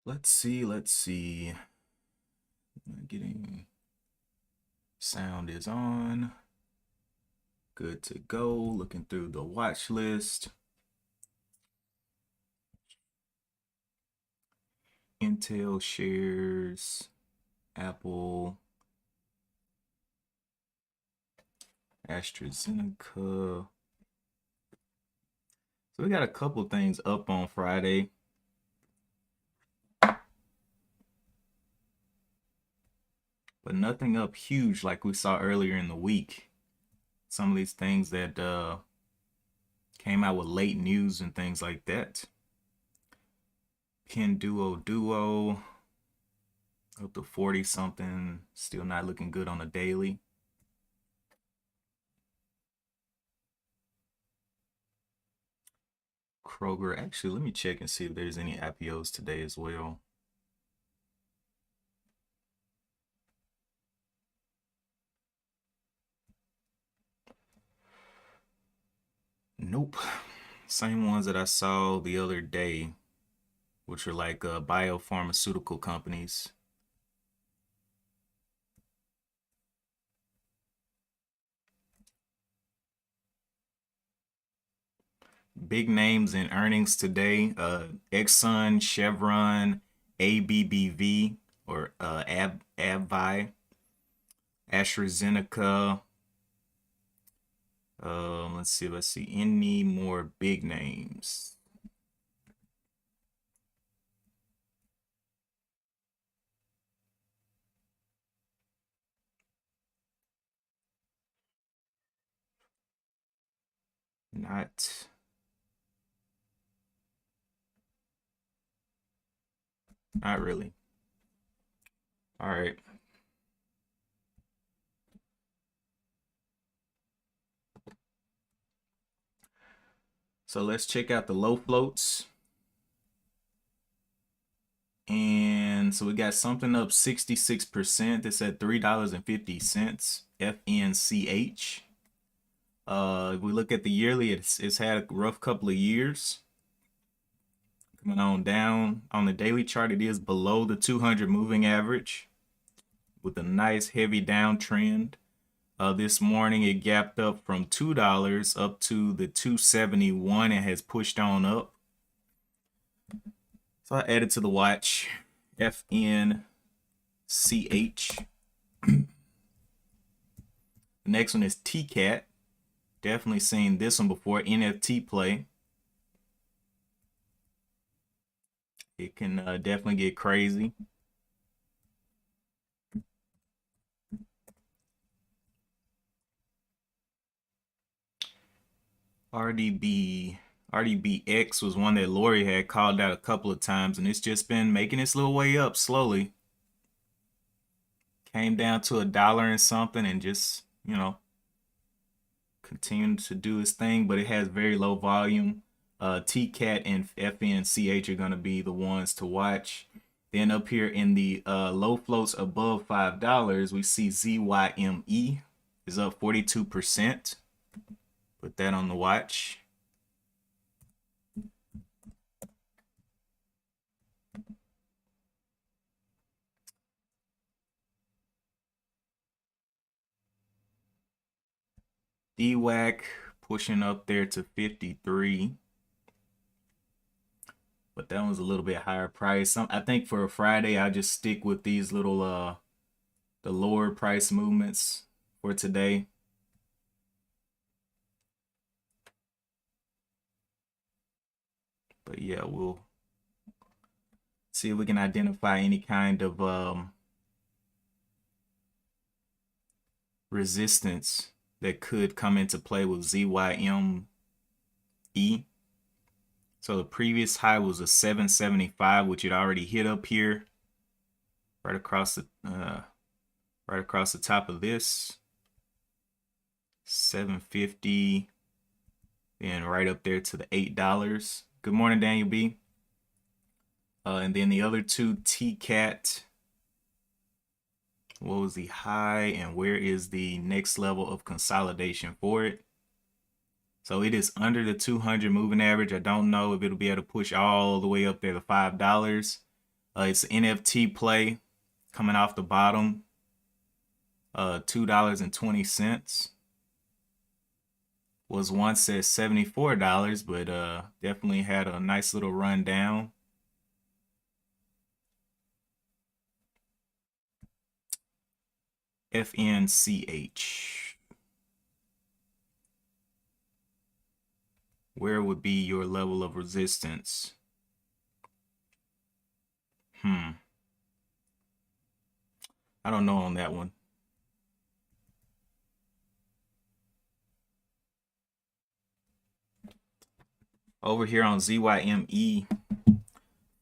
Let's see. Getting sound is on. Good to go. Looking through the watch list. Intel shares, Apple, AstraZeneca. So we got a couple things up on Friday. But nothing up huge like we saw earlier in the week. Some of these things that came out with late news and things like that. Duo up to 40 something, still not looking good on a daily. Kroger, actually, let me check and see if there's any IPOs today as well. Nope. Same ones that I saw the other day, which are like biopharmaceutical companies. Big names in earnings today: Exxon, Chevron, ABBV or AbbVie, AstraZeneca. Let's see any more big names. Not really. All right. So let's check out the low floats. And so we got something up 66%. It's at $3.50. FNCH. If we look at the yearly, it's had a rough couple of years. Coming on down on the daily chart, it is below the 200 moving average with a nice heavy downtrend. This morning it gapped up from $2 up to the 271 and has pushed on up. So I added to the watch FNCH. The next one is TCAT. Definitely seen this one before. NFT play. It can definitely get crazy. RDBX was one that Lori had called out a couple of times, and it's just been making its little way up slowly. Came down to $1 and something and just, continued to do its thing, but it has very low volume. TCAT and FNCH are going to be the ones to watch. Then up here in the low floats above $5, we see ZYME is up 42%. Put that on the watch. DWAC pushing up there to 53. But that was a little bit higher price. I think for a Friday, I just stick with these little the lower price movements for today. But yeah, we'll see if we can identify any kind of resistance that could come into play with ZYME. So the previous high was a 775, which it already hit up here, right across the top of this. 750, then right up there to the $8. Good morning, Daniel B. And then the other two, TCAT. What was the high and where is the next level of consolidation for it? So it is under the 200 moving average. I don't know if it'll be able to push all the way up there to $5. It's an NFT play coming off the bottom. $2.20. Was once at $74, but definitely had a nice little run down. FNCH. Where would be your level of resistance? I don't know on that one. Over here on ZYME,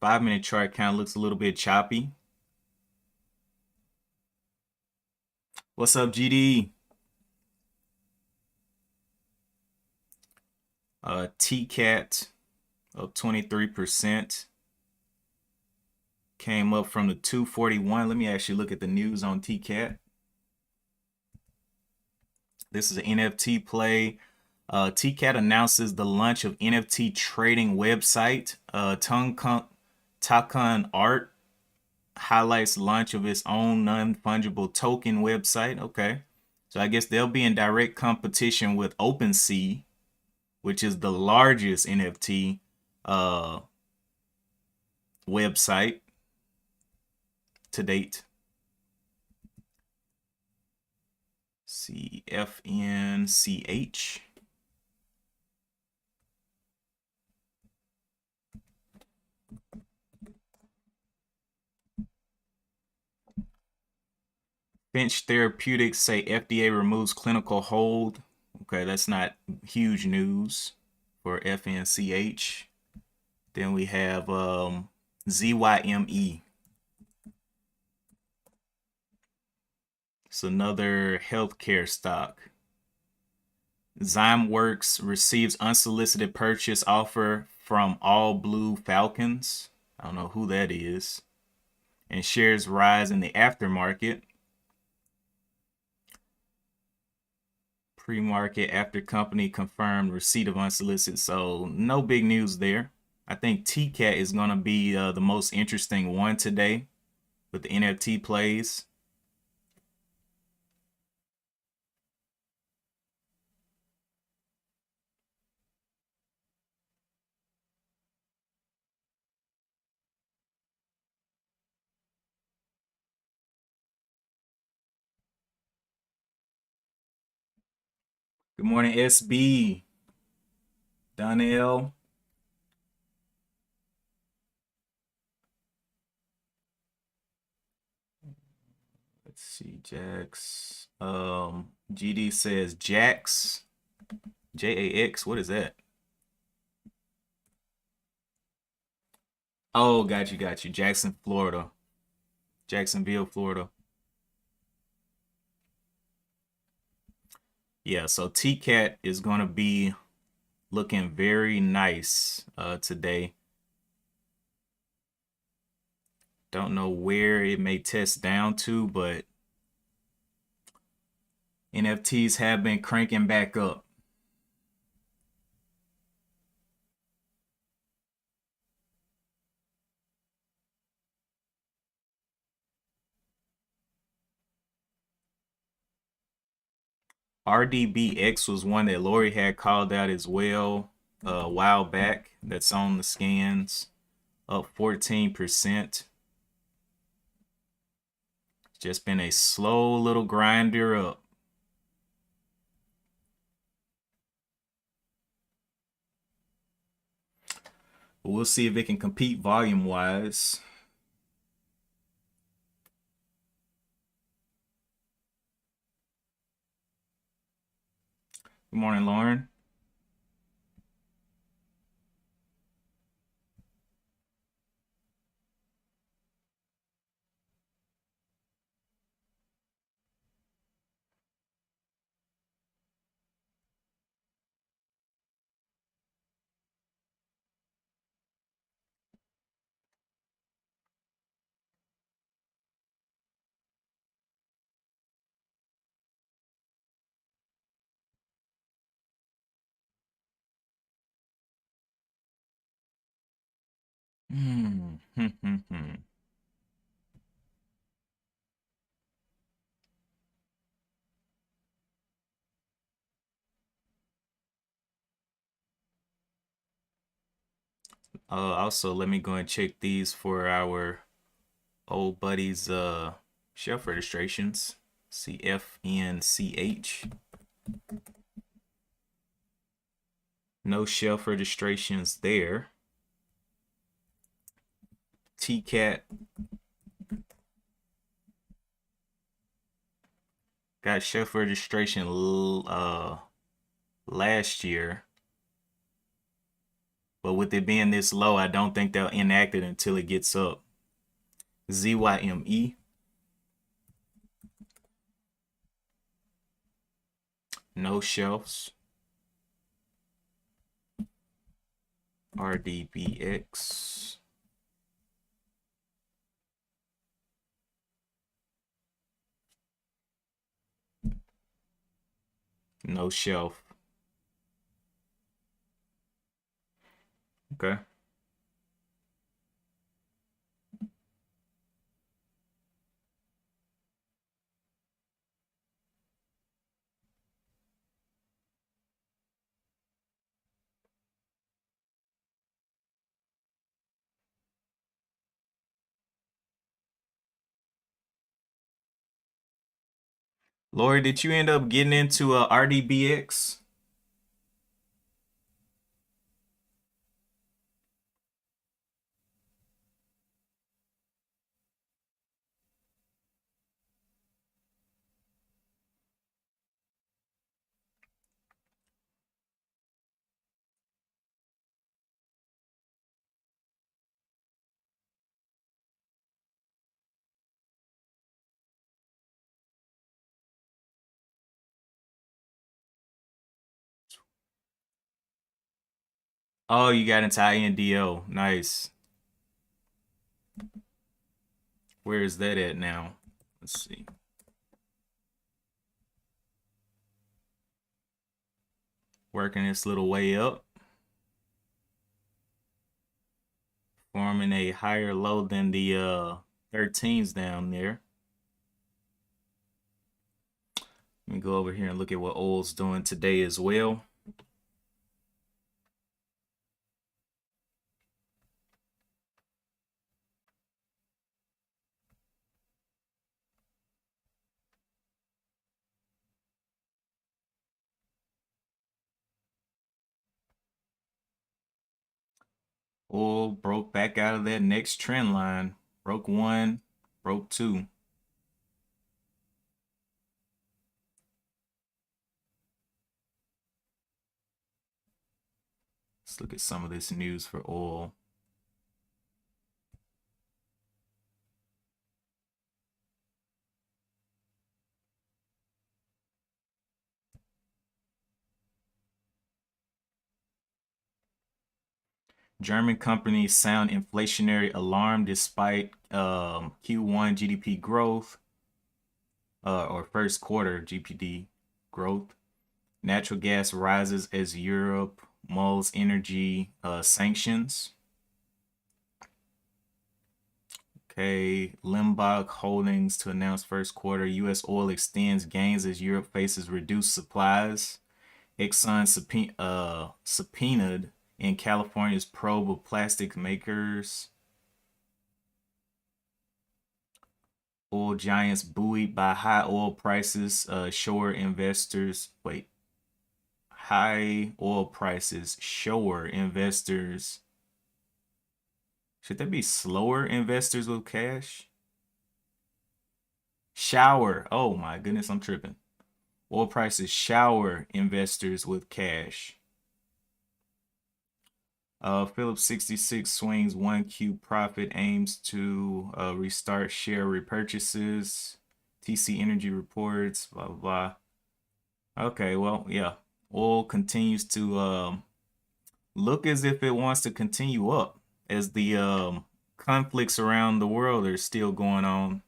5-minute chart kind of looks a little bit choppy. What's up, GD? TCAT up 23%. Came up from the 241. Let me actually look at the news on TCAT. This is an NFT play. TCAT announces the launch of NFT trading website. Takun Art highlights launch of its own non-fungible token website. Okay. So I guess they'll be in direct competition with OpenSea, which is the largest NFT website to date. CFNCH. Finch Therapeutics say FDA removes clinical hold. Okay, that's not huge news for FNCH. Then we have ZYME. It's another healthcare stock. Zymeworks receives unsolicited purchase offer from All Blue Falcons. I don't know who that is. And shares rise in the aftermarket. Pre-market after company confirmed receipt of unsolicited. So no big news there. I think TCAT is going to be the most interesting one today with the NFT plays. Good morning, SB. Donnell. Let's see, Jax. GD says Jax. JAX. What is that? Oh, got you, got you. Jackson, Florida. Jacksonville, Florida. Yeah, so TCAT is going to be looking very nice today. Don't know where it may test down to, but NFTs have been cranking back up. RDBX was one that Lori had called out as well a while back. That's on the scans, up 14%. Just been a slow little grinder up. But we'll see if it can compete volume wise. Good morning, Lauren. Also, let me go and check these for our old buddies' shelf registrations. CFNCH. No shelf registrations there. TCAT. Got shelf registration last year. But with it being this low, I don't think they'll enact it until it gets up. ZYME. No shelves. RDBX. No shelf. Okay. Lori, did you end up getting into RDBX? Oh, you got into INDO. Nice. Where is that at now? Let's see. Working its little way up. Forming a higher low than the 13s down there. Let me go over here and look at what oil's doing today as well. Oil broke back out of that next trend line. Broke one, broke two. Let's look at some of this news for oil. German companies sound inflationary alarm despite Q1 GDP growth or first quarter GDP growth. Natural gas rises as Europe mulls energy sanctions. Okay, Limbach Holdings to announce first quarter U.S. oil extends gains as Europe faces reduced supplies. Exxon subpoenaed in California's probe of plastic makers. Oil giants buoyed by high oil prices, shore investors. Wait, high oil prices, shore investors. Should there be slower investors with cash? Shower. Oh my goodness, I'm tripping. Oil prices shower investors with cash. Phillips 66 swings 1Q profit, aims to restart share repurchases. TC Energy reports, blah, blah, blah. Okay, well, yeah. Oil continues to look as if it wants to continue up as the conflicts around the world are still going on.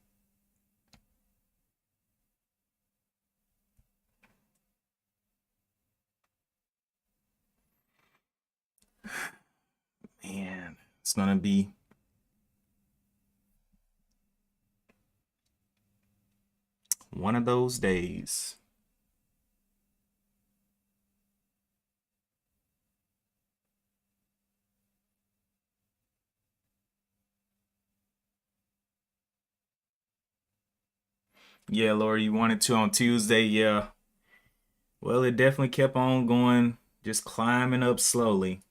Man, it's gonna be one of those days. Yeah, Laura, you wanted to on Tuesday. Yeah. Well, it definitely kept on going, just climbing up slowly.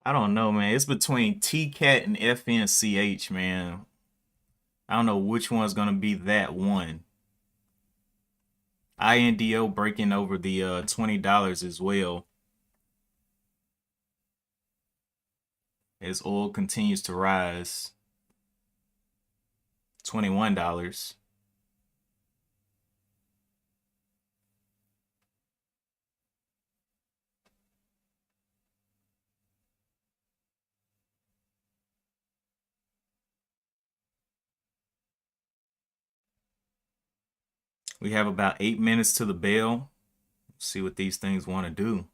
I don't know, man. It's between TCAT and FNCH, man. I don't know which one's gonna be that one. INDO breaking over the $20 as well as oil continues to rise. $21. We have about 8 minutes to the bell. See what these things want to do.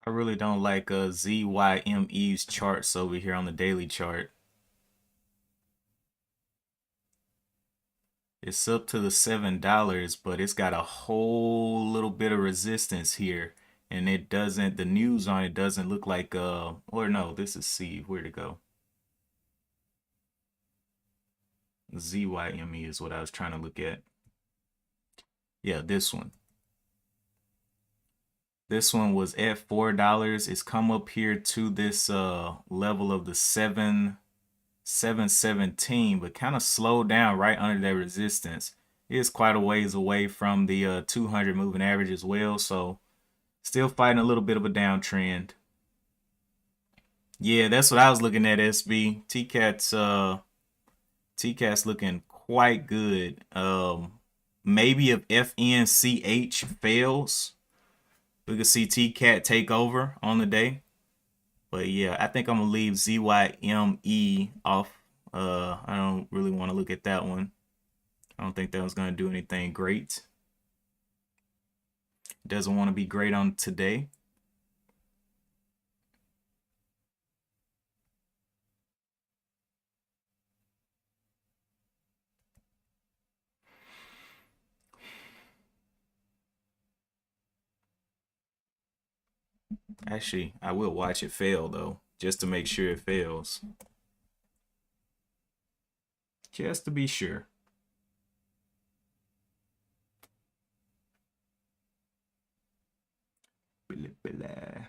I really don't like ZYME's charts over here on the daily chart. It's up to the $7, but it's got a whole little bit of resistance here. And it doesn't, the news on it doesn't look like, or no, this is C. Where'd it go? ZYME is what I was trying to look at. Yeah, this one. This one was at $4. It's come up here to this level of the 717, but kind of slowed down right under that resistance. It is quite a ways away from the 200 moving average as well, so still fighting a little bit of a downtrend. Yeah, that's what I was looking at, SB. TCAT's looking quite good. Maybe if FNCH fails, we could see TCAT take over on the day. But yeah, I think I'm gonna leave ZYME off. I don't really want to look at that one. I don't think that was gonna do anything great. Doesn't want to be great on today. Actually, I will watch it fail though, just to make sure it fails. Just to be sure. Blah, blah.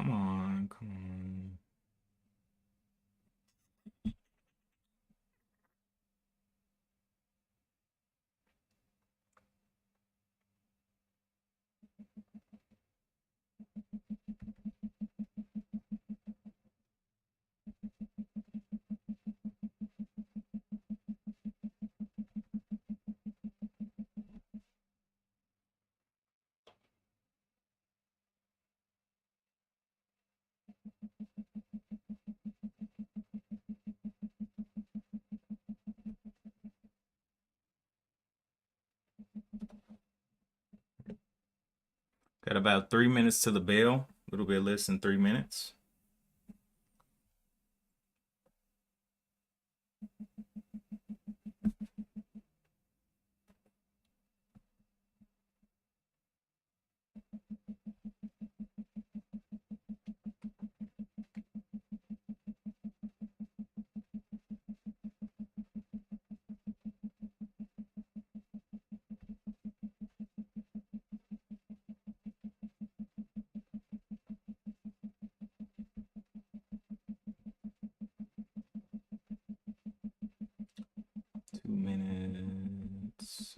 Come on, come on. Got about 3 minutes to the bell. A little bit less than 3 minutes. Two minutes.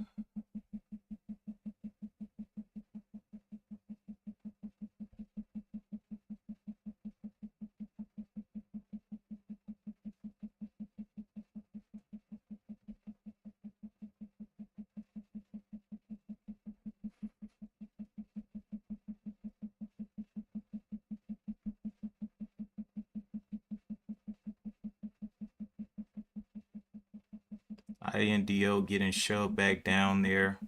INDO getting shoved back down there.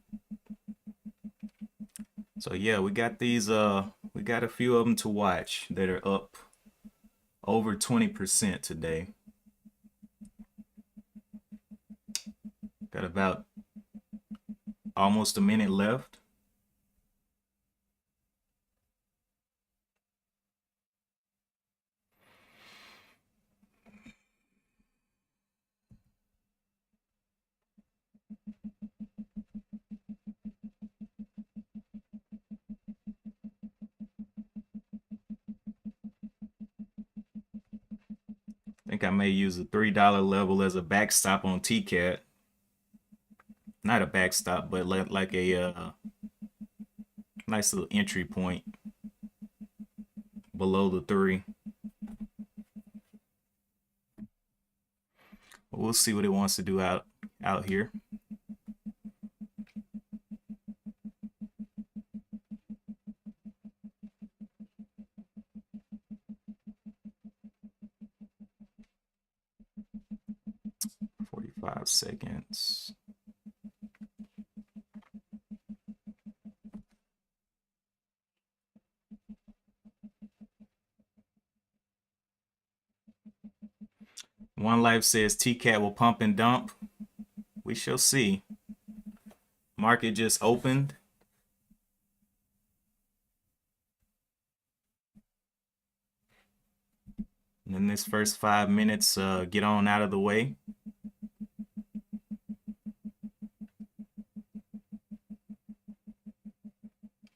So yeah, we got these we got a few of them to watch that are up over 20% today. Got about almost a minute left. I think I may use a $3 level as a backstop on TCAT. Not a backstop, but like a nice little entry point below the 3. But we'll see what it wants to do out here. $45. One Life says TCAT will pump and dump. We shall see. Market just opened. And in this first 5 minutes, get on out of the way.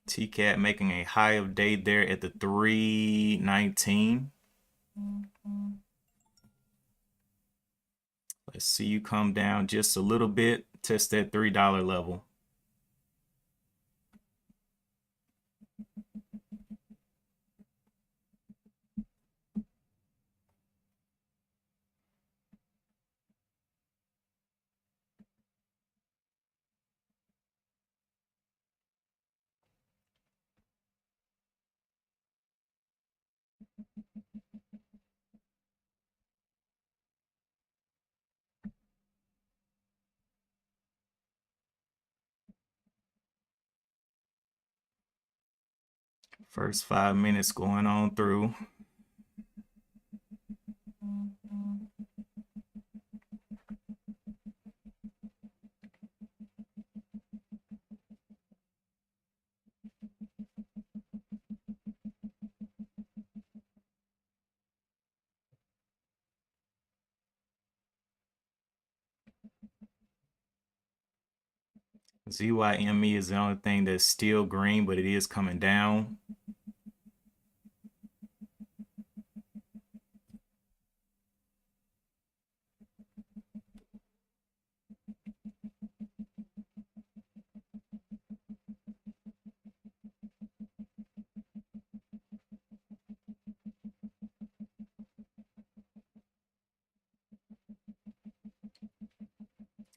TCAT making a high of day there at the 319. Let's see you come down just a little bit, test that $3 level. First 5 minutes going on through. ZYME is the only thing that's still green, but it is coming down.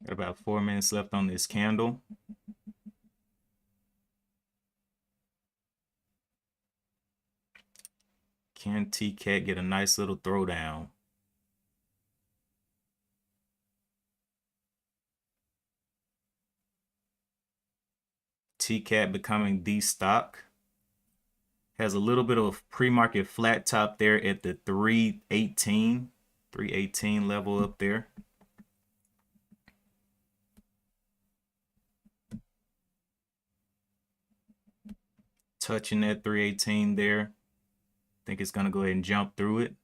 Got about 4 minutes left on this candle. Can TCAT get a nice little throwdown? TCAT becoming the stock. Has a little bit of pre-market flat top there at the 318 level up there. Touching that 318 there. I think it's going to go ahead and jump through it.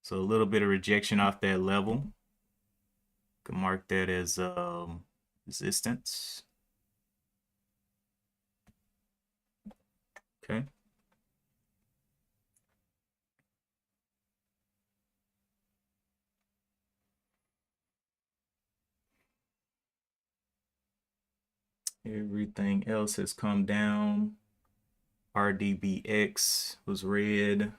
So a little bit of rejection off that level. Can mark that as resistance. Okay. Everything else has come down. RDBX was red.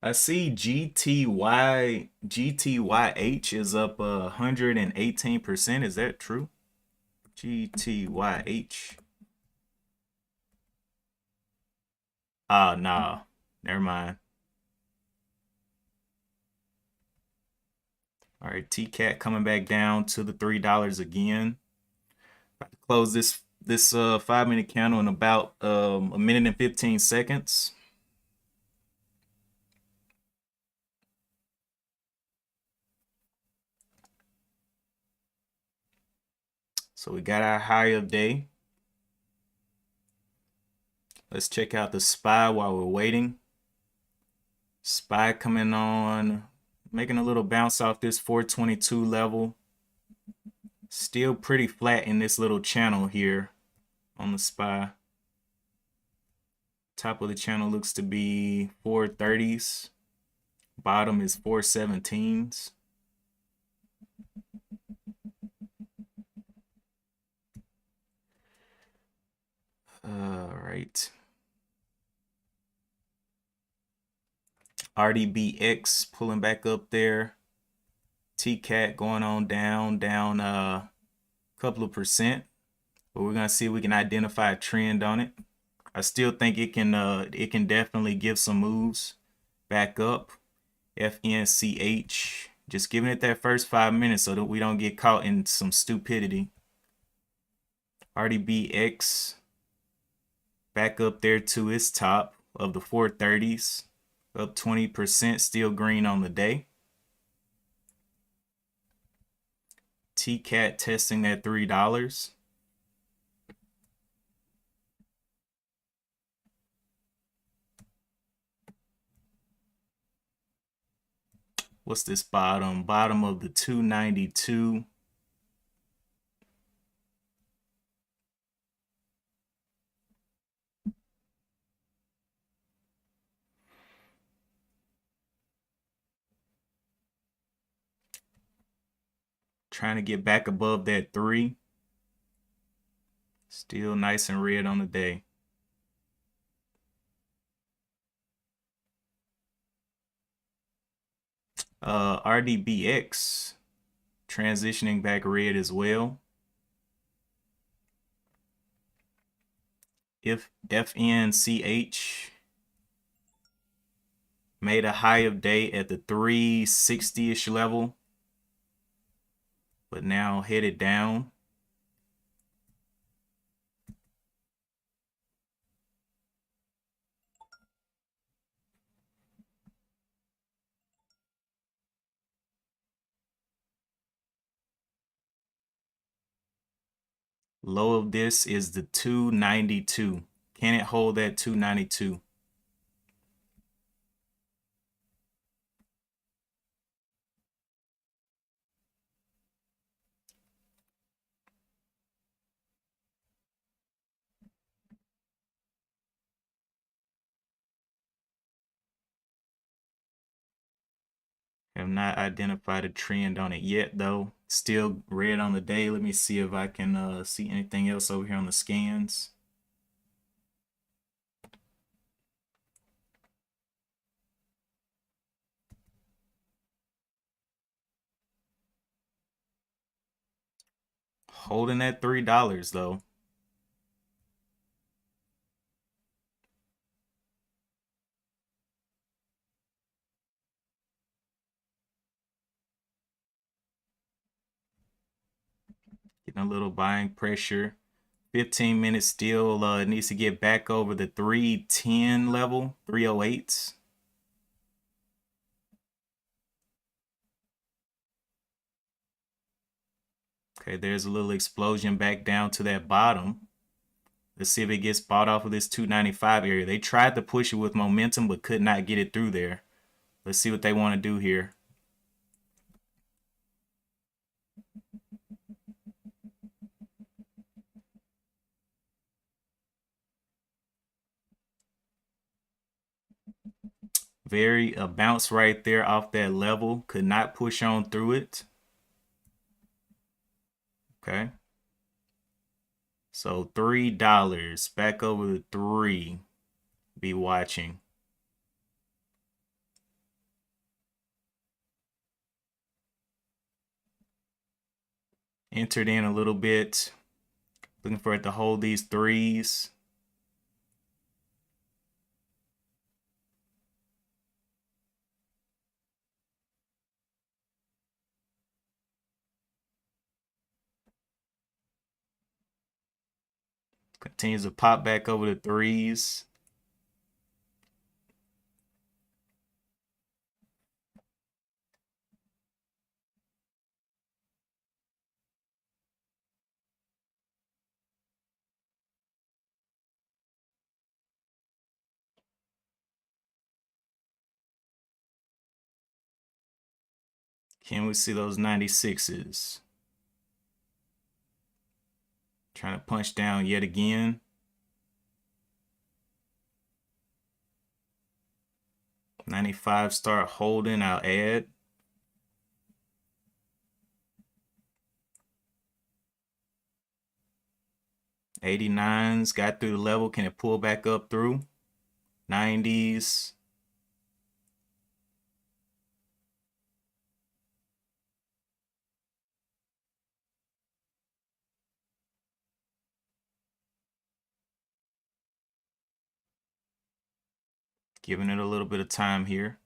I see GTYH is up 118%. Is that true? GTYH. Nah. Never mind. All right, TCAT coming back down to the $3 again. About to close this 5-minute candle in about a minute and 15 seconds. So we got our high of day. Let's check out the SPY while we're waiting. SPY coming on, making a little bounce off this 422 level. Still pretty flat in this little channel here on the SPY. Top of the channel looks to be 430s. Bottom is 417s. All right. RDBX pulling back up there. TCAT going on down a couple of percent. But we're gonna see if we can identify a trend on it. I still think it can definitely give some moves back up. FNCH, just giving it that first 5 minutes so that we don't get caught in some stupidity. RDBX back up there to its top of the 430s, up 20%, still green on the day. TCAT testing that $3. What's this bottom? Bottom of the 292. Trying to get back above that 3. Still nice and red on the day. RDBX transitioning back red as well. If FNCH made a high of day at the 360-ish level, but now headed down. Low of this is the 292. Can it hold that 292? Have not identified a trend on it yet though. Still red on the day. Let me see if I can see anything else over here on the scans. Holding at $3 though. Getting a little buying pressure. 15 minutes still. It needs to get back over the 310 level, 308s. Okay, there's a little explosion back down to that bottom. Let's see if it gets bought off of this 295 area. They tried to push it with momentum, but could not get it through there. Let's see what they want to do here. A bounce right there off that level. Could not push on through it. Okay. So $3 back over to 3. Be watching. Entered in a little bit. Looking for it to hold these 3s. Continues to pop back over the 3s. Can we see those 96s? Trying to punch down yet again. 95 start holding, I'll add. '89s got through the level. Can it pull back up through? 90s. Giving it a little bit of time here.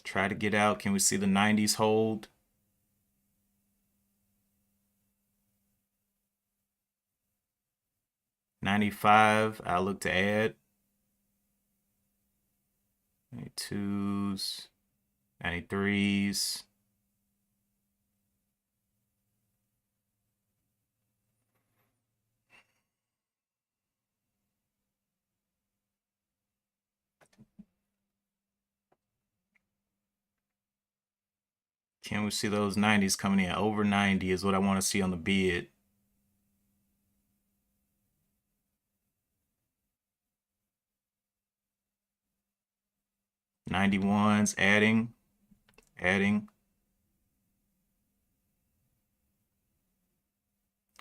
Try to get out. Can we see the 90s hold? '95, I'll look to add. 92s, 93s. Can we see those 90s coming in? Over 90 is what I want to see on the bid. '91s adding.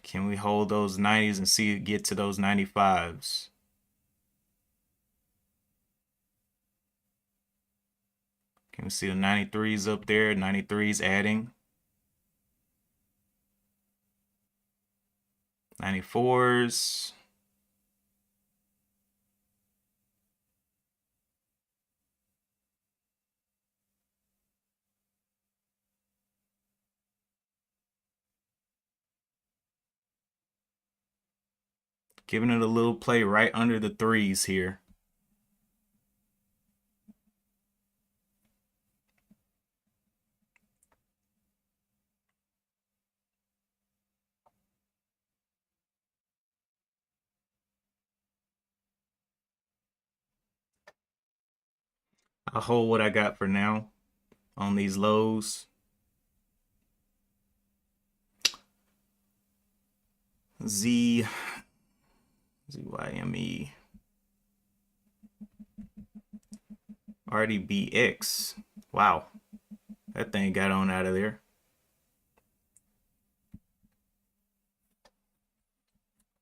Can we hold those 90s and see it get to those 95s? Can we see the 93s up there? 93s adding. 94s. Giving it a little play right under the 3s here. I'll hold what I got for now on these lows. ZYME. RDBX. Wow. That thing got on out of there.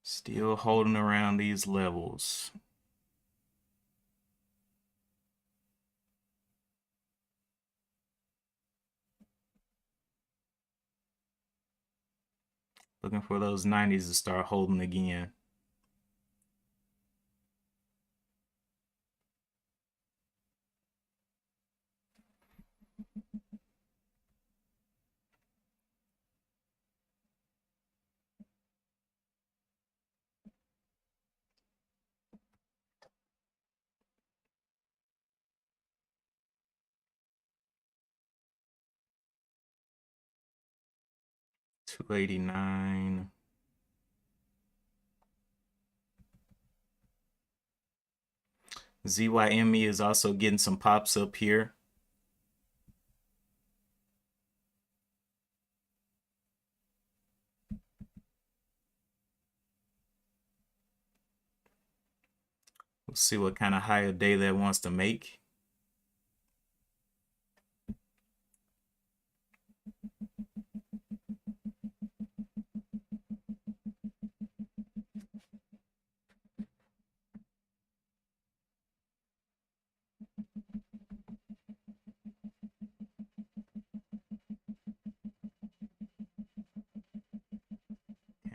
Still holding around these levels. Looking for those 90s to start holding again. $289. ZYME is also getting some pops up here. We'll see what kind of higher day that wants to make.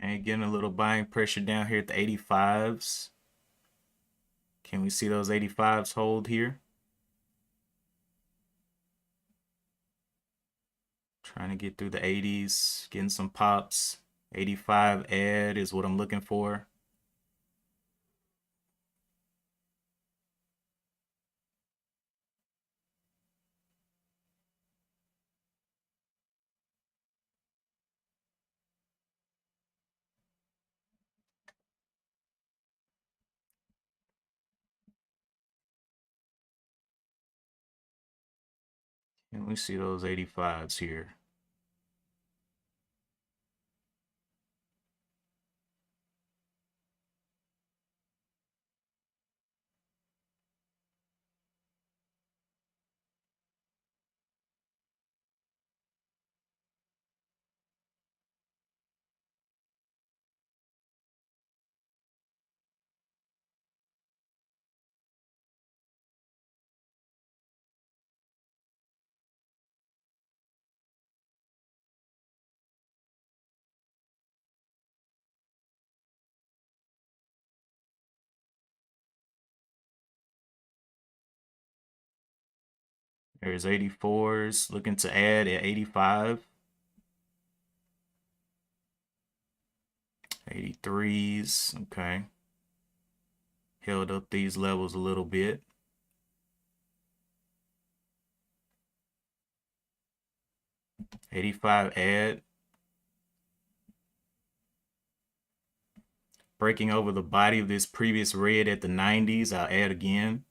And getting a little buying pressure down here at the 85s. Can we see those 85s hold here? Trying to get through the 80s, getting some pops. 85 add is what I'm looking for. And we see those 85s here. There's 84s looking to add at 85. 83s, okay. Held up these levels a little bit. 85 add. Breaking over the body of this previous red at the 90s, I'll add again.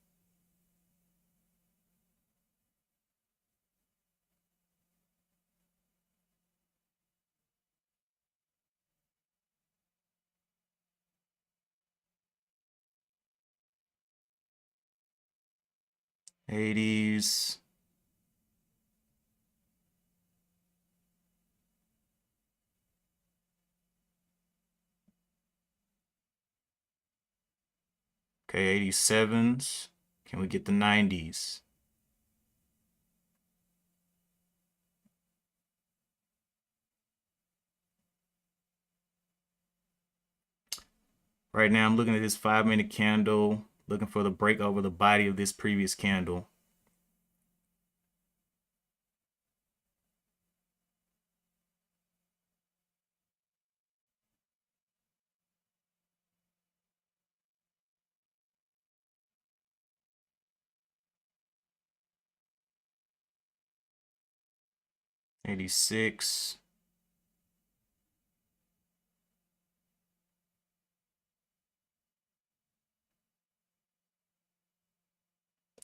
'80s. Okay, 87s. Can we get the 90s? Right now, I'm looking at this 5-minute candle, looking for the break over the body of this previous candle. '86.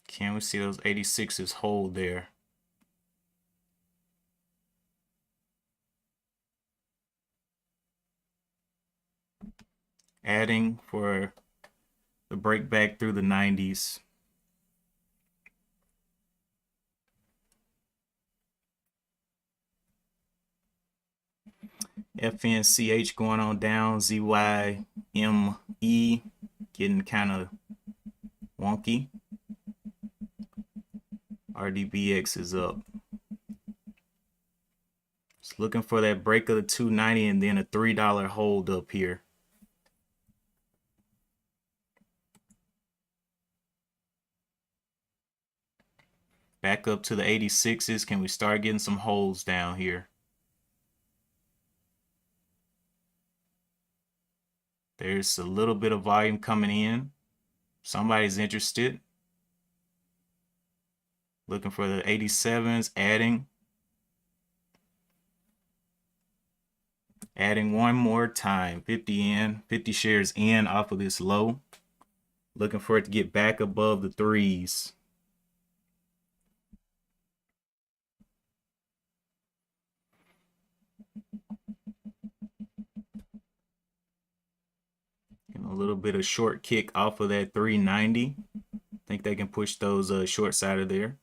Can we see those 86s hold there? Adding for the break back through the 90s. FNCH going on down. ZYME getting kind of wonky. RDBX is up. Just looking for that break of the 290 and then a $3 hold up here. Back up to the 86s. Can we start getting some holds down here? There's a little bit of volume coming in. Somebody's interested. Looking for the 87s, adding one more time. 50 shares in off of this low. Looking for it to get back above the threes. And a little bit of short kick off of that 390. Think they can push those short side of there.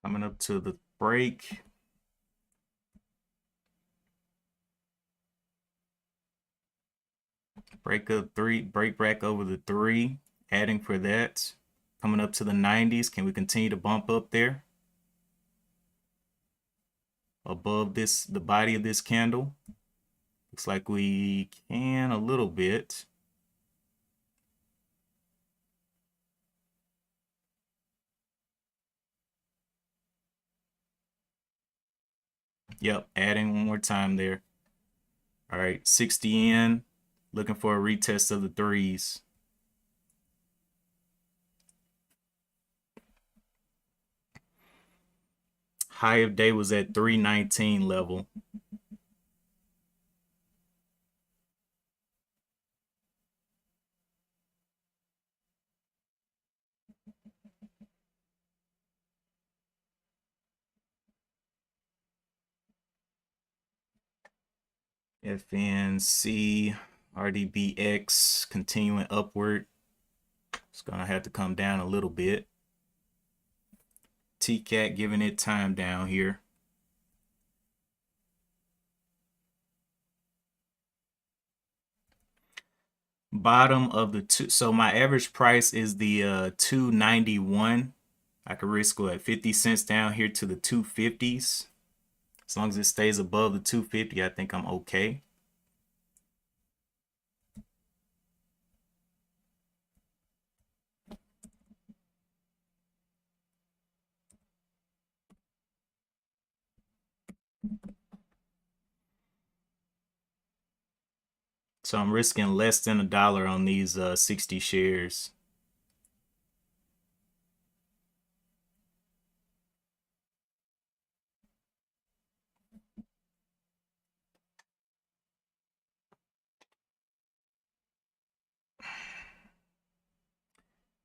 Coming up to the break. Break up three, break back over the 3, adding for that. Coming up to the 90s. Can we continue to bump up there? Above this, the body of this candle. Looks like we can a little bit. Yep, adding one more time there. All right, 60 in. Looking for a retest of the threes. High of day was at 319 level. FNC, RDBX continuing upward. It's gonna have to come down a little bit. TCAT giving it time down here. Bottom of the two. So my average price is the 291. I could risk go at 50 cents down here to the 250s. As long as it stays above the 250, I think I'm okay. So I'm risking less than $1 on these 60 shares.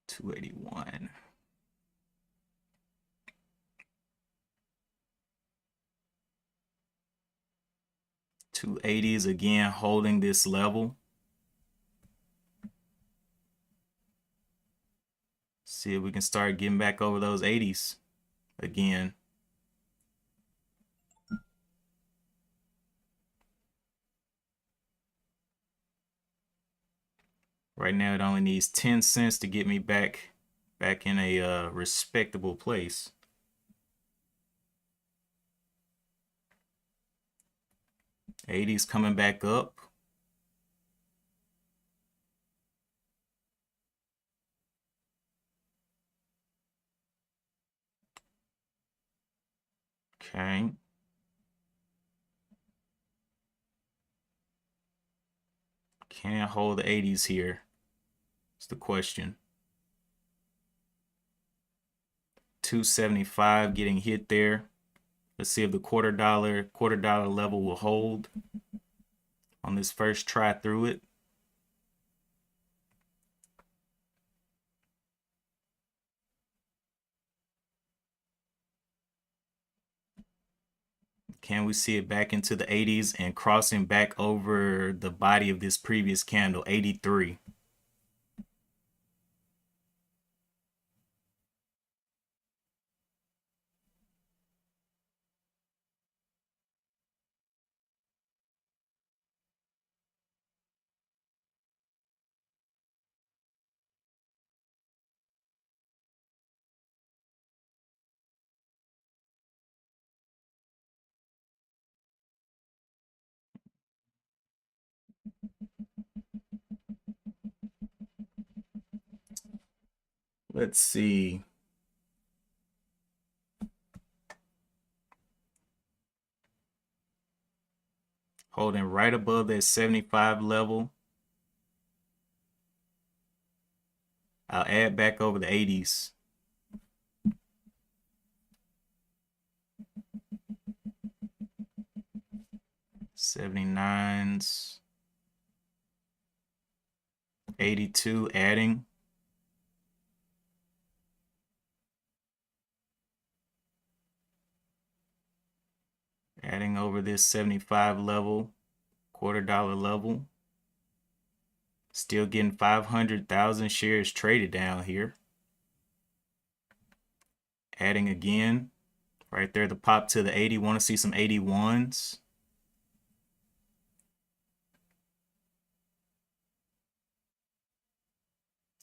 $281. 280s again, holding this level. See if we can start getting back over those 80s again. Right now it only needs 10 cents to get me back in a respectable place. '80s coming back up. Okay. Can't hold the 80s here. That's the question. 275 getting hit there. Let's see if the quarter dollar level will hold on this first try through it. Can we see it back into the 80s and crossing back over the body of this previous candle, 83? Let's see. Holding right above that 75 level. I'll add back over the 80s. '79s. 82 adding. Adding over this 75 level, $250 level. Still getting 500,000 shares traded down here. Adding again. Right there, the pop to the 80. Want to see some 81s.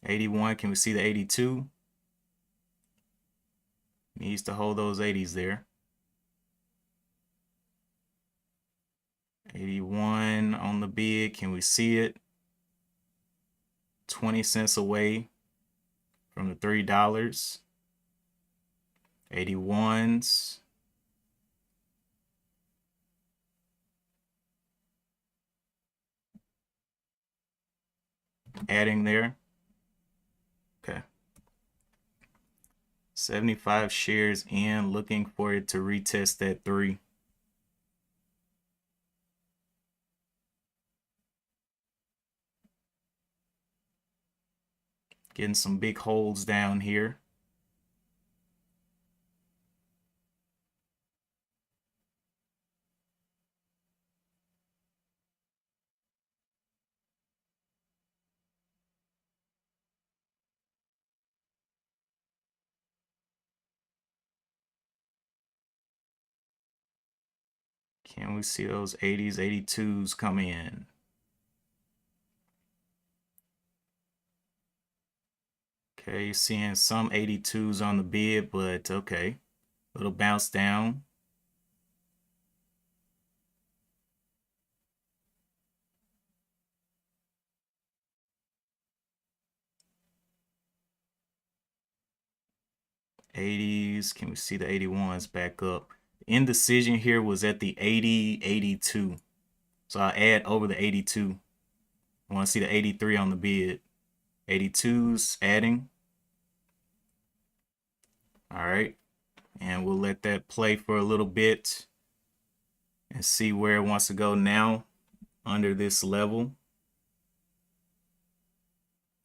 '81, can we see the 82? Needs to hold those 80s there. 81 on the bid, can we see it? 20 cents away from the $3. 81s. Adding there. Okay. 75 shares in, looking for it to retest that 3. Getting some big holds down here. Can we see those 80s, 82s come in? Okay, seeing some 82s on the bid, but okay. Little bounce down. '80s, can we see the 81s back up? Indecision here was at the 80, 82. So I'll add over the 82. I want to see the 83 on the bid. 82s adding. All right. And we'll let that play for a little bit and see where it wants to go now under this level.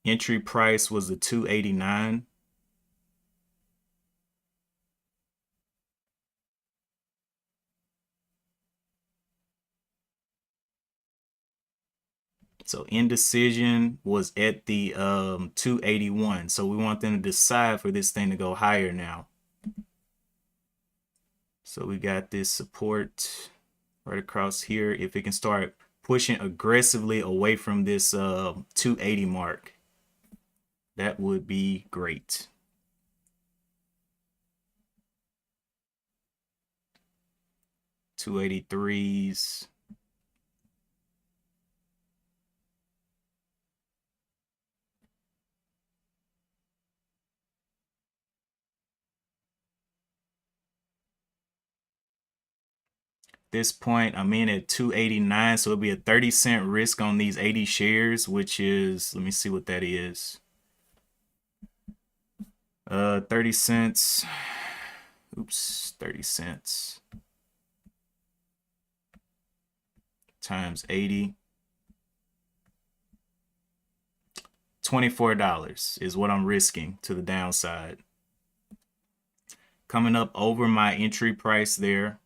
Entry price was the 289. So indecision was at the 281. So we want them to decide for this thing to go higher now. So we got this support right across here. If it can start pushing aggressively away from this 280 mark, that would be great. $283s. This point I'm in at 289, so it'll be a 30-cent risk on these 80 shares, which is, let me see what that is. 30 cents. Oops, 30 cents times 80. $24 is what I'm risking to the downside. Coming up over my entry price there.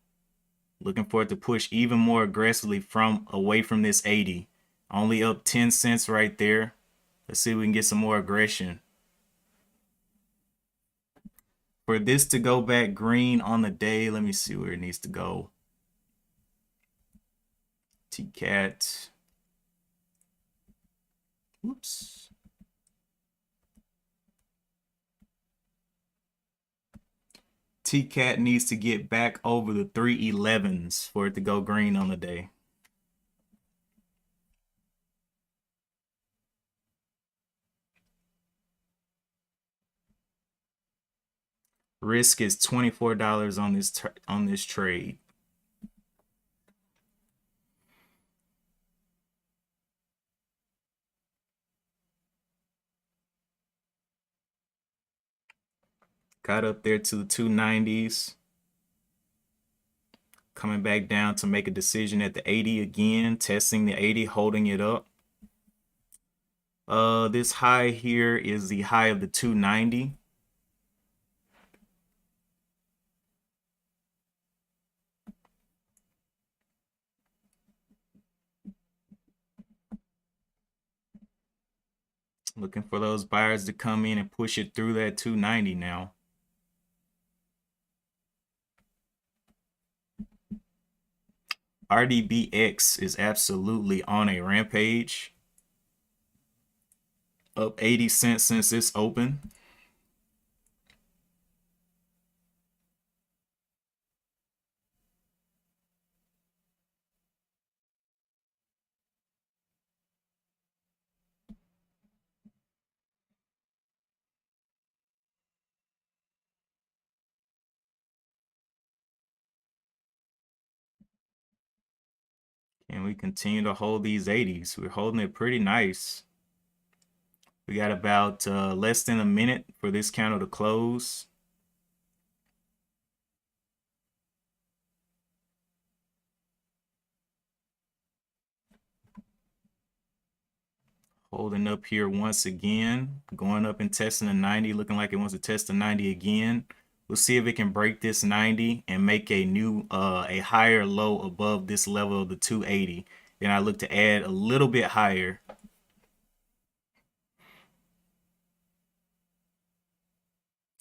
Looking for it to push even more aggressively away from this 80. Only up 10 cents right there. Let's see if we can get some more aggression. For this to go back green on the day, let me see where it needs to go. TCAT. Oops. TCAT needs to get back over the 311s for it to go green on the day. Risk is $24 on this trade. Got up there to the 290s. Coming back down to make a decision at the 80 again, testing the 80, holding it up. This high here is the high of the 290. Looking for those buyers to come in and push it through that 290 now. RDBX is absolutely on a rampage. Up 80 cents since it's open. And we continue to hold these 80s. We're holding it pretty nice. We got about less than a minute for this candle to close. Holding up here once again, going up and testing the 90, looking like it wants to test the 90 again. We'll see if it can break this 90 and make a new, a higher low above this level of the 280. Then I look to add a little bit higher.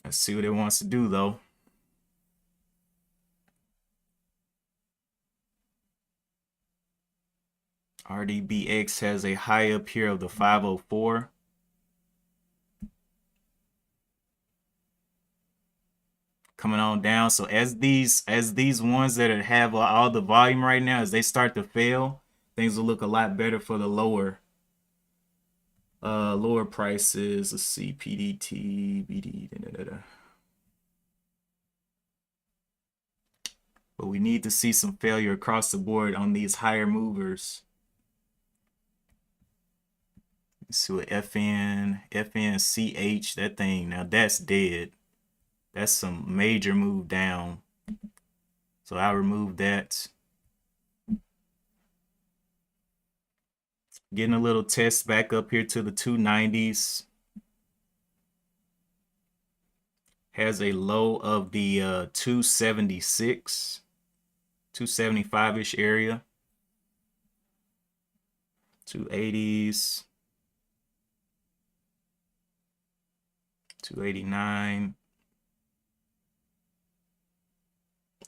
Let's see what it wants to do though. RDBX has a high up here of the 504. Coming on down. So as these ones that have all the volume right now, as they start to fail, things will look a lot better for the lower prices. Let's see, PDT, BD, But we need to see some failure across the board on these higher movers. Let's see what FNCH, that thing, now that's dead. That's some major move down. So I'll remove that. Getting a little test back up here to the 290s. Has a low of the 276, 275-ish area. 280s. 289.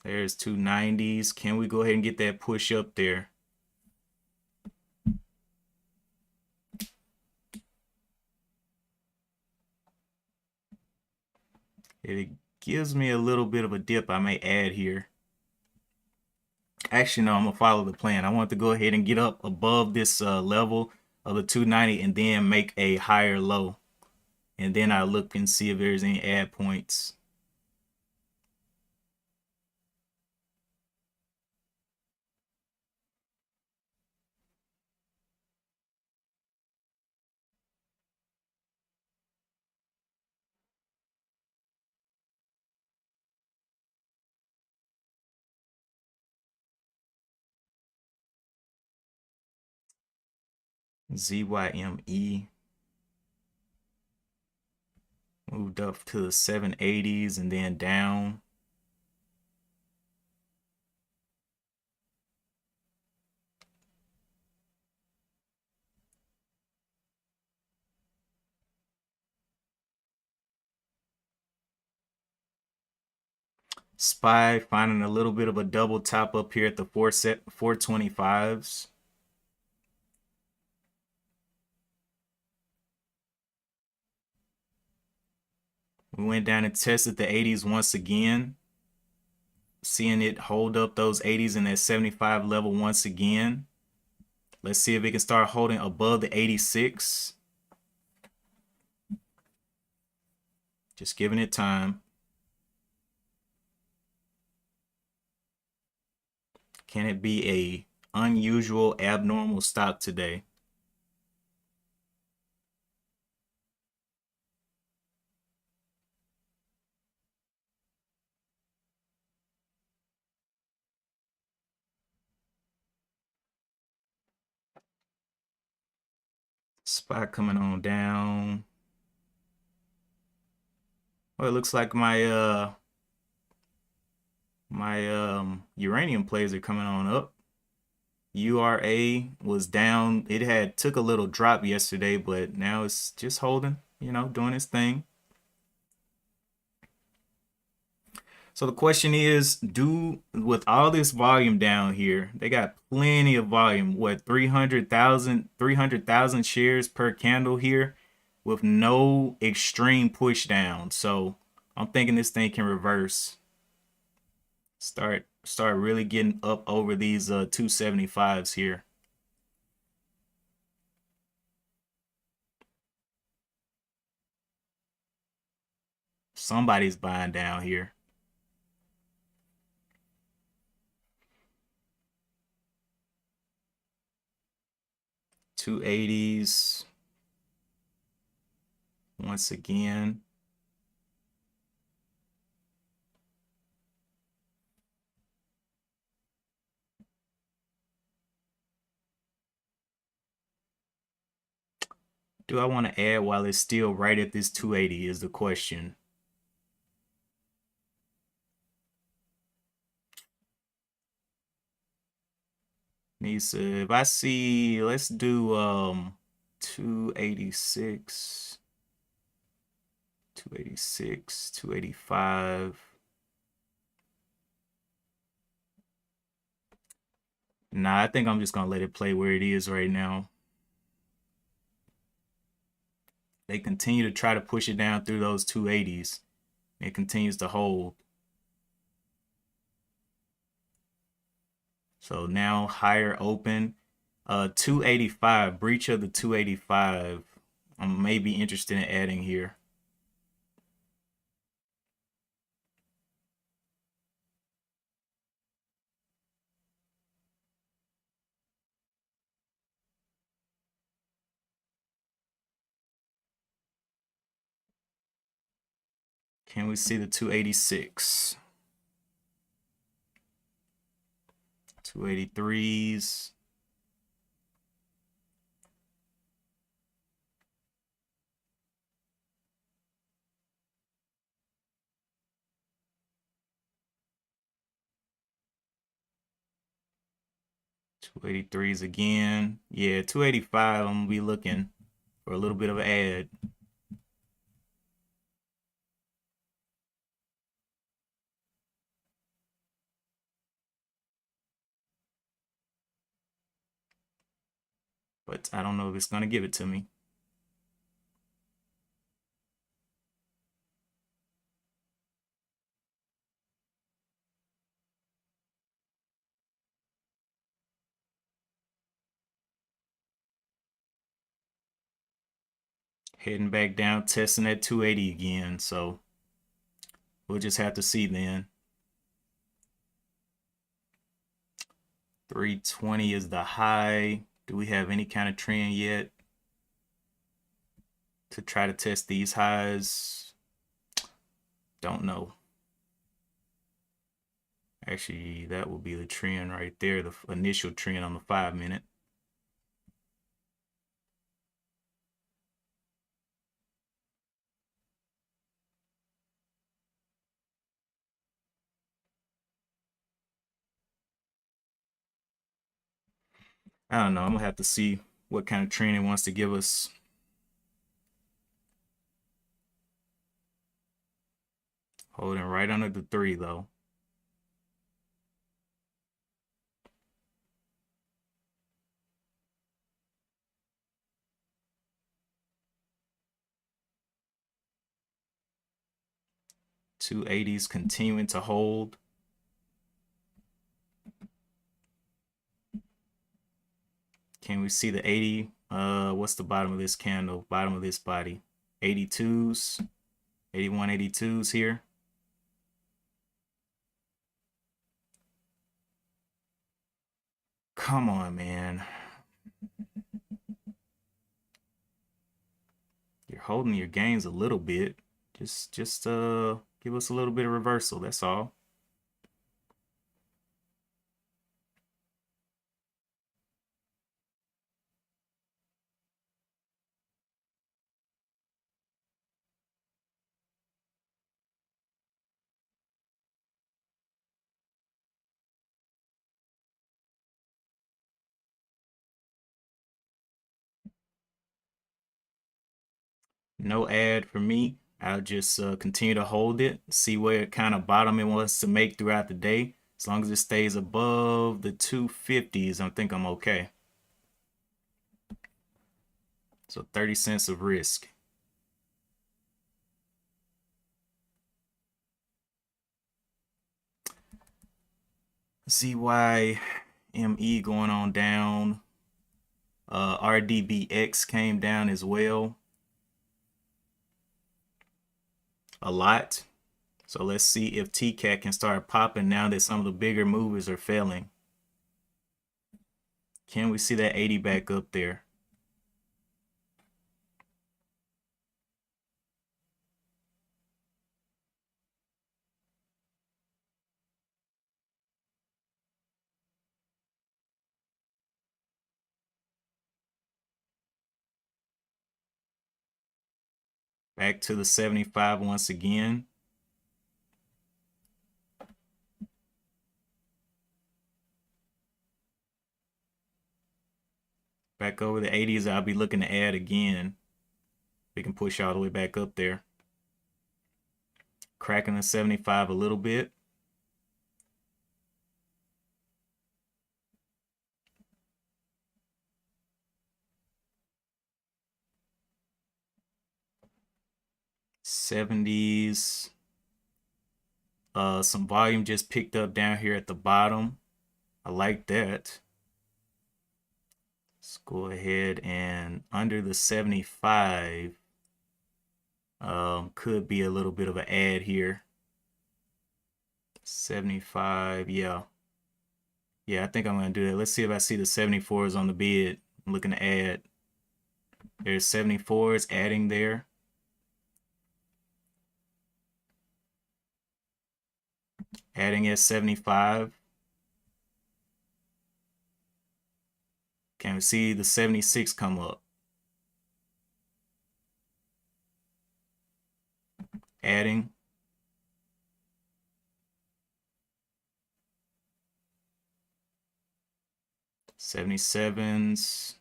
There's 290s. Can we go ahead and get that push up there? It gives me a little bit of a dip I may add here. Actually, no, I'm going to follow the plan. I want to go ahead and get up above this level of the 290 and then make a higher low. And then I'll look and see if there's any add points. ZYME moved up to the 780s and then down. SPY finding a little bit of a double top up here at the 425s. We went down and tested the 80s once again. Seeing it hold up those 80s in that 75 level once again. Let's see if it can start holding above the 86. Just giving it time. Can it be a unusual, abnormal stock today? Spot coming on down. Well, it looks like my uranium plays are coming on up. URA was down. It had took a little drop yesterday, but now it's just holding, doing its thing. So the question is, with all this volume down here, they got plenty of volume. What, 300,000 shares per candle here with no extreme push down. So I'm thinking this thing can reverse. Start really getting up over these 275s here. Somebody's buying down here. 280s once again. Do I want to add while it's still right at this 280 is the question. Nisa, if I see, let's do 286, 286, 285. Nah, I think I'm just gonna let it play where it is right now. They continue to try to push it down through those 280s. It continues to hold. So now higher open. 285, breach of the 285. I may be interested in adding here. Can we see the 286? 283s. Two 283s again. Yeah, 285. I'm gonna be looking for a little bit of an ad. But I don't know if it's gonna give it to me. Heading back down, testing that 280 again. So we'll just have to see then. 320 is the high. Do we have any kind of trend yet to try to test these highs? Don't know. Actually, that will be the trend right there, the initial trend on the 5-minute. I don't know. I'm gonna have to see what kind of trend it wants to give us. Holding right under the 3 though. Two 280s continuing to hold. Can we see the 80? What's the bottom of this candle? Bottom of this body. 82s. 81, 82s here. Come on, man. You're holding your gains a little bit. Just give us a little bit of reversal. That's all. No ad for me. I'll just continue to hold it, see where kind of bottom it wants to make throughout the day. As long as it stays above the 250s, I think I'm okay. So 30 cents of risk. ZYME going on down. RDBX came down as well. A lot. So let's see if TCAT can start popping now that some of the bigger movers are failing. Can we see that 80 back up there? Back to the 75 once again. Back over the 80s, I'll be looking to add again. We can push all the way back up there. Cracking the 75 a little bit. '70s. Some volume just picked up down here at the bottom. I like that. Let's go ahead and under the 75. Could be a little bit of an add here. 75, yeah. Yeah, I think I'm going to do that. Let's see if I see the 74s on the bid. I'm looking to add. There's 74s adding there. Adding at 75. Can we see the 76 come up? Adding. '77s.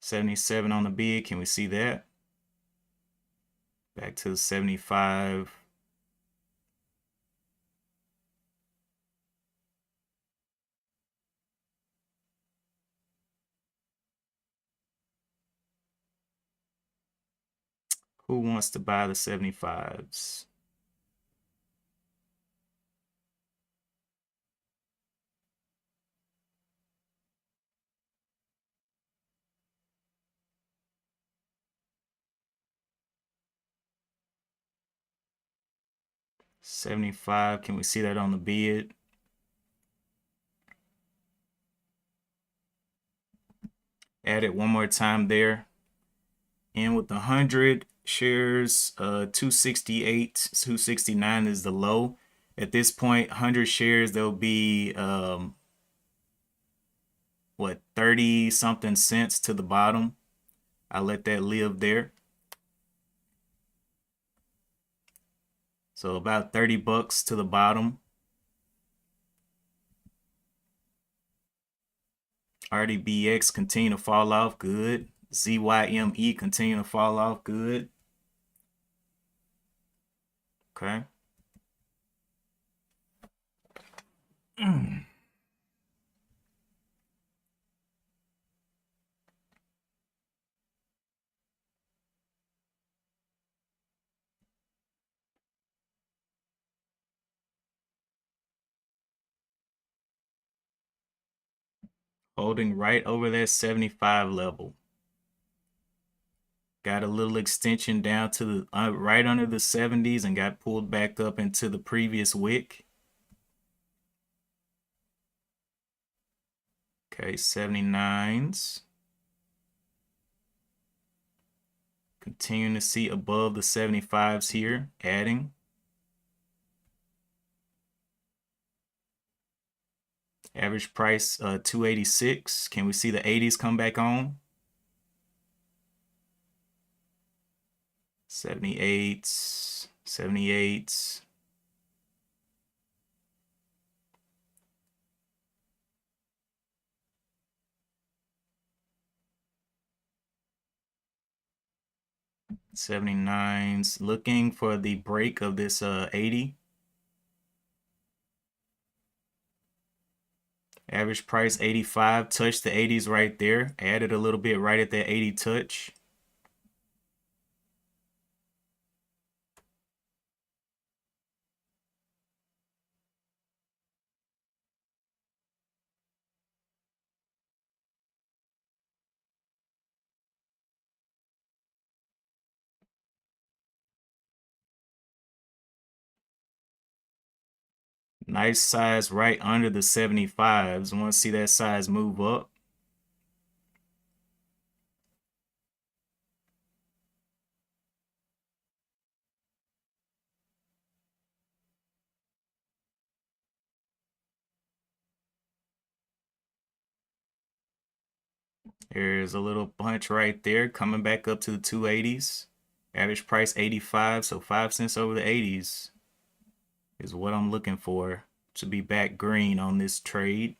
'77 on the bid. Can we see that? Back to the 75. Who wants to buy the 75s? '75. Can we see that on the bid? Add it one more time there. And with the 100 shares, 268, 269 is the low. At this point, 100 shares, there'll be what, 30 something cents to the bottom. I let that live there. So about 30 bucks to the bottom. RDBX continue to fall off, good. ZYME continue to fall off, good. Okay. Holding right over that 75 level. got a little extension down to the right under the 70s and got pulled back up into the previous wick. Okay, 79s. Continuing to see above the 75s here, adding. Average price 286. Can we see the 80s come back on? 78s, 78s. '79s, looking for the break of this 80. Average price 85, touched the 80s right there, added a little bit right at that 80 touch. Nice size right under the 75s. I want to see that size move up. There's a little bunch right there coming back up to the 280s. Average price 85, so 5 cents over the 80s is what I'm looking for to be back green on this trade.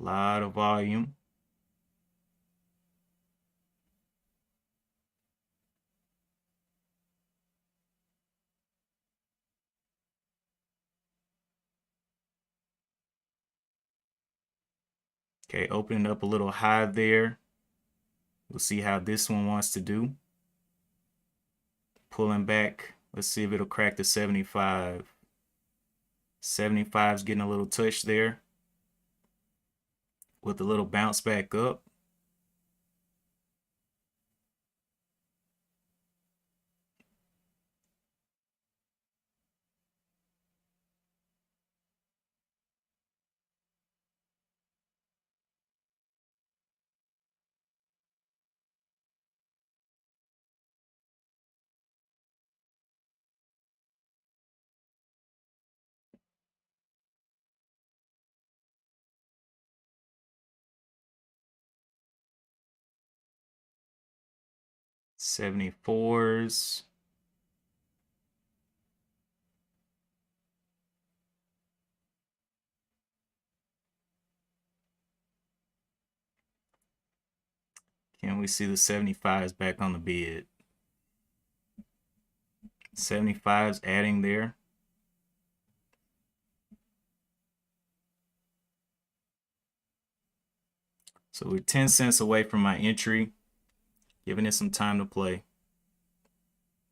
A lot of volume. Okay, opening up a little high there. We'll see how this one wants to do. Pulling back. Let's see if it'll crack the 75. 75's getting a little touch there with a little bounce back up. '74s. Can we see the 75s back on the bid? 75s adding there. So we're 10 cents away from my entry, giving it some time to play.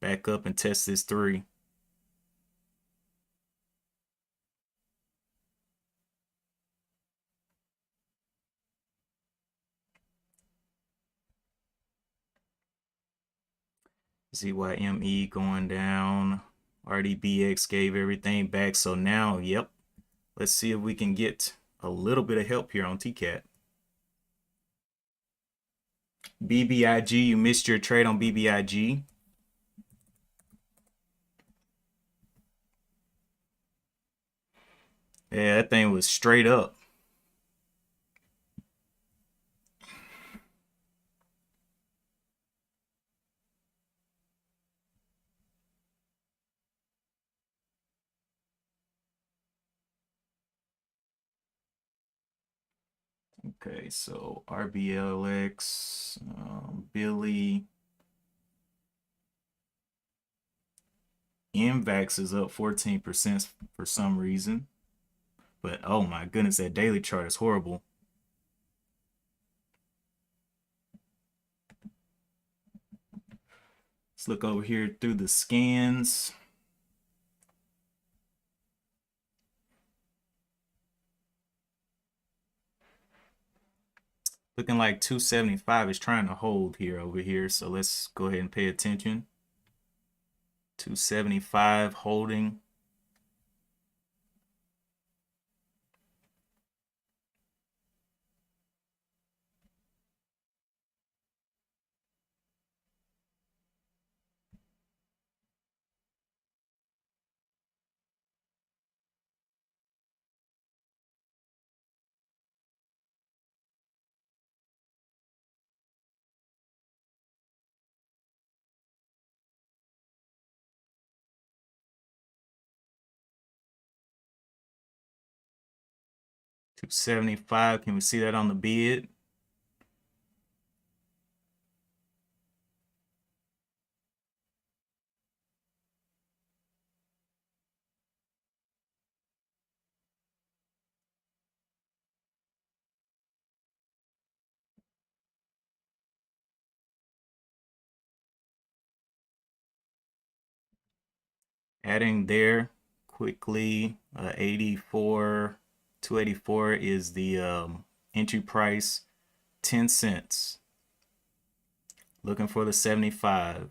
Back up and test this 3. ZYME going down. RDBX gave everything back. So now, yep, let's see if we can get a little bit of help here on TCAT. BBIG, you missed your trade on BBIG. Yeah, that thing was straight up. Okay, so RBLX, Billy. MVAX is up 14% for some reason. But oh my goodness, that daily chart is horrible. Let's look over here through the scans. Looking like 275 is trying to hold here over here. So let's go ahead and pay attention. 275 holding. $275. Can we see that on the bid? Adding there quickly, 284 is the entry price, 10 cents. Looking for the 75.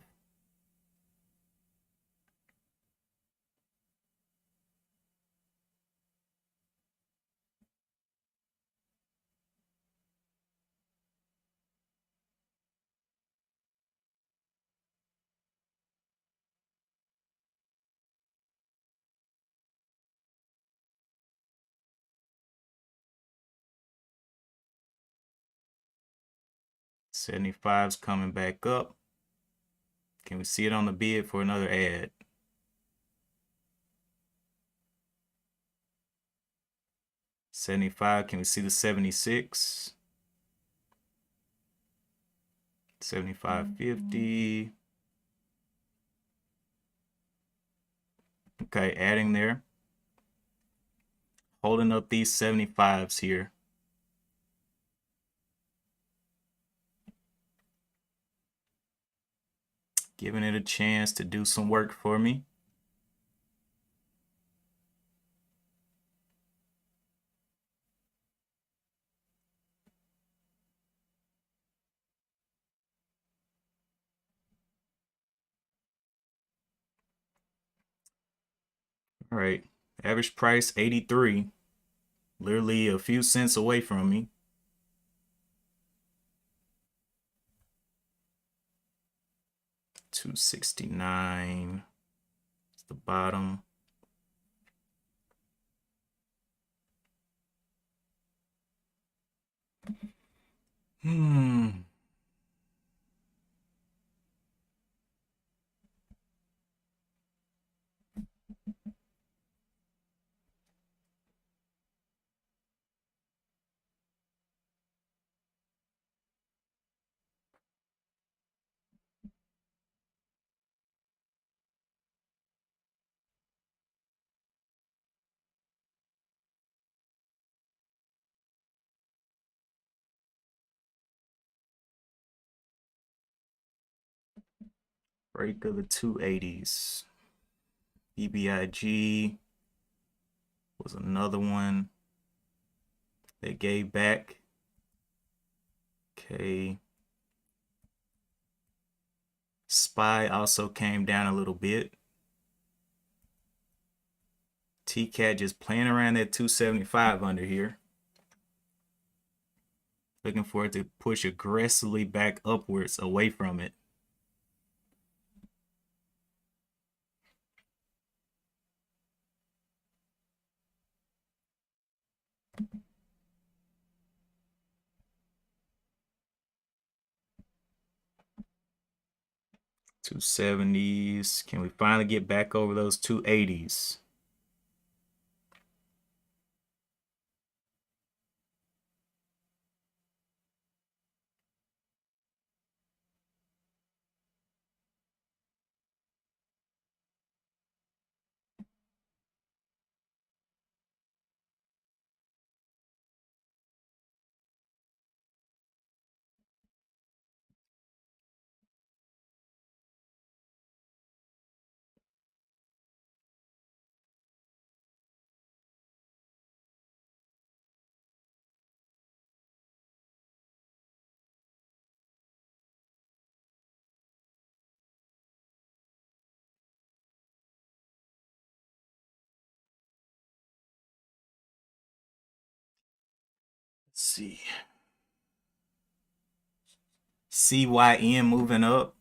$75's coming back up. Can we see it on the bid for another ad? $75. Can we see the 76? $75.50. Okay, adding there. Holding up these 75s here. Giving it a chance to do some work for me. All right, average price 83, literally a few cents away from me. $269 is the bottom. Break of the 280s. EBIG was another one that gave back. Okay. SPY also came down a little bit. TCAT just playing around that 275 under here. Looking for it to push aggressively back upwards away from it. $270s. Can we finally get back over those 280s? see. CYN moving up.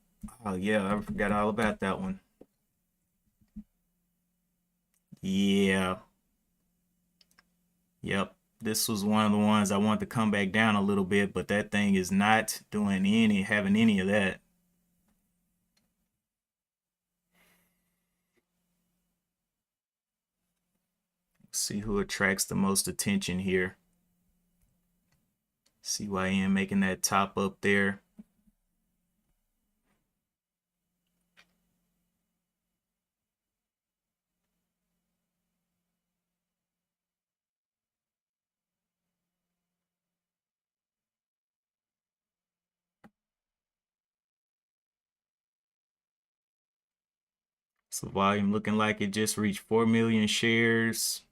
Oh yeah, I forgot all about that one. Yeah. Yep. This was one of the ones I wanted to come back down a little bit, but that thing is not doing having any of that. Let's see who attracts the most attention here. CYN making that top up there. So volume looking like it just reached 4 million shares.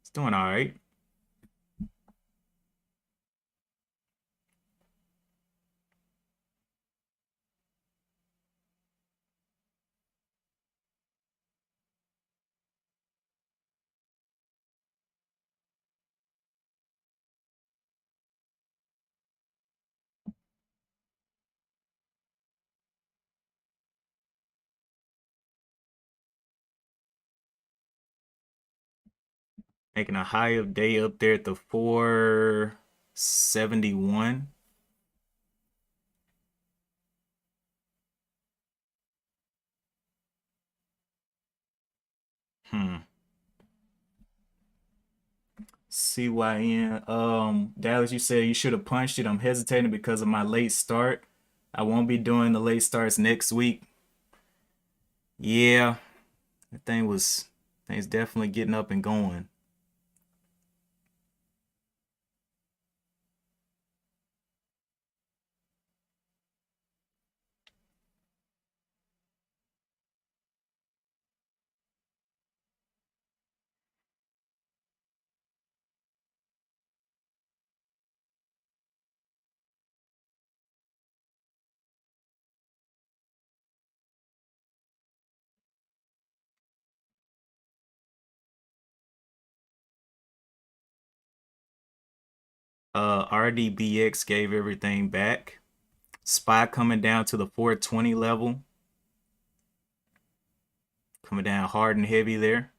It's doing all right. Making a high of day up there at the 471. Hmm. CYN. Dallas, you said you should have punched it. I'm hesitating because of my late start. I won't be doing the late starts next week. Yeah, that thing's definitely getting up and going. RDBX gave everything back. SPY coming down to the 420 level. Coming down hard and heavy there.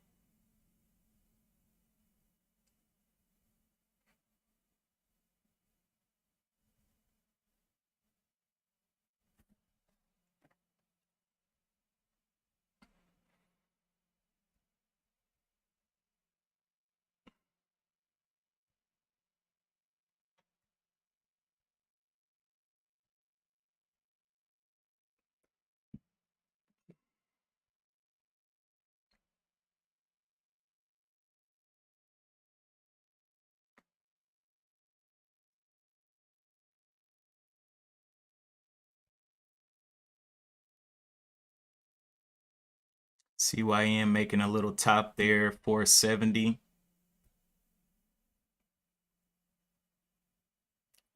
CYN making a little top there, 470.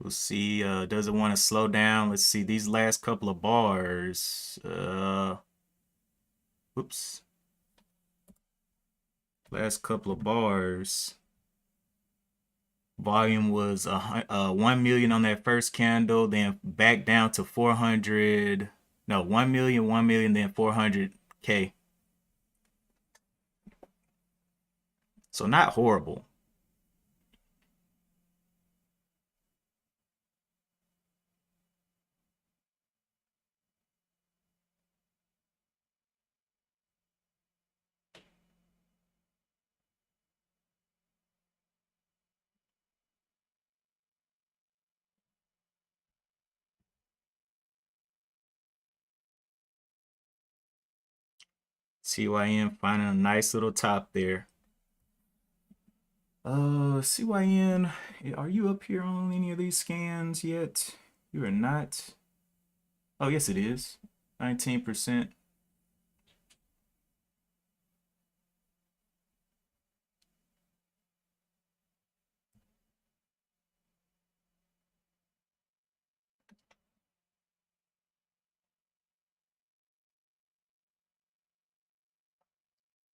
We'll see. Does it want to slow down? Let's see. These last couple of bars. Whoops. Last couple of bars. Volume was 1 million on that first candle, then back down to 400. No, 1 million, 1 million, then 400K. So not horrible. CYN finding a nice little top there. CYN, are you up here on any of these scans yet? You are not. Oh, yes, it is. 19%.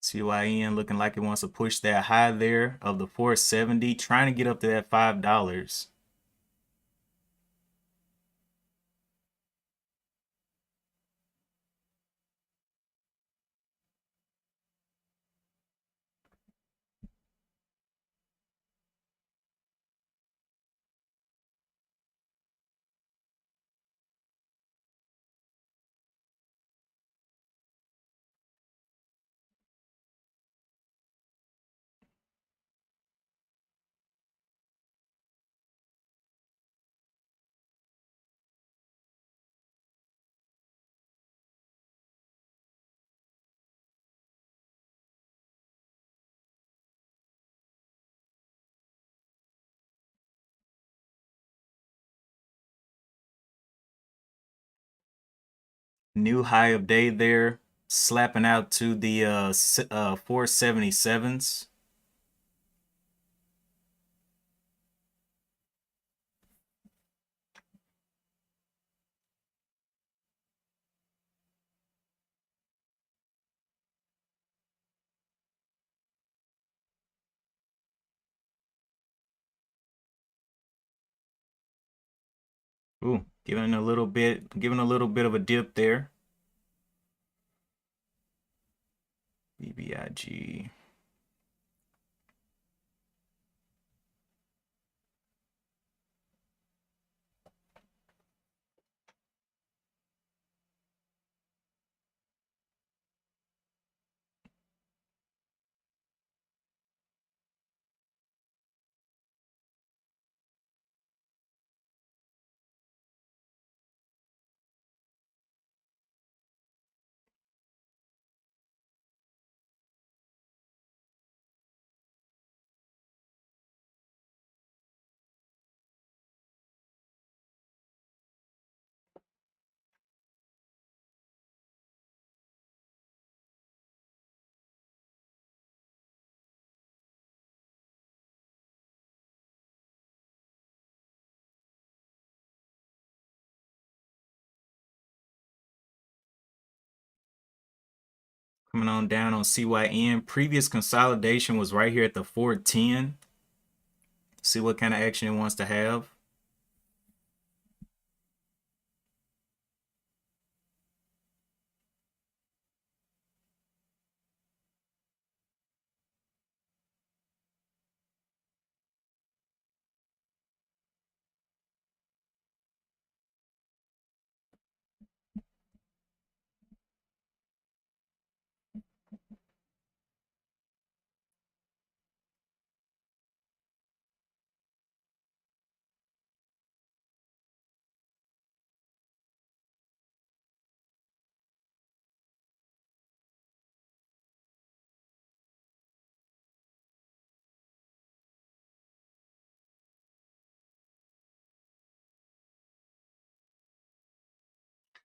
CYN looking like it wants to push that high there of the 470, trying to get up to that $5. New high of day there, slapping out to the 477s. Ooh, giving a little bit of a dip there. BBIG. Coming on down on CYN. Previous consolidation was right here at the 410. See what kind of action it wants to have.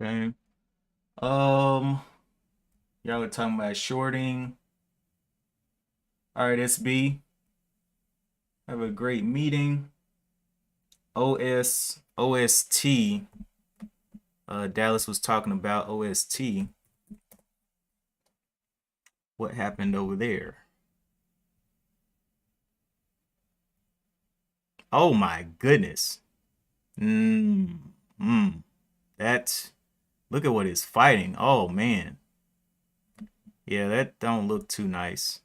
Okay. Y'all are talking about shorting. All right, SB. Have a great meeting. OST. Dallas was talking about OST. What happened over there? Oh my goodness. Mm, mm. That look at what it's fighting. Oh man. Yeah, that don't look too nice.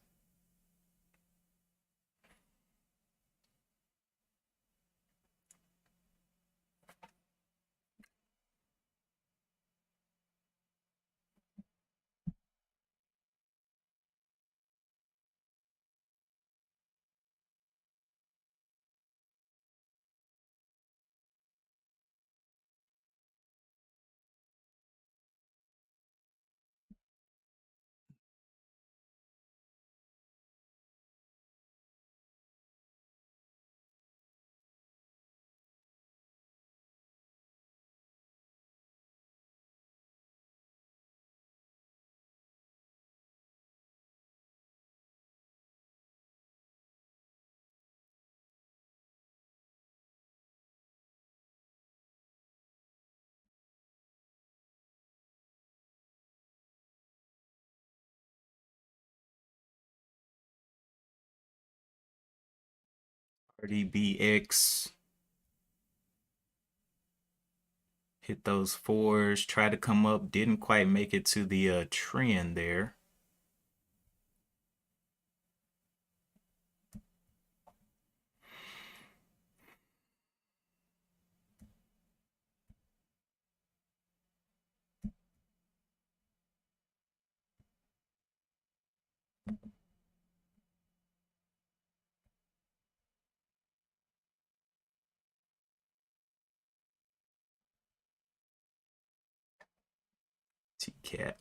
RDBX hit those fours, tried to come up, didn't quite make it to the trend there. TCAP.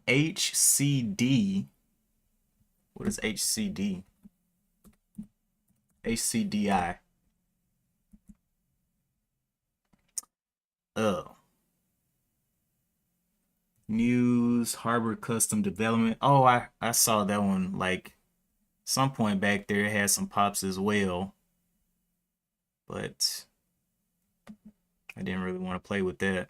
HCD. What is HCD? HCDI. Oh. News, Harbor Custom Development. Oh, I saw that one like some point back there. It had some pops as well, but I didn't really want to play with that.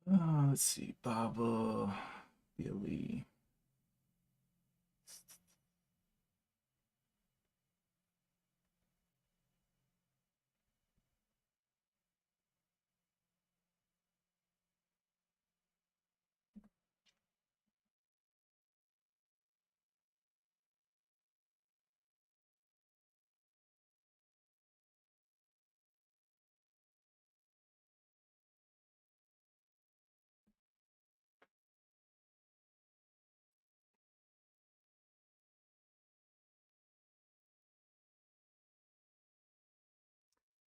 Let's see, Baba, Billy.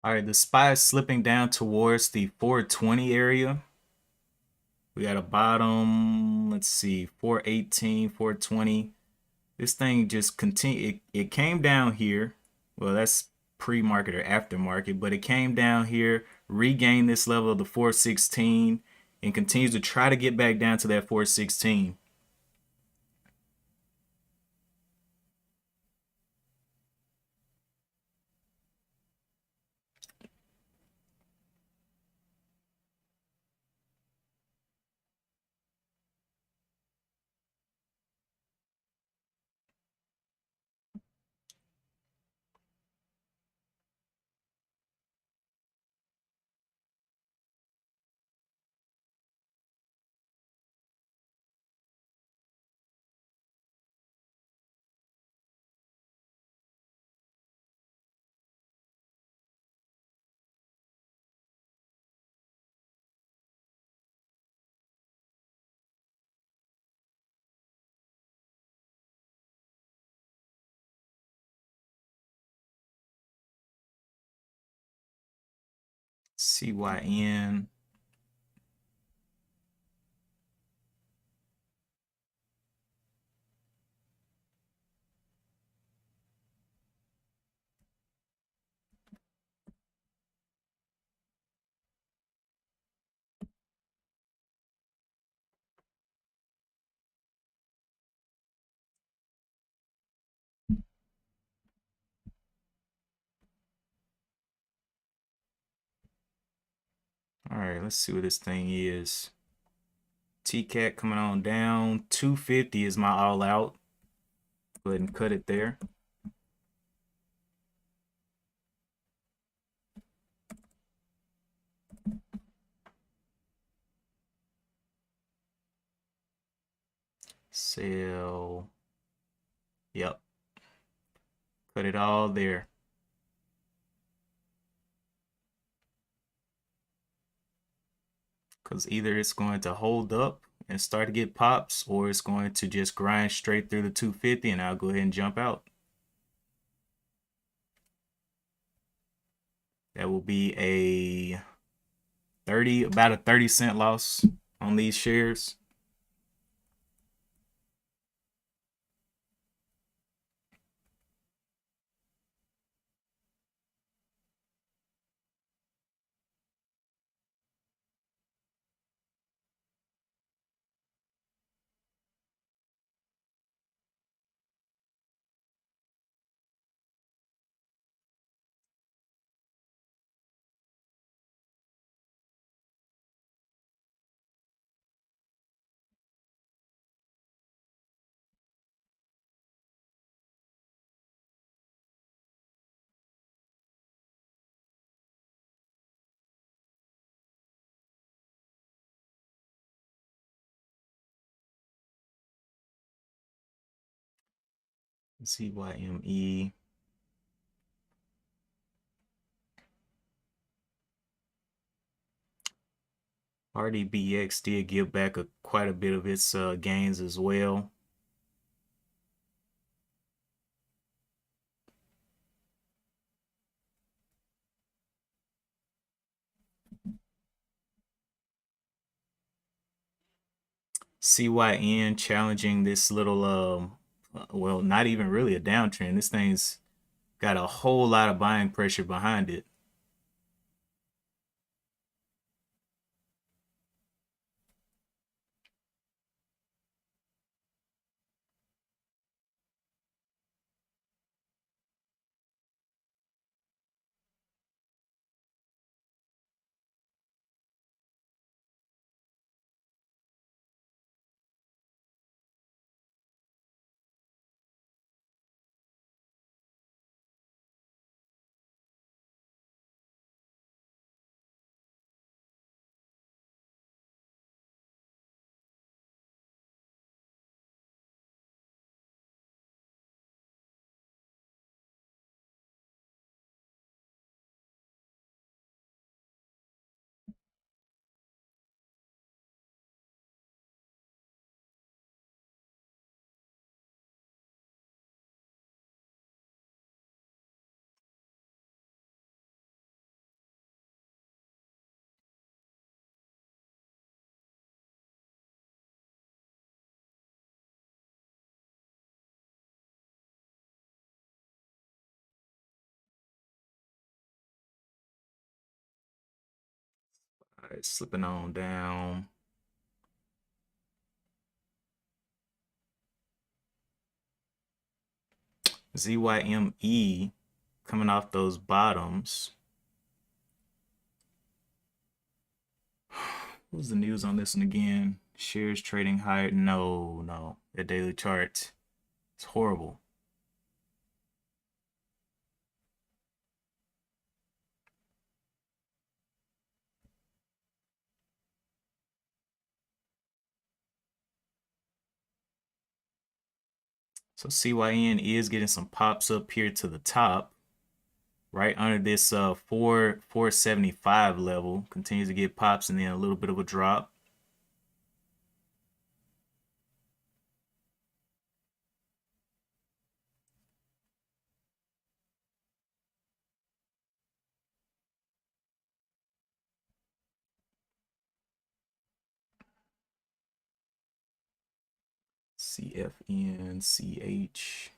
All right, the SPY is slipping down towards the 420 area. We got a bottom, let's see, 418, 420. This thing just continue. It came down here. Well, that's pre-market or after-market, but it came down here, regained this level of the 416, and continues to try to get back down to that 416. CYN. All right, let's see what this thing is. TCAT coming on down. 250 is my all out. Go ahead and cut it there. Sell. Yep. Cut it all there. Because either it's going to hold up and start to get pops, or it's going to just grind straight through the 250, and I'll go ahead and jump out. That will be about a 30-cent loss on these shares. ZYME. RDBX did give back quite a bit of its gains as well. CYN challenging this little, well, not even really a downtrend. This thing's got a whole lot of buying pressure behind it. All right, slipping on down. ZYME coming off those bottoms. What's the news on this one again? Shares trading higher. No. The daily chart. It's horrible. So CYN is getting some pops up here to the top, right under this 475 level. Continues to get pops and then a little bit of a drop. CFNCH.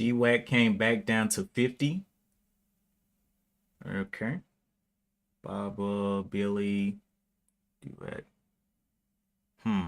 DWAC came back down to 50. Okay. Baba, Billy, DWAC. Hmm.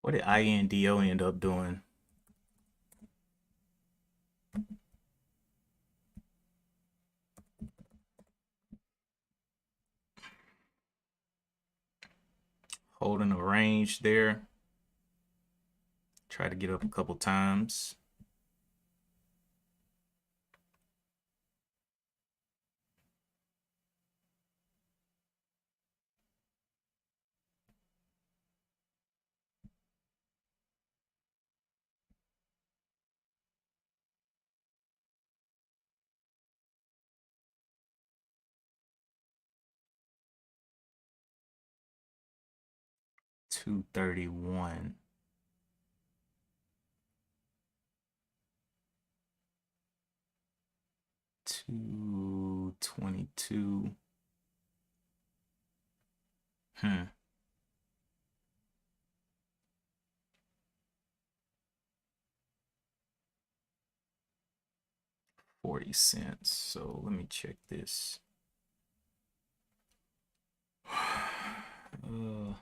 What did INDO end up doing? Holding a range there. Try to get up a couple times. $231. 222. 40 cents. So let me check this. Uh,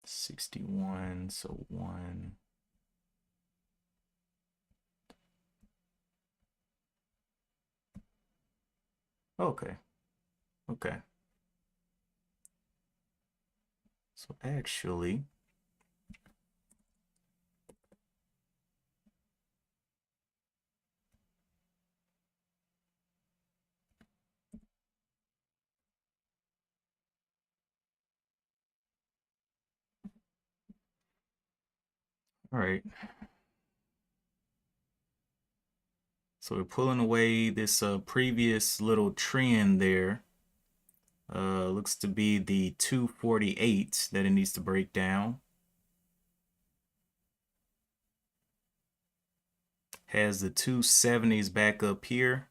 $61. So one. Okay. Okay. So actually, all right. So we're pulling away this previous little trend there. Looks to be the 248 that it needs to break down. Has the 270s back up here.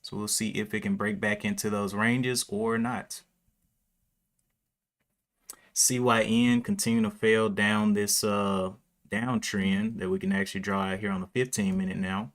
So we'll see if it can break back into those ranges or not. CYN continue to fail down this downtrend that we can actually draw out here on the 15-minute now.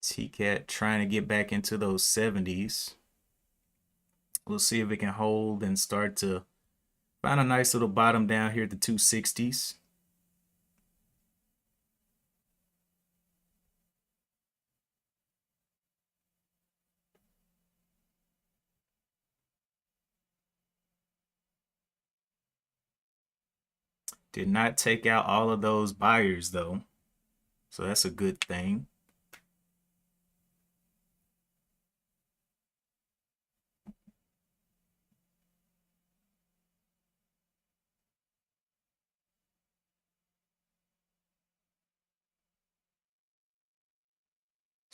TCAT trying to get back into those 70s. We'll see if it can hold and start to find a nice little bottom down here at the 260s. Did not take out all of those buyers though. So that's a good thing.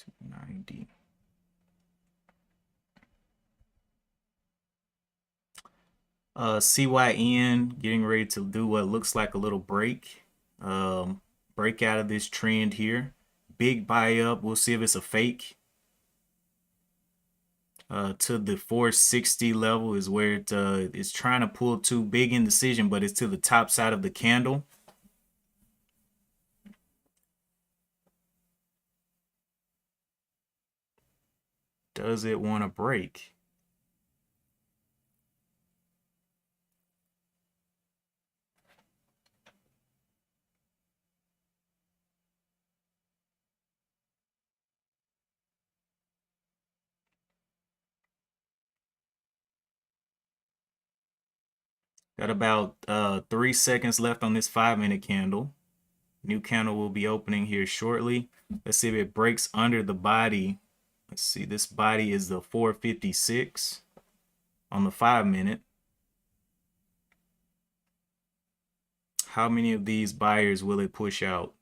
290. CYN getting ready to do what looks like a little break. Break out of this trend here. Big buy up. We'll see if it's a fake. To the 460 level is where it's trying to pull to. Big indecision, but it's to the top side of the candle. Does it want to break? Got about 3 seconds left on this 5-minute candle. New candle will be opening here shortly. Let's see if it breaks under the body. Let's see, this body is the 456 on the 5-minute. How many of these buyers will it push out?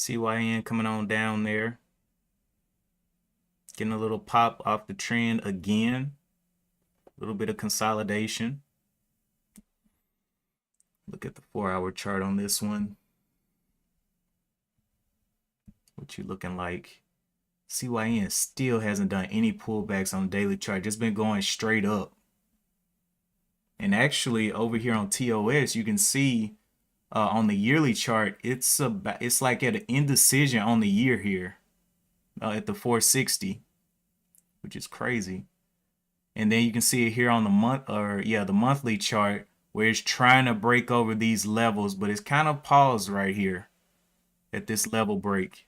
CYN coming on down there. Getting a little pop off the trend again. A little bit of consolidation. Look at the 4-hour chart on this one. What you looking like? CYN still hasn't done any pullbacks on the daily chart. Just been going straight up. And actually over here on TOS, you can see on the yearly chart, it's like at an indecision on the year here at the 460, which is crazy. And then you can see it here on the the monthly chart where it's trying to break over these levels, but it's kind of paused right here at this level break.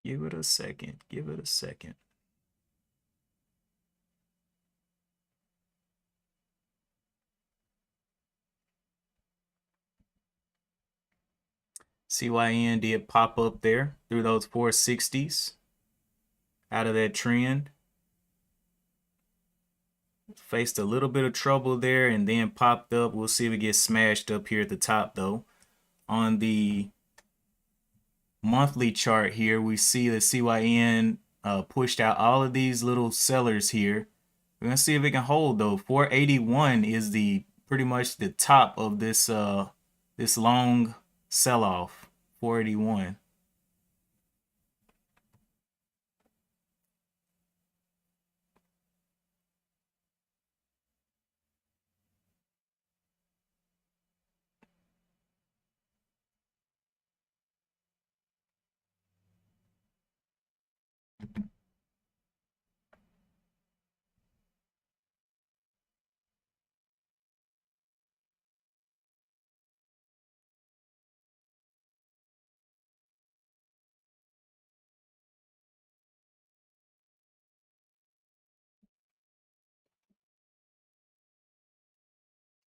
Give it a second. Give it a second. CYN did pop up there through those 460s out of that trend. Faced a little bit of trouble there and then popped up. We'll see if it gets smashed up here at the top though. On the monthly chart here, we see the CYN pushed out all of these little sellers here We're gonna see if it can hold though. 481 is the pretty much the top of this long sell-off. 481.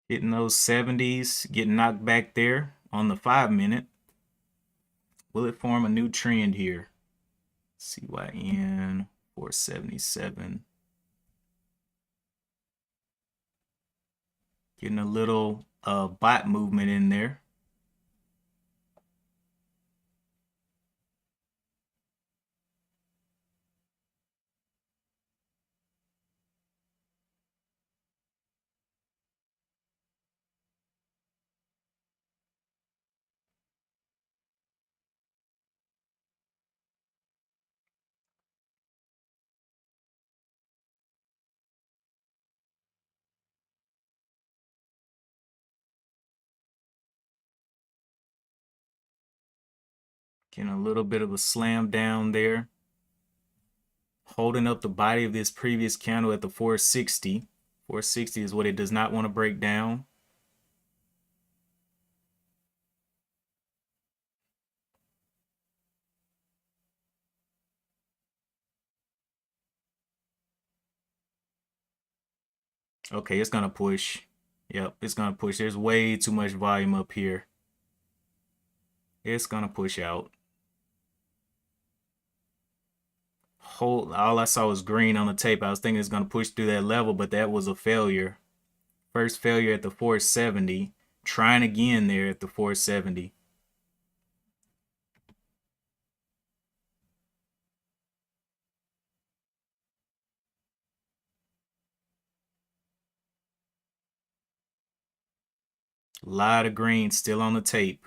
Hitting those 70s, getting knocked back there on the 5 minute. Will it form a new trend here? CYN 477. Getting a little bot movement in there. Getting a little bit of a slam down there. Holding up the body of this previous candle at the 460. 460 is what it does not want to break down. Okay, it's gonna push. Yep, it's gonna push. There's way too much volume up here. It's gonna push out. All I saw was green on the tape. I was thinking it's gonna push through that level, but that was a failure. First failure at the 470. Trying again there at the 470. A lot of green still on the tape.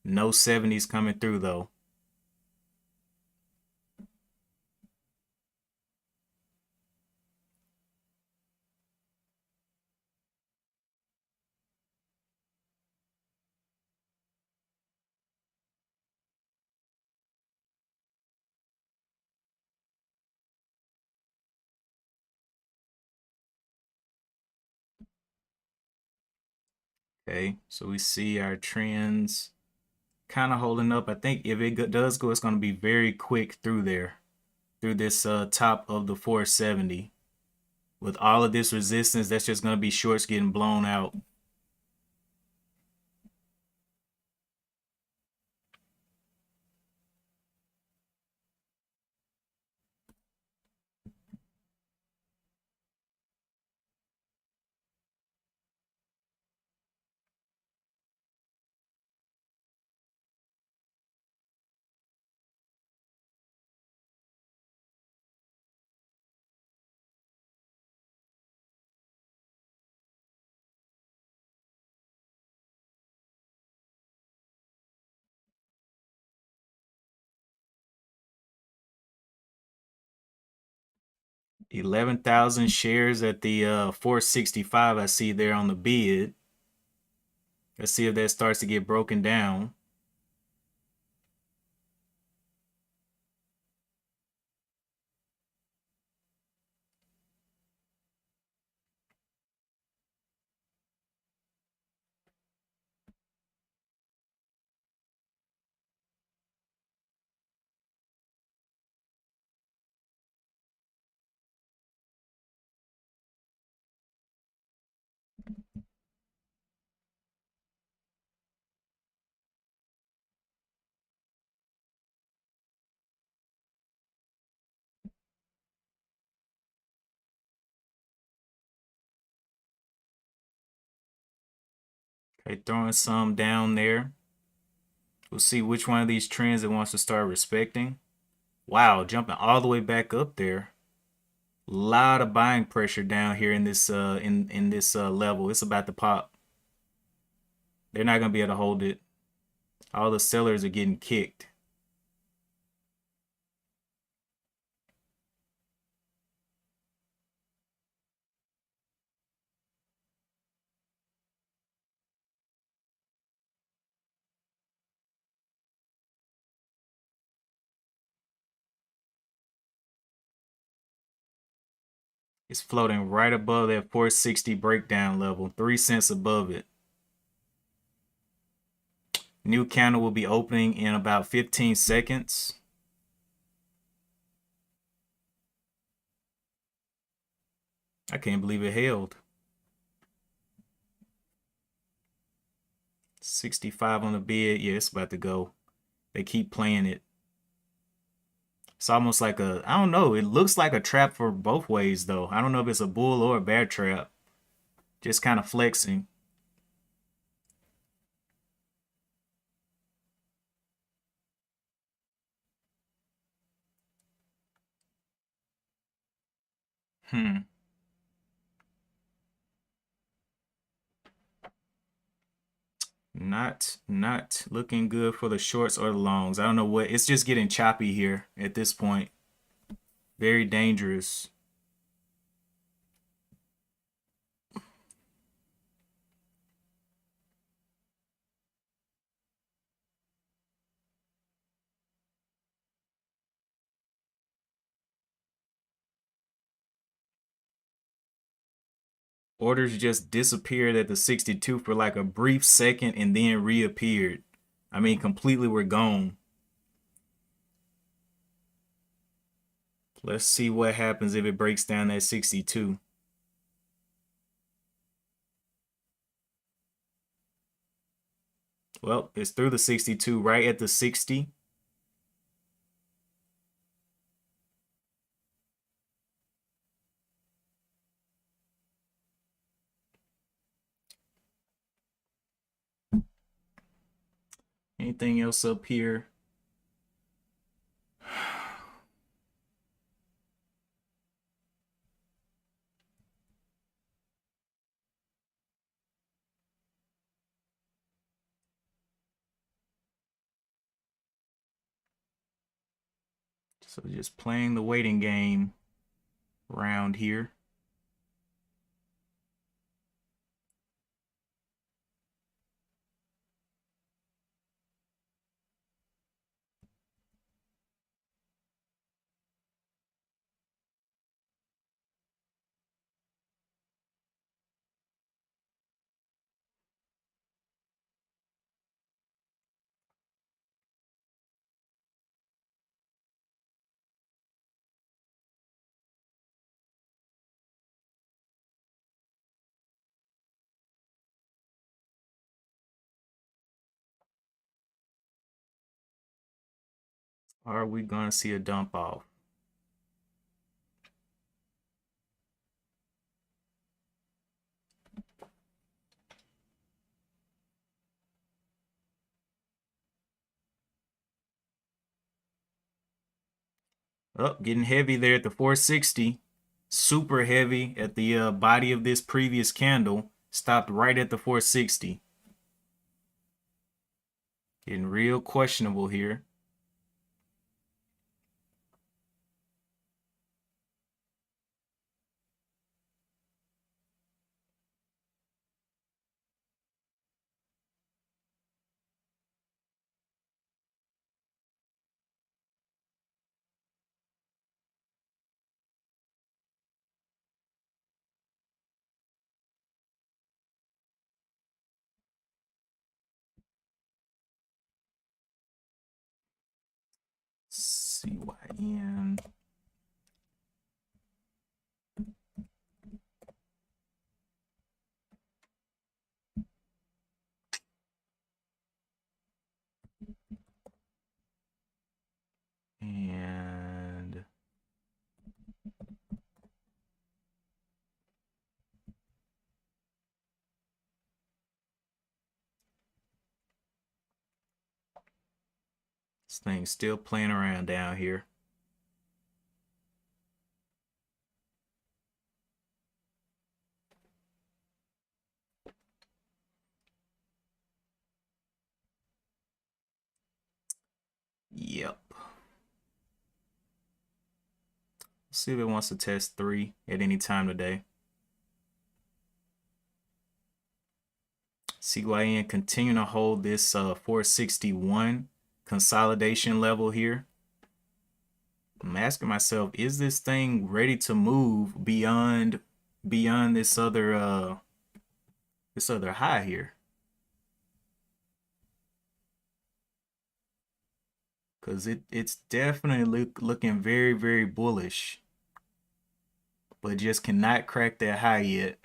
No 70s coming through though. Okay, so we see our trends kind of holding up. I think if it does go, it's going to be very quick through there, through this top of the 470. With all of this resistance, that's just going to be shorts getting blown out. Okay. 11,000 shares at the 465 I see there on the bid. Let's see if that starts to get broken down. Okay, throwing some down there. We'll see which one of these trends it wants to start respecting. Wow, jumping all the way back up there. Lot of buying pressure down here in this in this level. It's about to pop. They're not gonna be able to hold it. All the sellers are getting kicked. It's floating right above that 460 breakdown level, 3 cents above it. New candle will be opening in about 15 seconds. I can't believe it held. 65 on the bid. Yeah, it's about to go. They keep playing it. It's almost like a, I don't know, it looks like a trap for both ways though. I don't know if it's a bull or a bear trap. Just kind of flexing. Hmm. Not looking good for the shorts or the longs. I don't know what, it's just getting choppy here at this point. Very dangerous. Orders just disappeared at the 62 for like a brief second and then reappeared. I mean, completely were gone. Let's see what happens if it breaks down that 62. Well, it's through the 62, right at the 60. Anything else up here? So just playing the waiting game around here. Are we going to see a dump off? Oh, getting heavy there at the 460. Super heavy at the body of this previous candle. Stopped right at the 460. Getting real questionable here. CYN. And this thing's still playing around down here. see if it wants to test 3 at any time today. CYN continuing to hold this 461 consolidation level here. I'm asking myself, is this thing ready to move beyond this other high here? Because it's definitely looking very, very bullish, but just cannot crack that high yet.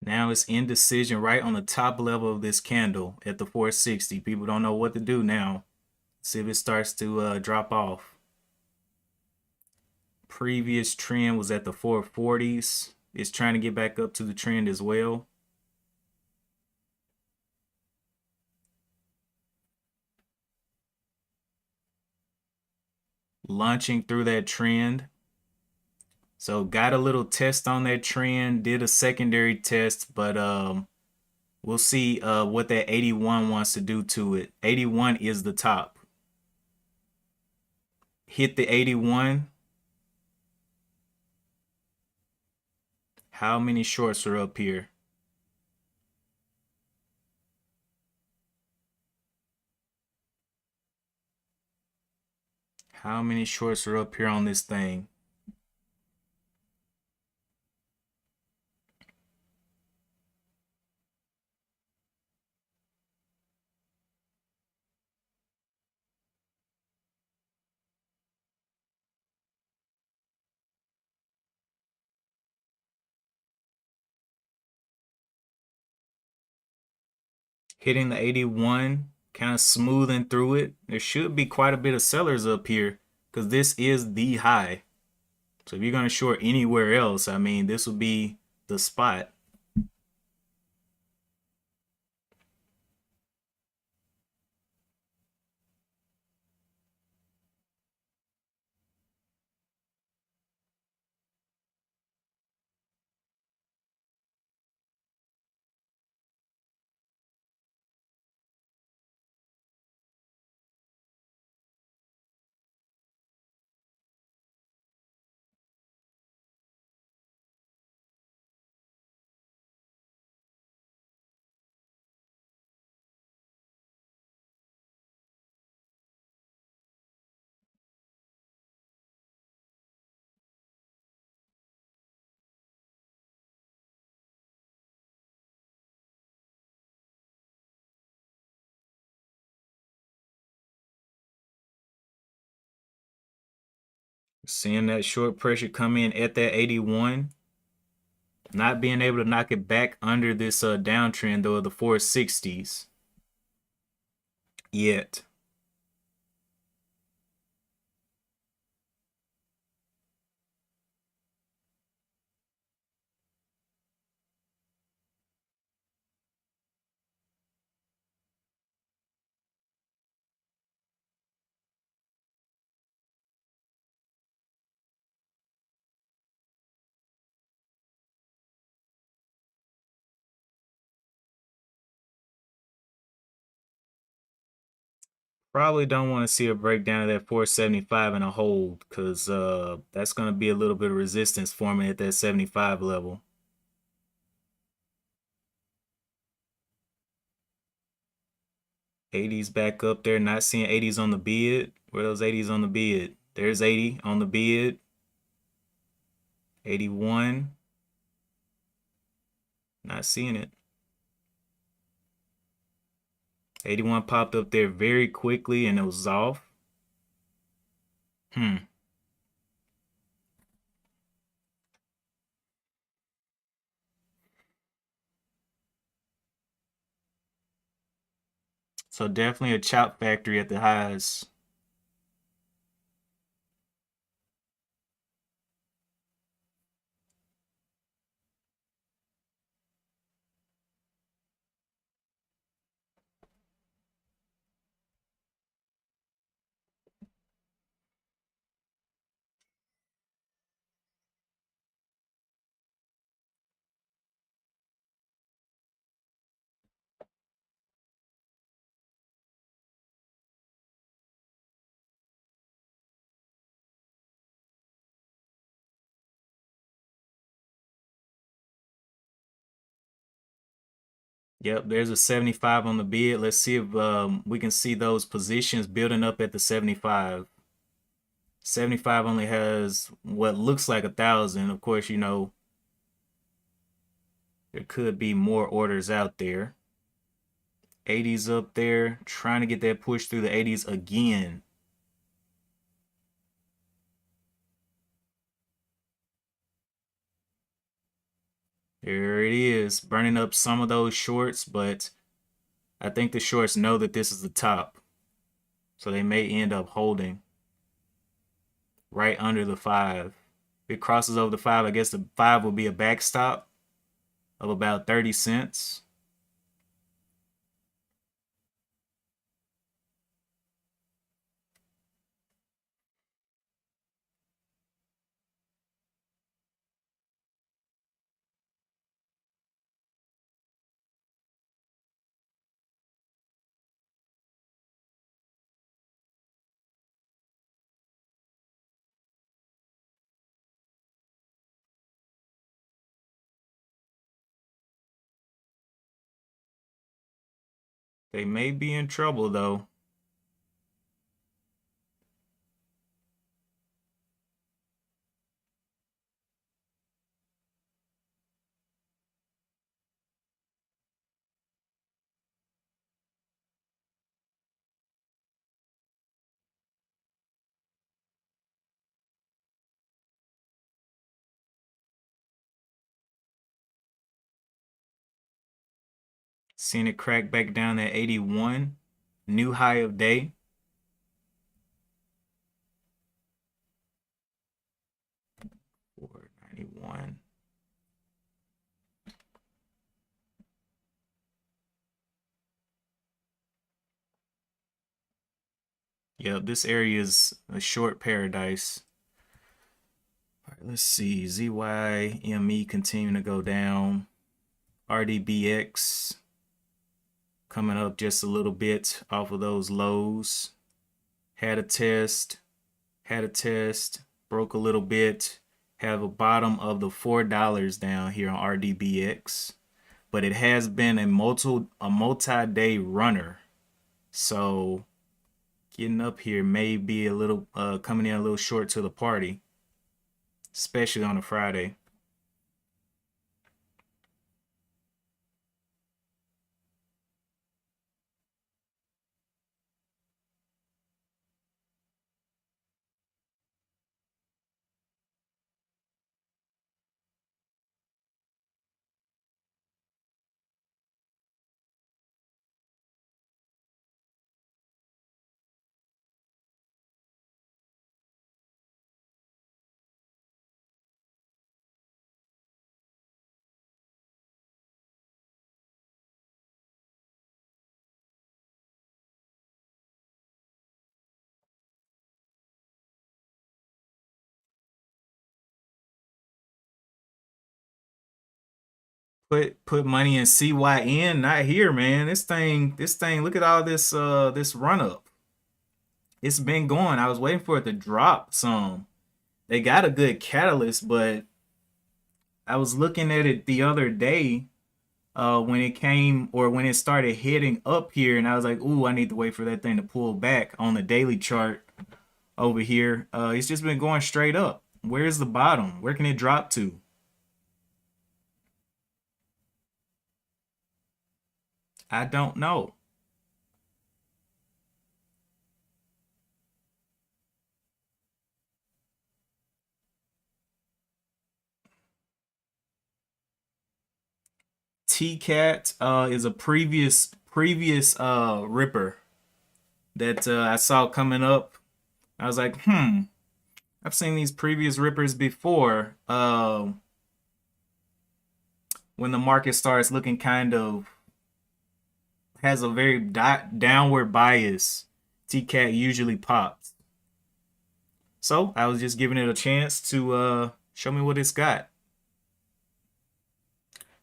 Now it's indecision right on the top level of this candle at the 460. People don't know what to do now. See if it starts to drop off. Previous trend was at the 440s. It's trying to get back up to the trend as well. Launching through that trend. So got a little test on that trend, did a secondary test, but we'll see what that 81 wants to do to it. 81 is the top. Hit the 81. How many shorts are up here? How many shorts are up here on this thing? Hitting the 81, kind of smoothing through it. There should be quite a bit of sellers up here because this is the high. So if you're going to short anywhere else, I mean, this would be the spot. Seeing that short pressure come in at that 81. Not being able to knock it back under this downtrend though of the 460s yet. Probably don't want to see a breakdown of that 475 and a hold because that's going to be a little bit of resistance forming at that 75 level. 80s back up there, not seeing 80s on the bid. Where are those 80s on the bid? There's 80 on the bid. 81. Not seeing it. 81 popped up there very quickly and it was off. So definitely a chop factory at the highs. Yep, there's a 75 on the bid. Let's see if we can see those positions building up at the 75. 75 only has what looks like 1,000. Of course, you know, there could be more orders out there. 80s up there, trying to get that push through the 80s again. There it is, burning up some of those shorts, but I think the shorts know that this is the top. So they may end up holding right under the 5. If it crosses over the 5, I guess the 5 will be a backstop of about 30 cents. They may be in trouble though. Seeing it crack back down at 81. New high of day. $4.91. Yep, this area is a short paradise. All right, let's see. ZYME continuing to go down. RDBX coming up just a little bit off of those lows. Had a test, broke a little bit. Have a bottom of the $4 down here on RDBX, but it has been a multi-day runner. So getting up here may be a little coming in a little short to the party, especially on a Friday. Put money in CYN, not here, man. This thing, look at all this run up. It's been going. I was waiting for it to drop some. They got a good catalyst, but I was looking at it the other day when it came or when it started heading up here, and I was like, ooh, I need to wait for that thing to pull back on the daily chart over here. It's just been going straight up. Where's the bottom? Where can it drop to? I don't know. T-Cat is a previous ripper that I saw coming up. I was like, I've seen these previous rippers before. When the market starts looking kind of has a very downward bias, T-Cat usually pops. So I was just giving it a chance to show me what it's got.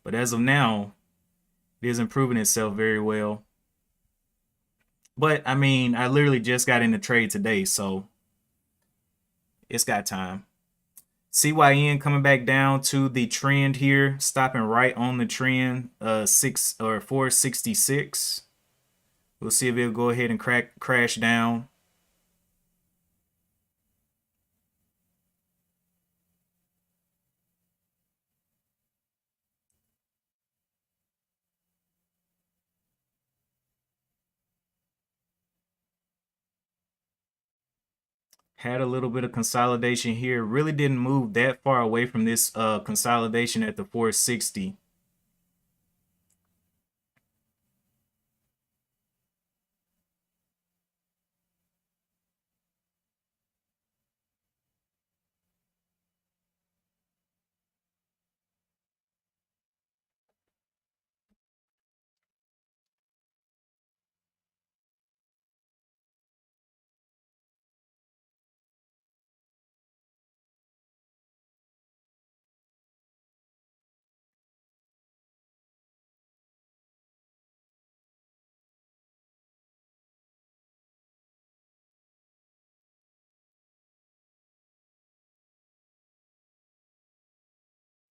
But as of now, it is improving itself very well. But I mean, I literally just got in the trade today, so it's got time. CYN coming back down to the trend here, stopping right on the trend, 466. We'll see if it'll go ahead and crash down. Had a little bit of consolidation here. Really didn't move that far away from this consolidation at the 460.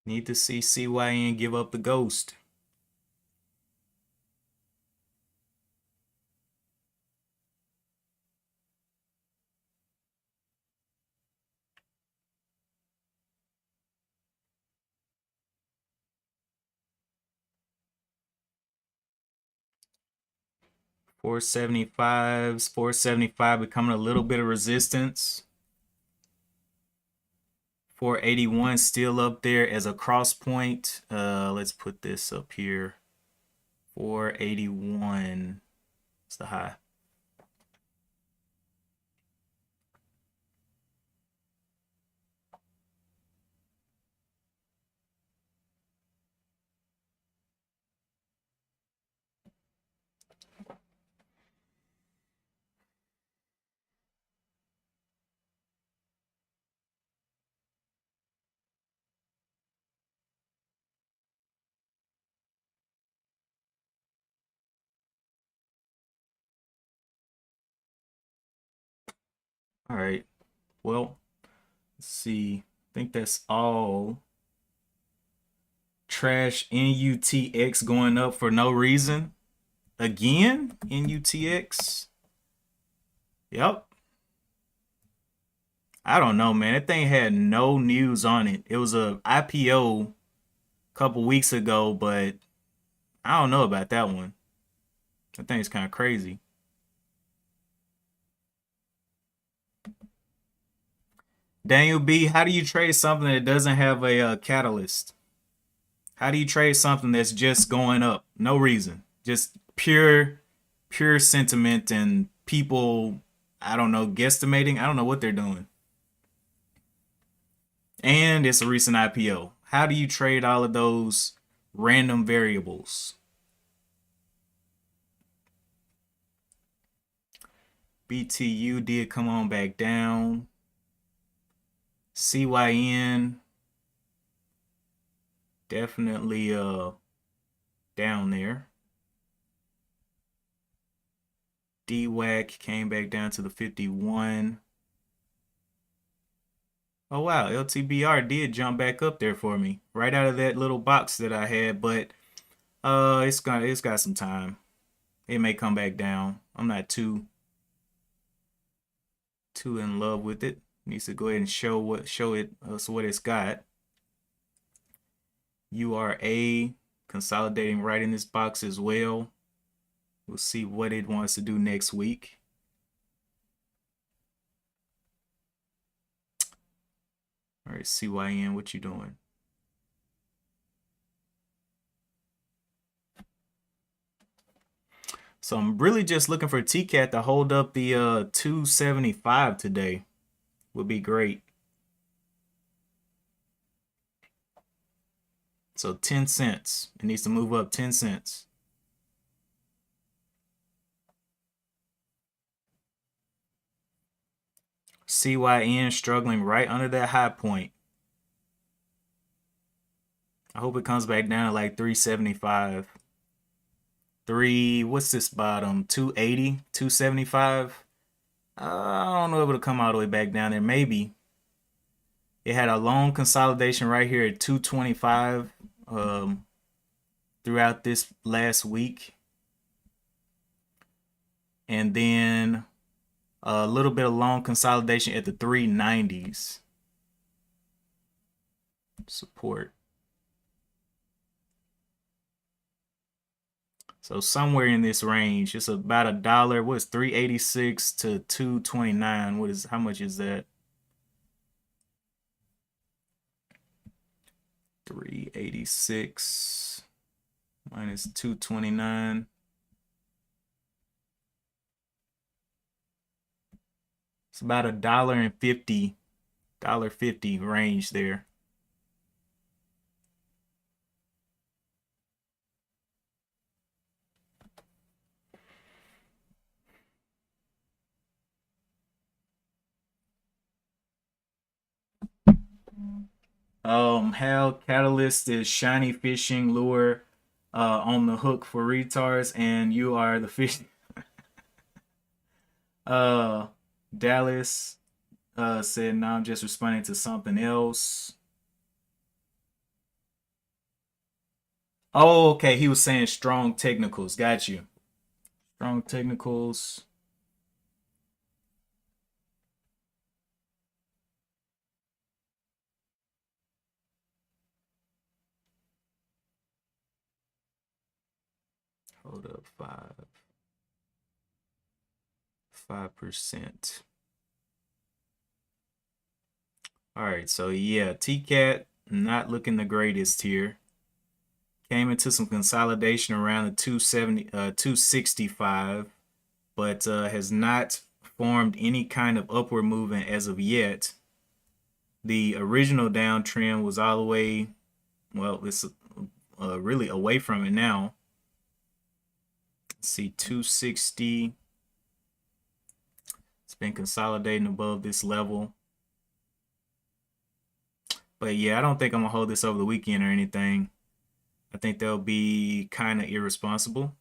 Need to see CYN give up the ghost. $475 becoming a little bit of resistance. 481 still up there as a cross point. Let's put this up here. 481. It's the high. All right. Well, let's see. I think that's all. Trash NUTX going up for no reason. Again, NUTX. Yep. I don't know, man. That thing had no news on it. It was a IPO a couple weeks ago, but I don't know about that one. That thing's kind of crazy. Daniel B, how do you trade something that doesn't have a catalyst? How do you trade something that's just going up? No reason. Just pure sentiment and people, I don't know, guesstimating. I don't know what they're doing. And it's a recent IPO. How do you trade all of those random variables? BTU did come on back down. CYN definitely down there. DWAC came back down to the 51. Oh wow, LTBR did jump back up there for me, right out of that little box that I had, but it's got some time. It may come back down. I'm not too in love with it. Needs to go ahead and show it us what it's got. URA consolidating right in this box as well. We'll see what it wants to do next week. All right, CYN, what you doing? So I'm really just looking for TCAT to hold up the 275 today. Would be great. So 10 cents. It needs to move up 10 cents. CYN struggling right under that high point. I hope it comes back down to like 375. What's this bottom? 280, 275. I don't know if it'll come all the way back down there. Maybe. It had a long consolidation right here at 225 throughout this last week. And then a little bit of long consolidation at the 390s. Support. So somewhere in this range, it's about a dollar. What's 386 to 229? How much is that? 386 minus 229. It's about a $1.50 range there. How Catalyst is shiny fishing lure on the hook for retards, and you are the fish. Dallas said, "No, I'm just responding to something else." Oh, okay. He was saying strong technicals. Got you. Strong technicals. Hold up, 5%. All right, so yeah, TCAT not looking the greatest here. Came into some consolidation around the 265, but has not formed any kind of upward movement as of yet. The original downtrend was all the way, well, it's really away from it now. Let's see, 260. It's been consolidating above this level. But yeah, I don't think I'm gonna hold this over the weekend or anything. I think they'll be kind of irresponsible.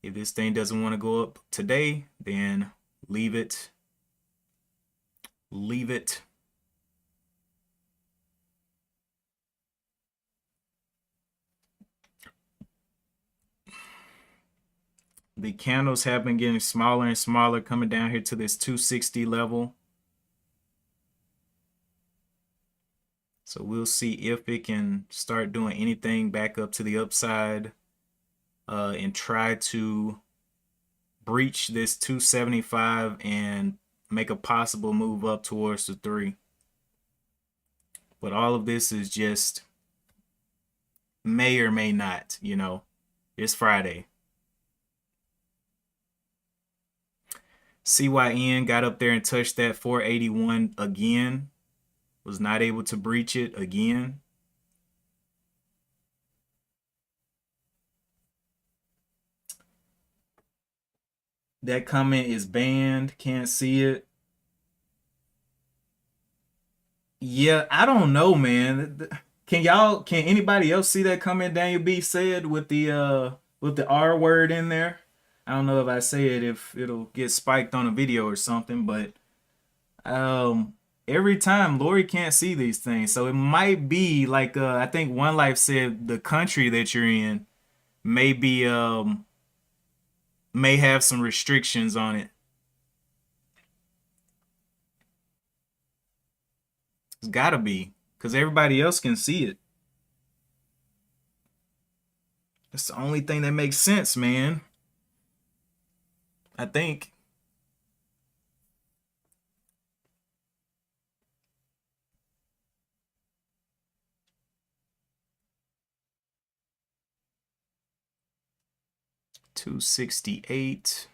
If this thing doesn't want to go up today, then leave it. Leave it. The candles have been getting smaller and smaller, coming down here to this 260 level. So we'll see if it can start doing anything back up to the upside and try to breach this 275 and make a possible move up towards the 3. But all of this is just may or may not, you know. It's Friday. CYN got up there and touched that 481 again. Was not able to breach it again. That comment is banned. Can't see it. Yeah, I don't know, man. Can anybody else see that comment Daniel B said with the R word in there? I don't know if I say it, if it'll get spiked on a video or something, but every time Lori can't see these things. So it might be like I think One Life said the country that you're in may be may have some restrictions on it. It's gotta be, because everybody else can see it. That's the only thing that makes sense, man. I think. $268.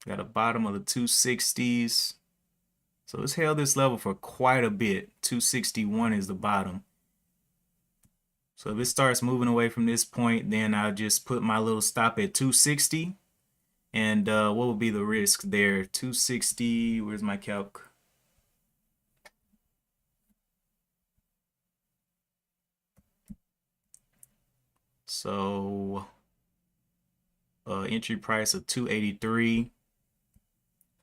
Got a bottom of the 260s. So it's held this level for quite a bit. 261 is the bottom. So if it starts moving away from this point, then I'll just put my little stop at 260. And what would be the risk there? 260, where's my calc? So entry price of 283.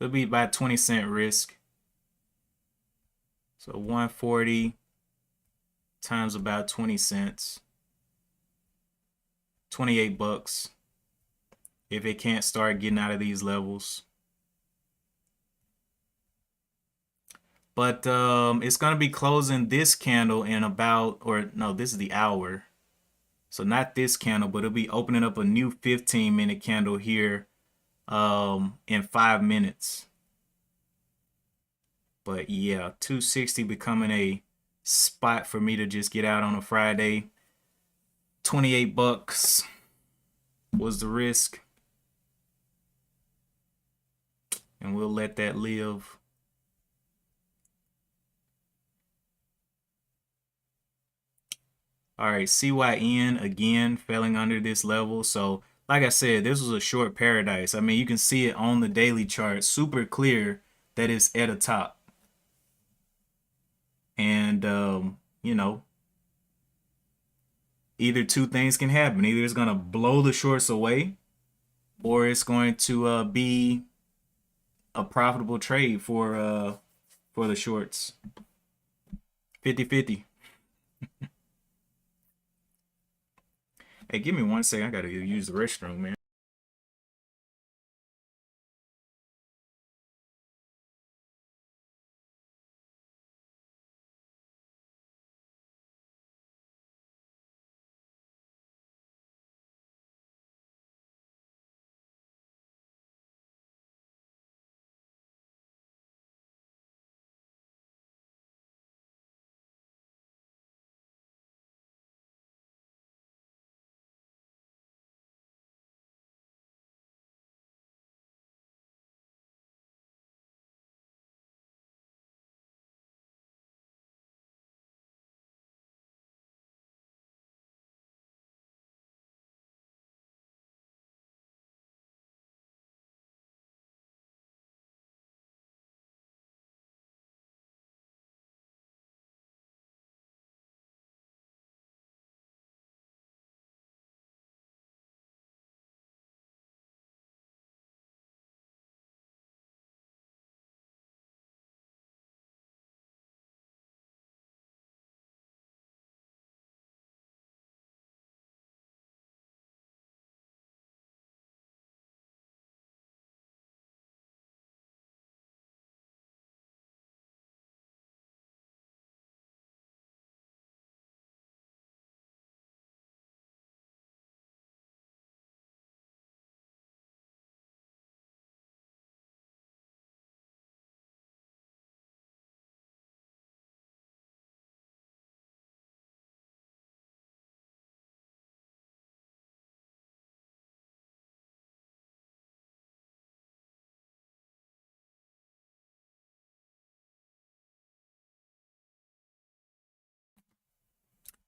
It'll be about 20 cent risk. So 140 times about 20 cents. 28 bucks. If it can't start getting out of these levels. But it's going to be closing this candle in about, or no, this is the hour. So not this candle, but it'll be opening up a new 15-minute candle here in 5 minutes. But yeah, 260 becoming a spot for me to just get out on a Friday. 28 bucks was the risk. And we'll let that live. All right, CYN again failing under this level. So like I said, this was a short paradise. I mean, you can see it on the daily chart, super clear that it's at a top. And, you know, either two things can happen. Either it's going to blow the shorts away, or it's going to be a profitable trade for the shorts. 50-50. Hey, give me 1 second. I got to use the restroom, man.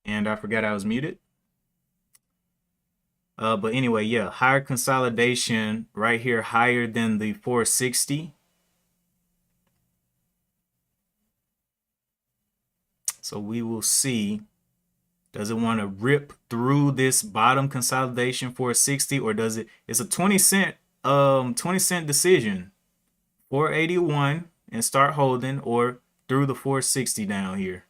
And I forgot I was muted. But anyway, yeah, higher consolidation right here, higher than the 460. So we will see. Does it want to rip through this bottom consolidation 460, or does it? It's a 20 cent decision. 481 and start holding, or through the 460 down here.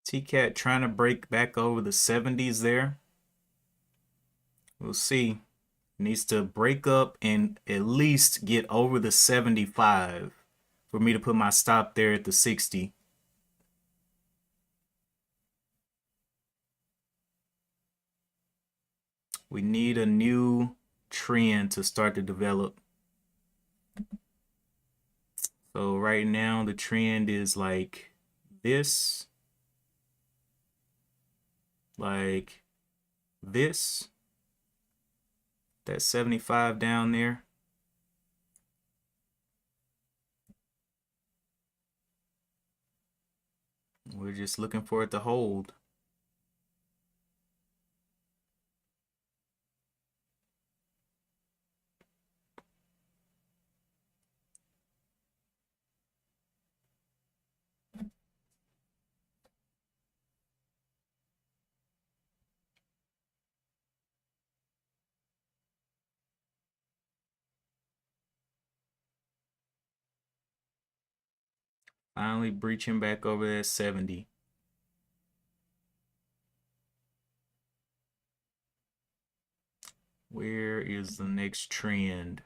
TCAT trying to break back over the 70s there. We'll see. Needs to break up and at least get over the 75 for me to put my stop there at the 60. We need a new trend to start to develop. So right now the trend is like this. like this, that 75 down there. We're just looking for it to hold. Finally breaching back over that 70. Where is the next trend?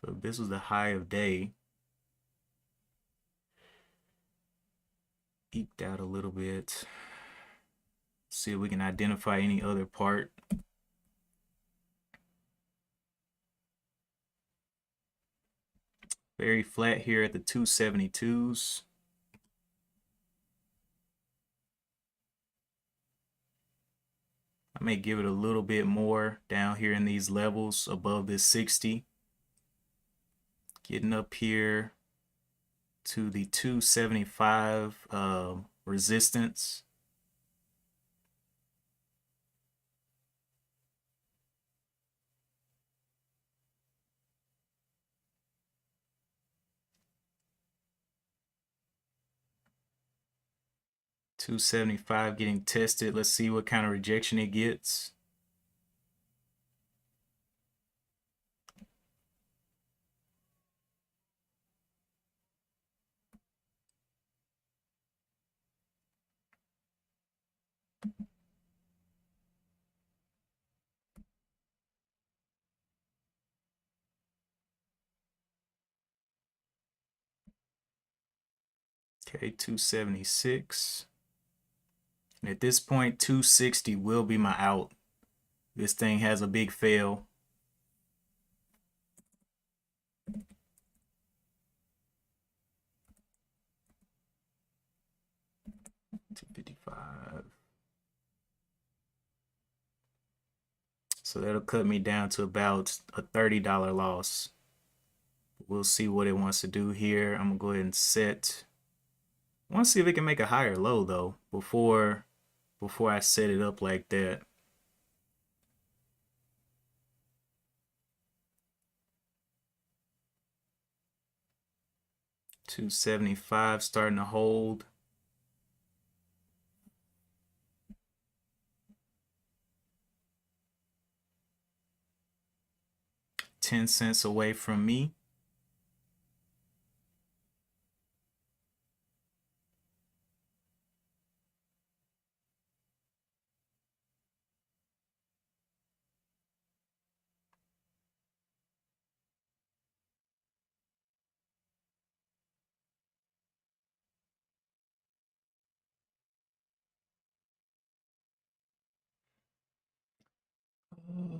So this was the high of day. Eked out a little bit. See if we can identify any other part. Very flat here at the 272s. I may give it a little bit more down here in these levels above this 60. Getting up here to the 275 resistance. $275 getting tested. Let's see what kind of rejection it gets. Okay, 276. And at this point, 260 will be my out. This thing has a big fail. $255. So that'll cut me down to about a $30 loss. We'll see what it wants to do here. I'm gonna go ahead and set. I want to see if it can make a higher low though before I set it up like that. $275 starting to hold. $0.10 away from me.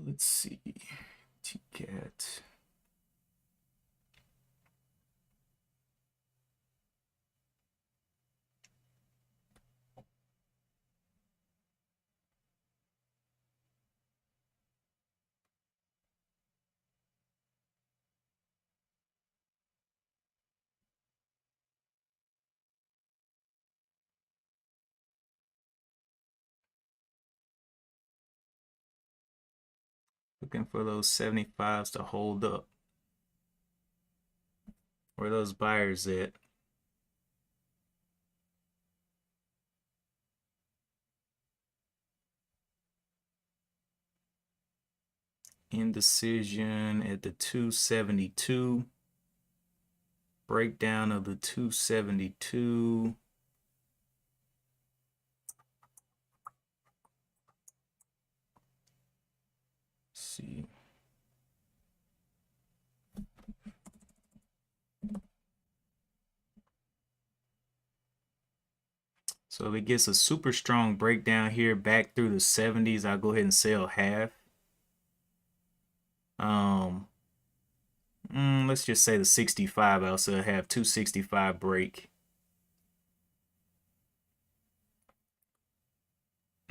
Let's see. TCAT. Looking for those 75s to hold up. Where are those buyers at? Indecision at the 272. Breakdown of the 272. Let's see. So if it gets a super strong breakdown here back through the 70s, I'll go ahead and sell half. Let's just say the 65. I'll still have 265 break.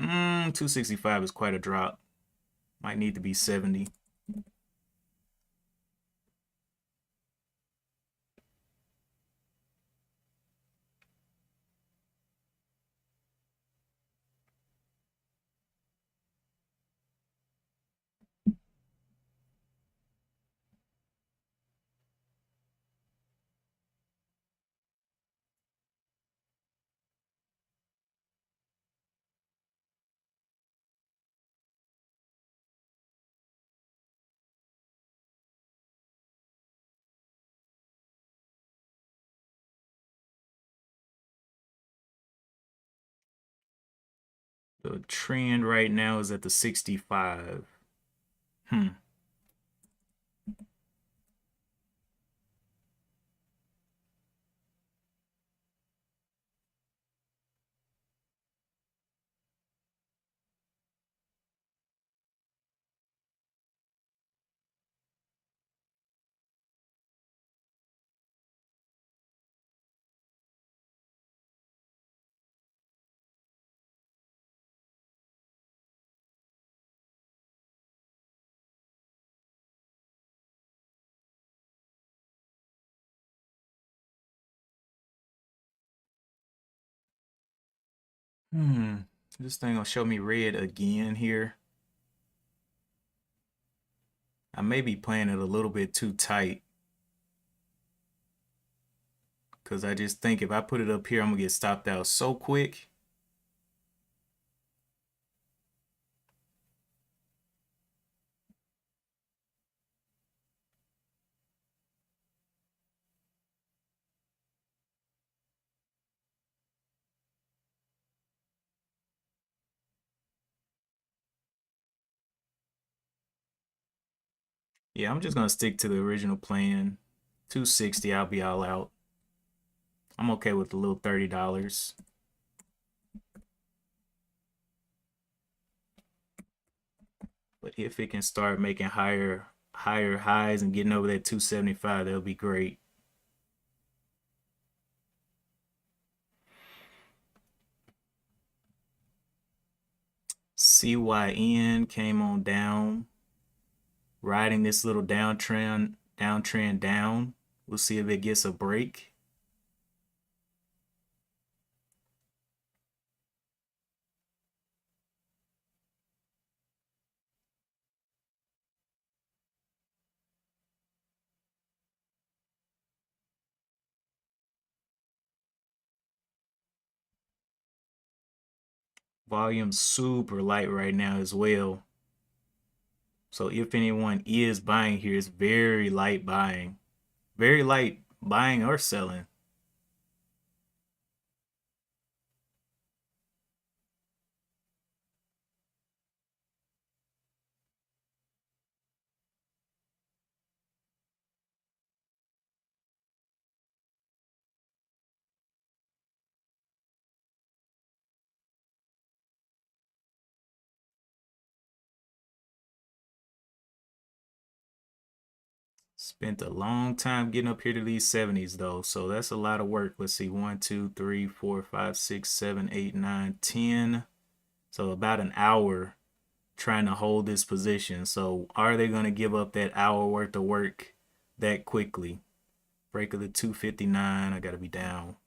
265 is quite a drop. Might need to be 70. The trend right now is at the 65. Hmm. Hmm. This thing will show me red again here. I may be playing it a little bit too tight. Because I just think if I put it up here, I'm going to get stopped out so quick. Yeah, I'm just going to stick to the original plan. 260, I'll be all out. I'm okay with a little $30. But if it can start making higher highs and getting over that 275, that'll be great. CYN came on down, riding this little downtrend down. We'll see if it gets a break. Volume super light right now as well. So if anyone is buying here, it's very light buying. Very light buying or selling. Spent a long time getting up here to these 70s though, so that's a lot of work. Let's see, 1, 2, 3, 4, 5, 6, 7, 8, 9, 10. So about an hour trying to hold this position. So are they going to give up that hour worth of work that quickly? Break of the 259, I got to be down.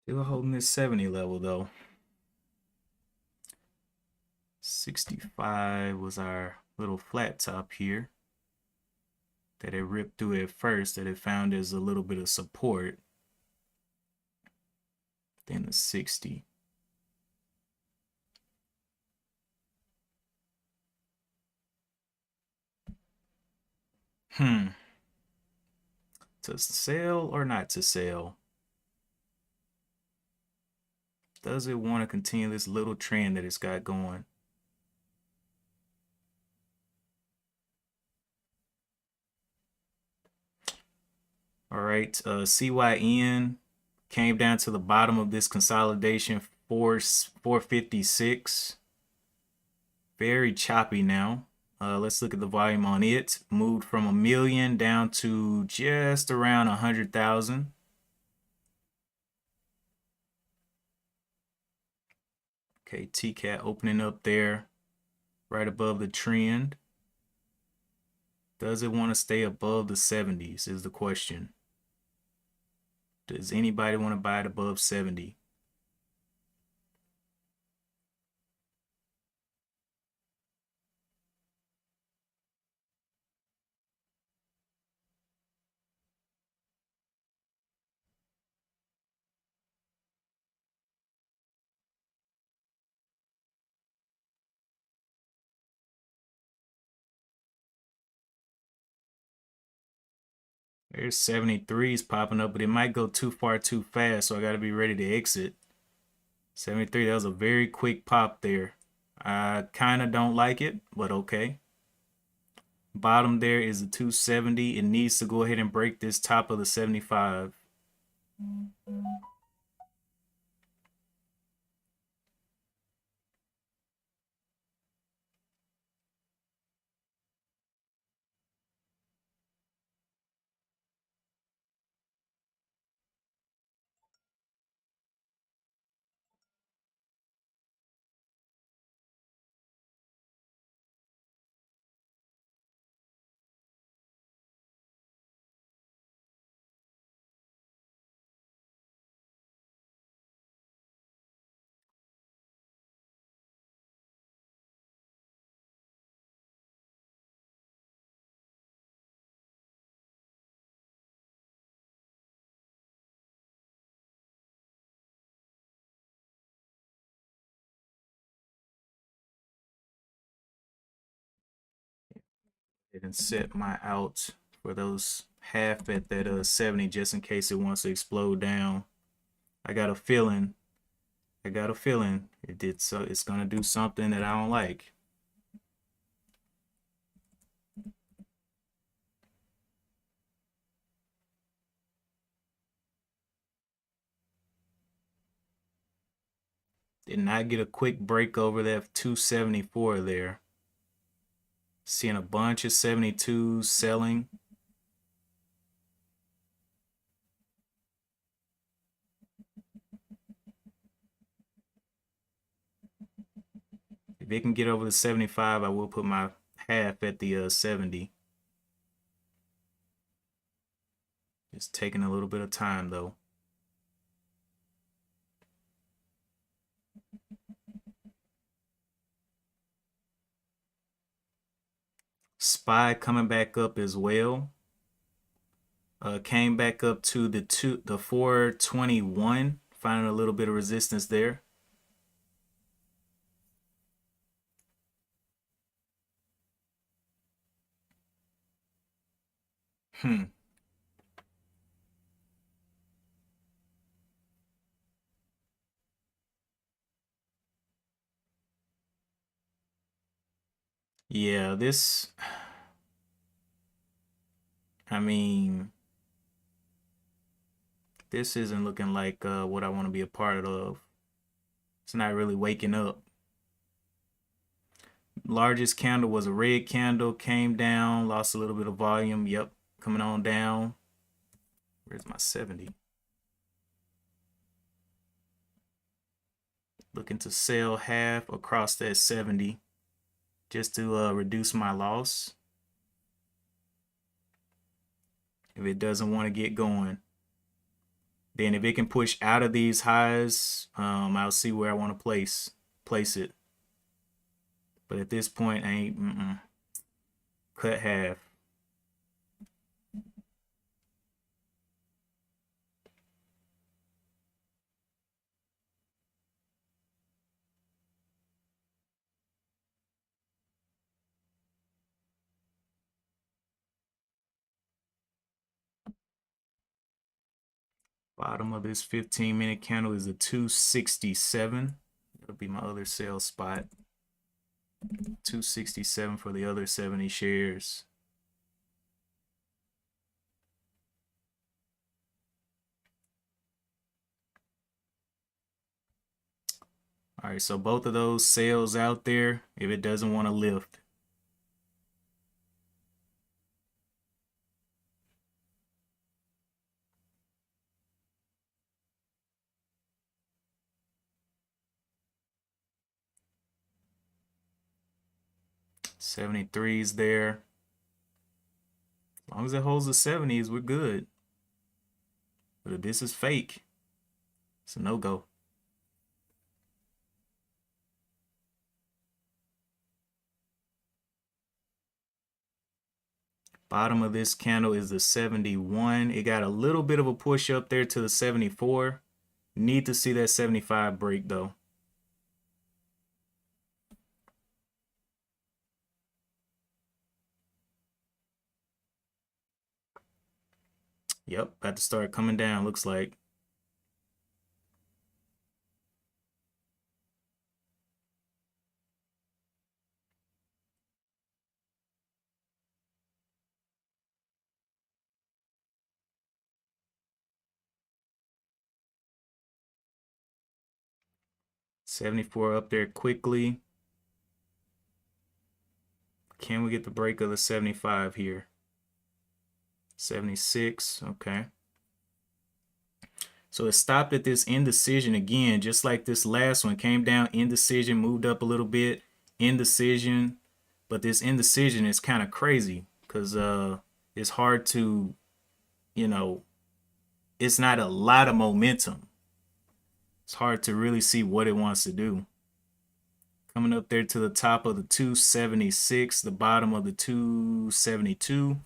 Still holding this 70 level though. 65 was our little flat top here that it ripped through at first, that it found as a little bit of support. Then the 60. To sell or not to sell? Does it want to continue this little trend that it's got going? All right, CYN came down to the bottom of this consolidation, 456. Very choppy now. Let's look at the volume on it. Moved from 1 million down to just around 100,000. Okay, TCAT opening up there right above the trend. Does it want to stay above the 70s is the question. Does anybody want to buy it above 70? There's 73s popping up, but it might go too far too fast, so I got to be ready to exit. 73, that was a very quick pop there. I kind of don't like it, but okay. Bottom there is a 270. It needs to go ahead and break this top of the 75. And set my out for those half at that 70 just in case it wants to explode down. I got a feeling it did, so it's gonna do something that I don't like. Did not get a quick break over that 274 there. Seeing a bunch of 72s selling. If it can get over the 75, I will put my half at the 70. It's taking a little bit of time though. SPY coming back up as well. Came back up to the 421, finding a little bit of resistance there. Yeah, this, I mean, this isn't looking like what I want to be a part of. It's not really waking up. Largest candle was a red candle, came down, lost a little bit of volume. Yep, coming on down. Where's my 70? Looking to sell half across that 70 just to reduce my loss if it doesn't want to get going. Then if it can push out of these highs, I'll see where I want to place it. But at this point, I ain't cut half. Bottom of this 15-minute candle is a 267. That'll be my other sell spot. 267 for the other 70 shares. All right, so both of those sales out there if it doesn't want to lift. '73s there. As long as it holds the 70s, we're good. But if this is fake, it's a no-go. Bottom of this candle is the 71. It got a little bit of a push up there to the 74. Need to see that 75 break though. Yep, about to start coming down, looks like. '74 up there quickly. Can we get the break of the 75 here? '76, okay. So it stopped at this indecision again, just like this last one. Came down, indecision, moved up a little bit, indecision. But this indecision is kind of crazy because it's hard to, you know, it's not a lot of momentum. It's hard to really see what it wants to do. Coming up there to the top of the 276, the bottom of the 272.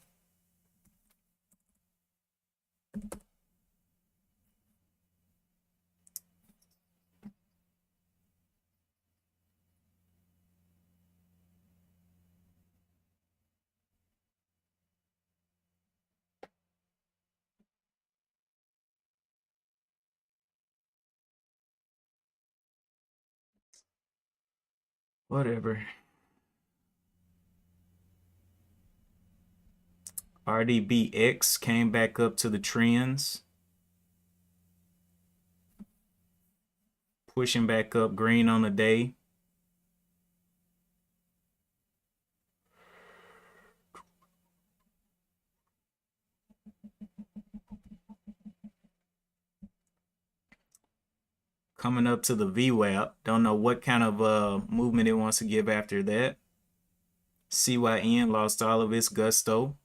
Whatever. RDBX came back up to the trends. Pushing back up, green on the day. Coming up to the VWAP. Don't know what kind of movement it wants to give after that. CYN lost all of its gusto.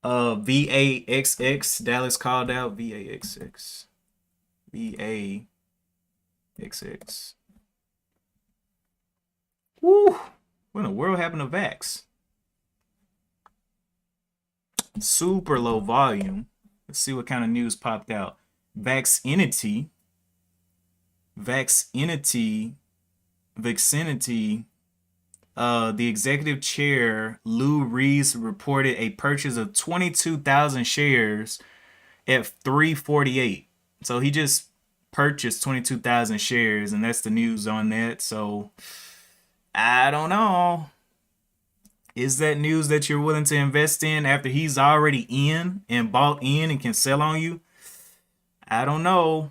VAXX, Dallas called out VAXX. VAXX. Woo! What in the world happened to VAX? Super low volume. Let's see what kind of news popped out. Vaccinity, the executive chair, Lou Reese, reported a purchase of 22,000 shares at 348. So he just purchased 22,000 shares, and that's the news on that. So I don't know. Is that news that you're willing to invest in after he's already in and bought in and can sell on you? I don't know.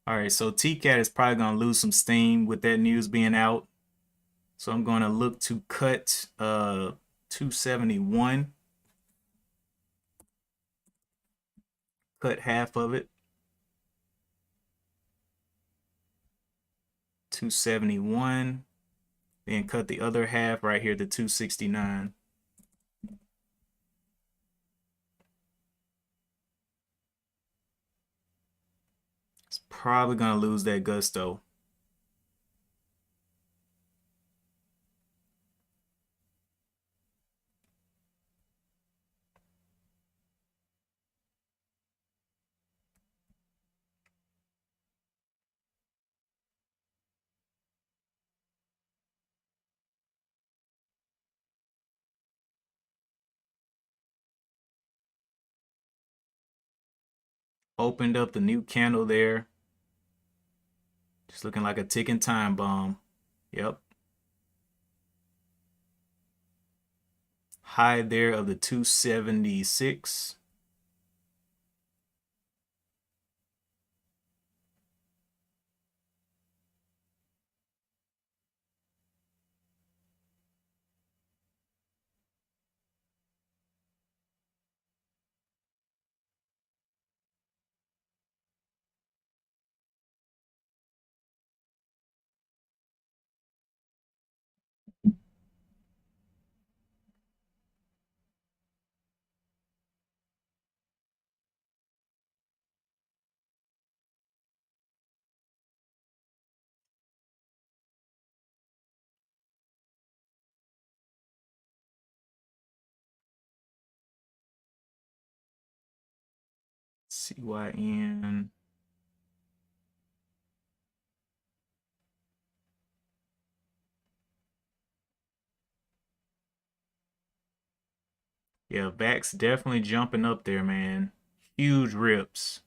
All right, so TCAT is probably going to lose some steam with that news being out. So I'm going to look to cut 271. Cut half of it. 271. Then cut the other half right here to 269. probably gonna lose that gusto. Opened up the new candle there. Just looking like a ticking time bomb. Yep. High there of the 276. CYN. Yeah, VAX definitely jumping up there, man. Huge rips.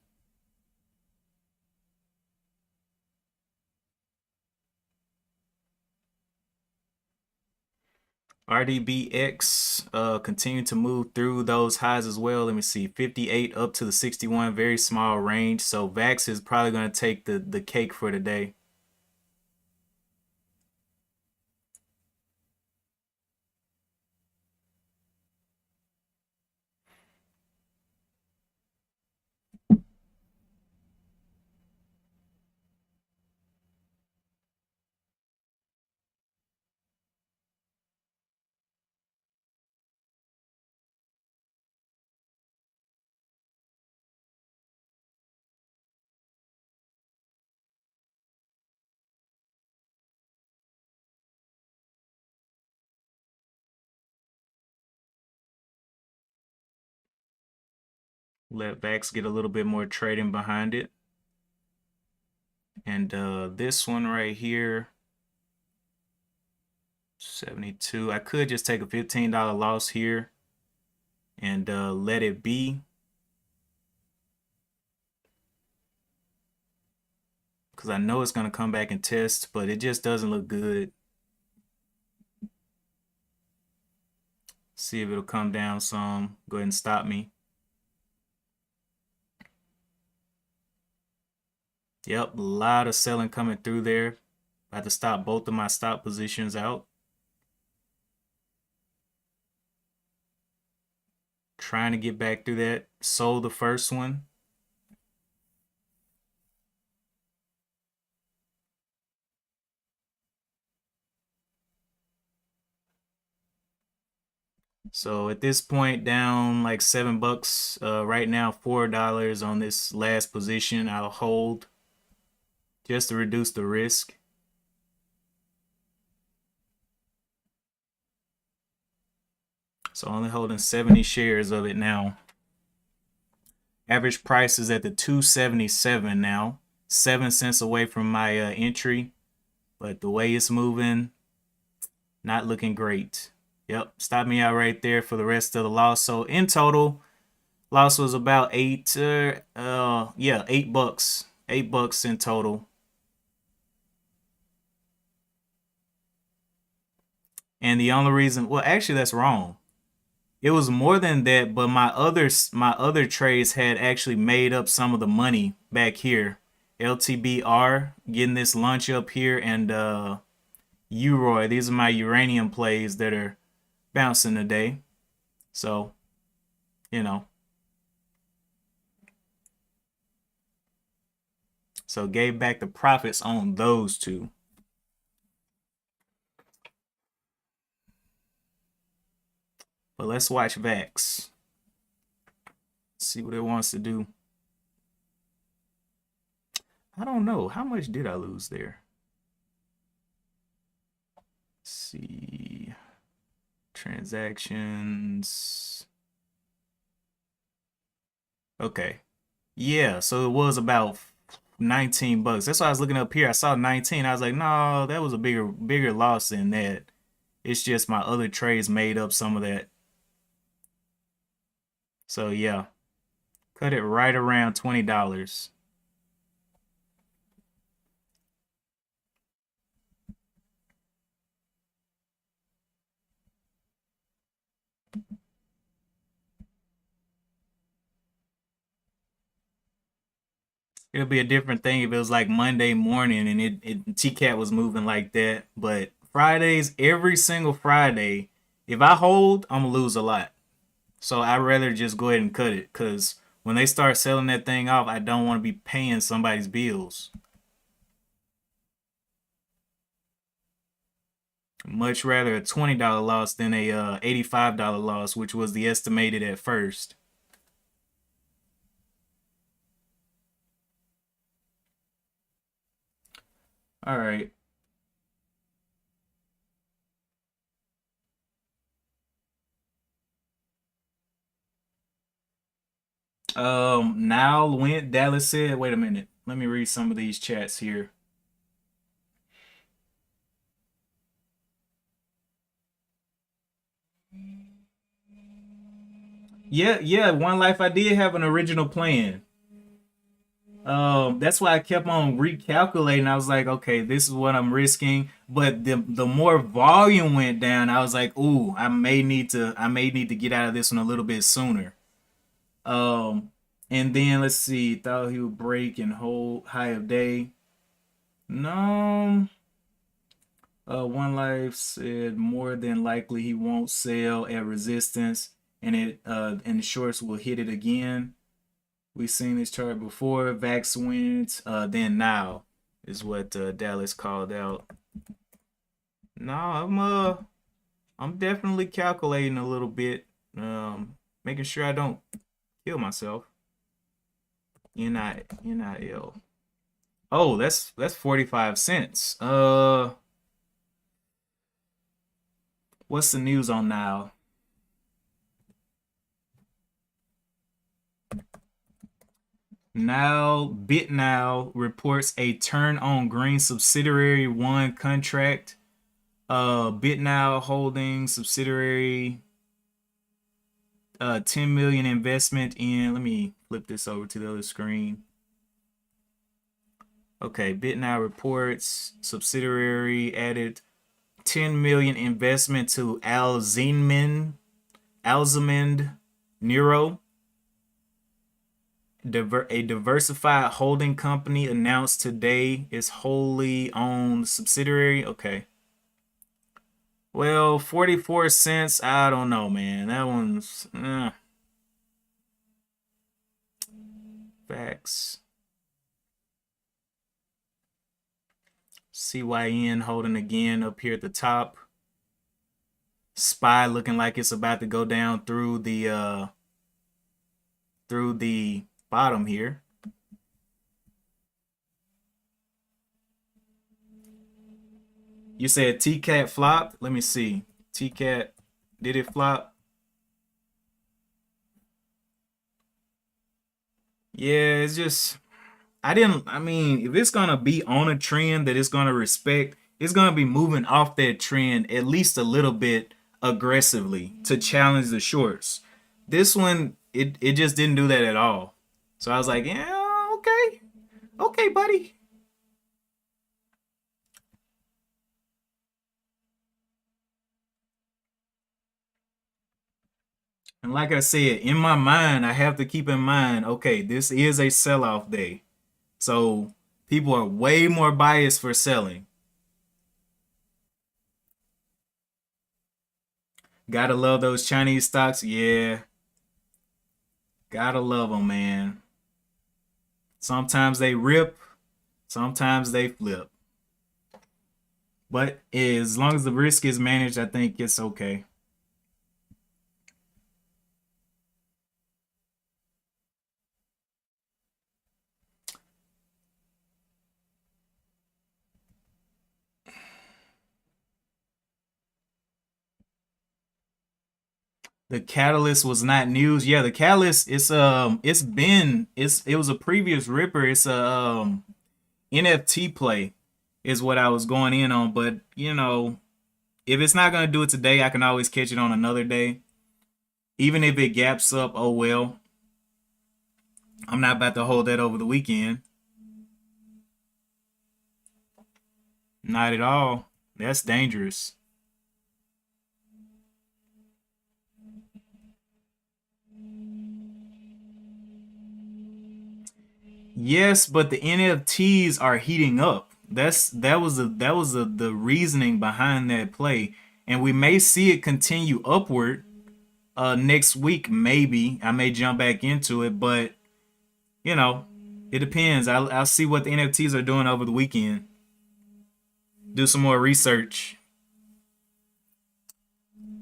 RDBX continue to move through those highs as well. Let me see, 58 up to the 61, very small range. So VAX is probably going to take the cake for today. Let VAX get a little bit more trading behind it. And this one right here, 72. I could just take a $15 loss here and let it be, because I know it's going to come back and test, but it just doesn't look good. See if it'll come down some. Go ahead and stop me. Yep, a lot of selling coming through there. I had to stop both of my stop positions out. Trying to get back through that. Sold the first one. So at this point, down like $7 right now, $4 on this last position. I'll hold just to reduce the risk. So only holding 70 shares of it now. Average price is at the 277 now, 7 cents away from my entry, but the way it's moving, not looking great. Yep, stop me out right there for the rest of the loss. So in total, loss was about $8. $8 in total. And the only reason, well, actually, that's wrong. It was more than that, but my other trades had actually made up some of the money back here. LTBR getting this lunch up here, and Uroy. These are my uranium plays that are bouncing today. So, you know. So gave back the profits on those two. But let's watch VAX. See what it wants to do. I don't know. How much did I lose there? Let's see. Transactions. Okay. Yeah, so it was about 19 bucks. That's why I was looking up here. I saw 19. I was like, no, that was a bigger loss than that. It's just my other trades made up some of that. So yeah, cut it right around $20. It'll be a different thing if it was like Monday morning and TCAT was moving like that. But Fridays, every single Friday, if I hold, I'm gonna lose a lot. So I'd rather just go ahead and cut it because when they start selling that thing off, I don't want to be paying somebody's bills. Much rather a $20 loss than a $85 loss, which was the estimated at first. All right. Now went Dallas said, wait a minute. Let me read some of these chats here. Yeah, One Life I did have an original plan. That's why I kept on recalculating. I was like, okay, this is what I'm risking. But the more volume went down, I was like, ooh, I may need to get out of this one a little bit sooner. Um, and then let's see, thought he would break and hold high of day. No. One Life said more than likely he won't sell at resistance, and the shorts will hit it again. We've seen this chart before. Vax wins, then now is what Dallas called out. No, I'm definitely calculating a little bit, making sure I don't kill myself. NIL. Oh, that's 45 cents. What's the news on now? Now, BitNow reports a turn on green subsidiary one contract. BitNow holding subsidiary 10 million investment in. Let me flip this over to the other screen. Okay, BitNow reports subsidiary added 10 million investment to Alzheimer's Neuro. A diversified holding company announced today its wholly owned subsidiary. Okay. Well, 44 cents. I don't know, man. That one's facts. CYN holding again up here at the top. SPY looking like it's about to go down through the bottom here. You said TCAT flopped. Let me see. TCAT, did it flop? Yeah, it's just I mean, if it's gonna be on a trend that it's gonna respect, it's gonna be moving off that trend at least a little bit aggressively to challenge the shorts. This one, it just didn't do that at all. So I was like, yeah, okay, okay, buddy. And like I said, in my mind, I have to keep in mind, okay, this is a sell-off day. So people are way more biased for selling. Gotta love those Chinese stocks. Yeah, gotta love them, man. Sometimes they rip, sometimes they flip. But as long as the risk is managed, I think it's okay. The catalyst was not news. Yeah, the catalyst it was a previous ripper. It's a NFT play is what I was going in on, but if it's not gonna do it today, I can always catch it on another day. Even if it gaps up, oh well. I'm not about to hold that over the weekend. Not at all. That's dangerous. Yes, but the NFTs are heating up. That was the reasoning behind that play, and we may see it continue upward. Next week maybe I may jump back into it, but you know, it depends. I'll see what the NFTs are doing over the weekend. Do some more research.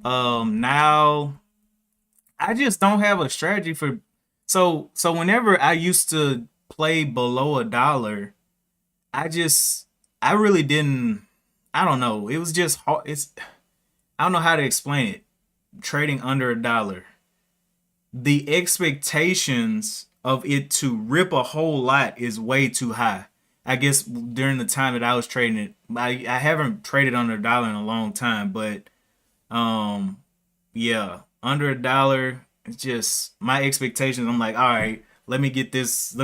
Now I just don't have a strategy for. So whenever I used to play below a dollar, I just I really didn't. I don't know. It was just hard. I don't know how to explain it. Trading under a dollar, the expectations of it to rip a whole lot is way too high. I guess during the time that I was trading it, I haven't traded under a dollar in a long time, but um, yeah, under a dollar, it's just my expectations. I'm like, all right, let me get this,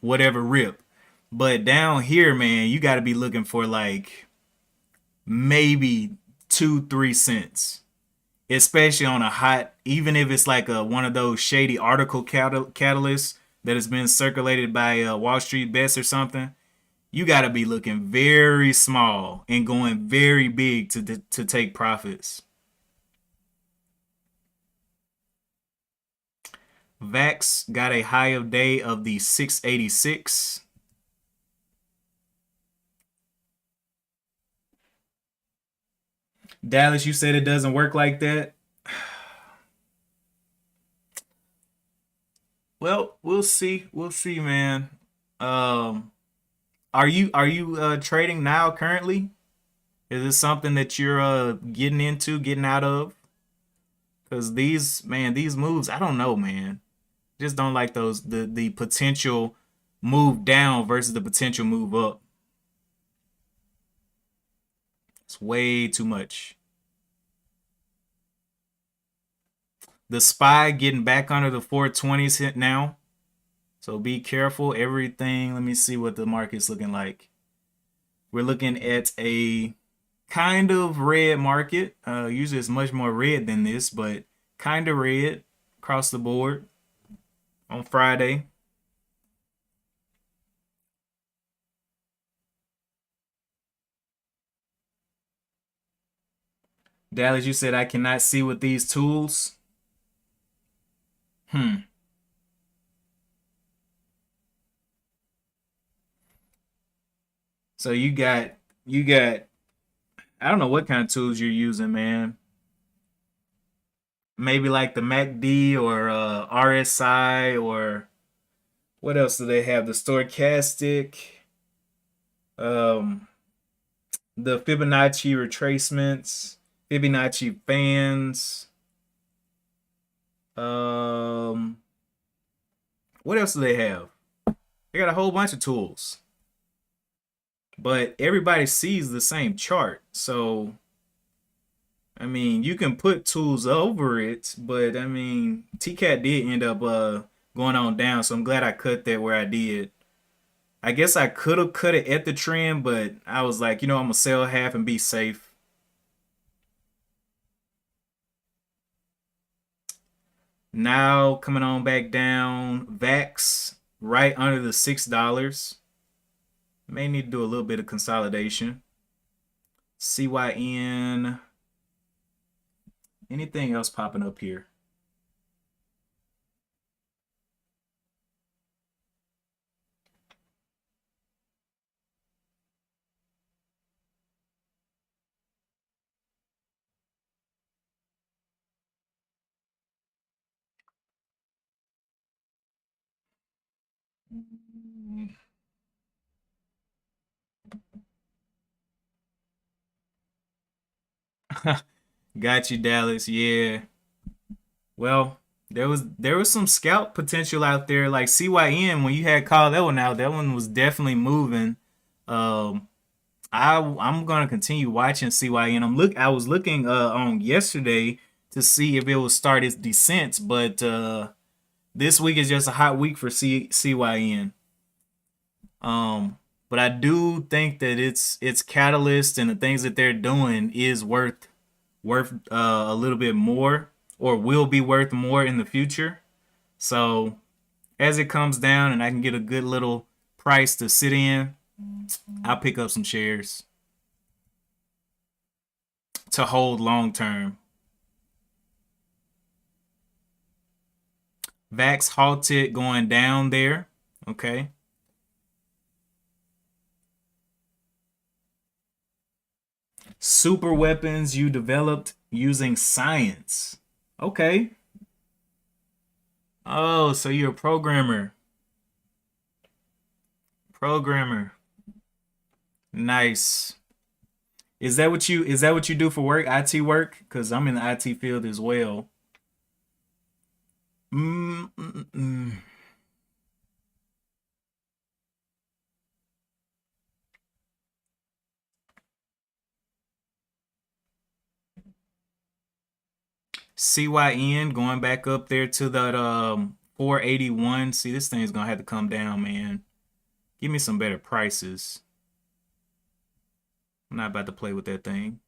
whatever rip. But down here, man, you got to be looking for like maybe 2 3 cents, especially on a hot, even if it's like one of those shady article catalysts that has been circulated by Wall Street Bets or something. You got to be looking very small and going very big to take profits. VAX got a high of day of the 686. Dallas, you said it doesn't work like that. Well, we'll see. We'll see, man. Um, are you trading now currently? Is this something that you're getting into, getting out of? Because these moves, I don't know, man. Just don't like the potential move down versus the potential move up. It's way too much. The SPY getting back under the 420s hit now. So be careful. Everything. Let me see what the market's looking like. We're looking at a kind of red market. Usually it's much more red than this, but kind of red across the board on Friday. Dallas, you said I cannot see with these tools. Hmm. So you got I don't know what kind of tools you're using, man. Maybe like the MACD or RSI, or what else do they have? The stochastic, um, the Fibonacci retracements, Fibonacci fans. Um, what else do they have? They got a whole bunch of tools, but everybody sees the same chart. So, I mean, you can put tools over it, but I mean, TCAT did end up going on down, so I'm glad I cut that where I did. I guess I could have cut it at the trend, but I was like, I'm gonna sell half and be safe. Now coming on back down, VAX right under the $6. May need to do a little bit of consolidation. CYN. Anything else popping up here? Got you, Dallas. Yeah. Well, there was some scalp potential out there, like CYN. When you had called that one out, that one was definitely moving. Um, I'm gonna continue watching CYN. I was looking on yesterday to see if it will start its descent, but this week is just a hot week for CYN. Um, but I do think that its catalyst and the things that they're doing is worth a little bit more, or will be worth more in the future. So as it comes down and I can get a good little price to sit in, I'll pick up some shares to hold long term. Vax halted going down there. Okay. Super weapons you developed using science. Okay. Oh, so you're a programmer. Programmer. Nice. Is that what you do for work? IT work? Because I'm in the IT field as well. Mm, mm, mm. CYN going back up there to that 481. See, this thing's gonna have to come down, man. Give me some better prices. I'm not about to play with that thing.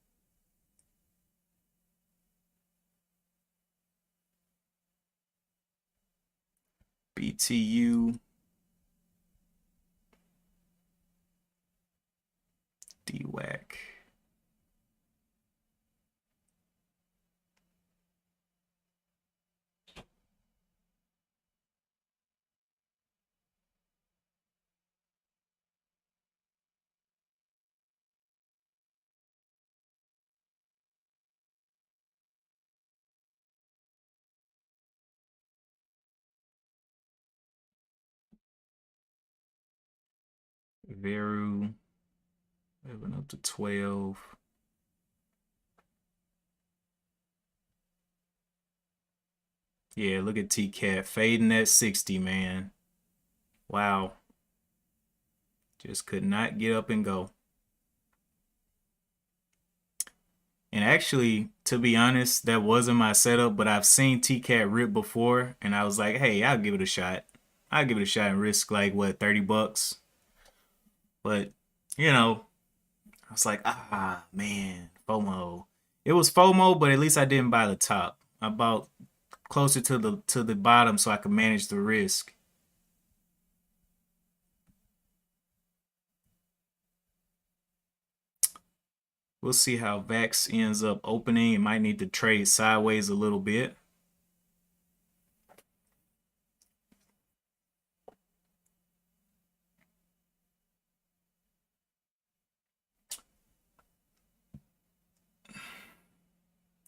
BTU, DWAC. Veru, 11 up to 12. Yeah, look at TCAT fading at 60, man. Wow. Just could not get up and go. And actually, to be honest, that wasn't my setup, but I've seen TCAT rip before, and I was like, hey, I'll give it a shot. I'll give it a shot and risk like what, $30? But, you know, I was like, man, FOMO. It was FOMO, but at least I didn't buy the top. I bought closer to the bottom so I could manage the risk. We'll see how VAX ends up opening. It might need to trade sideways a little bit.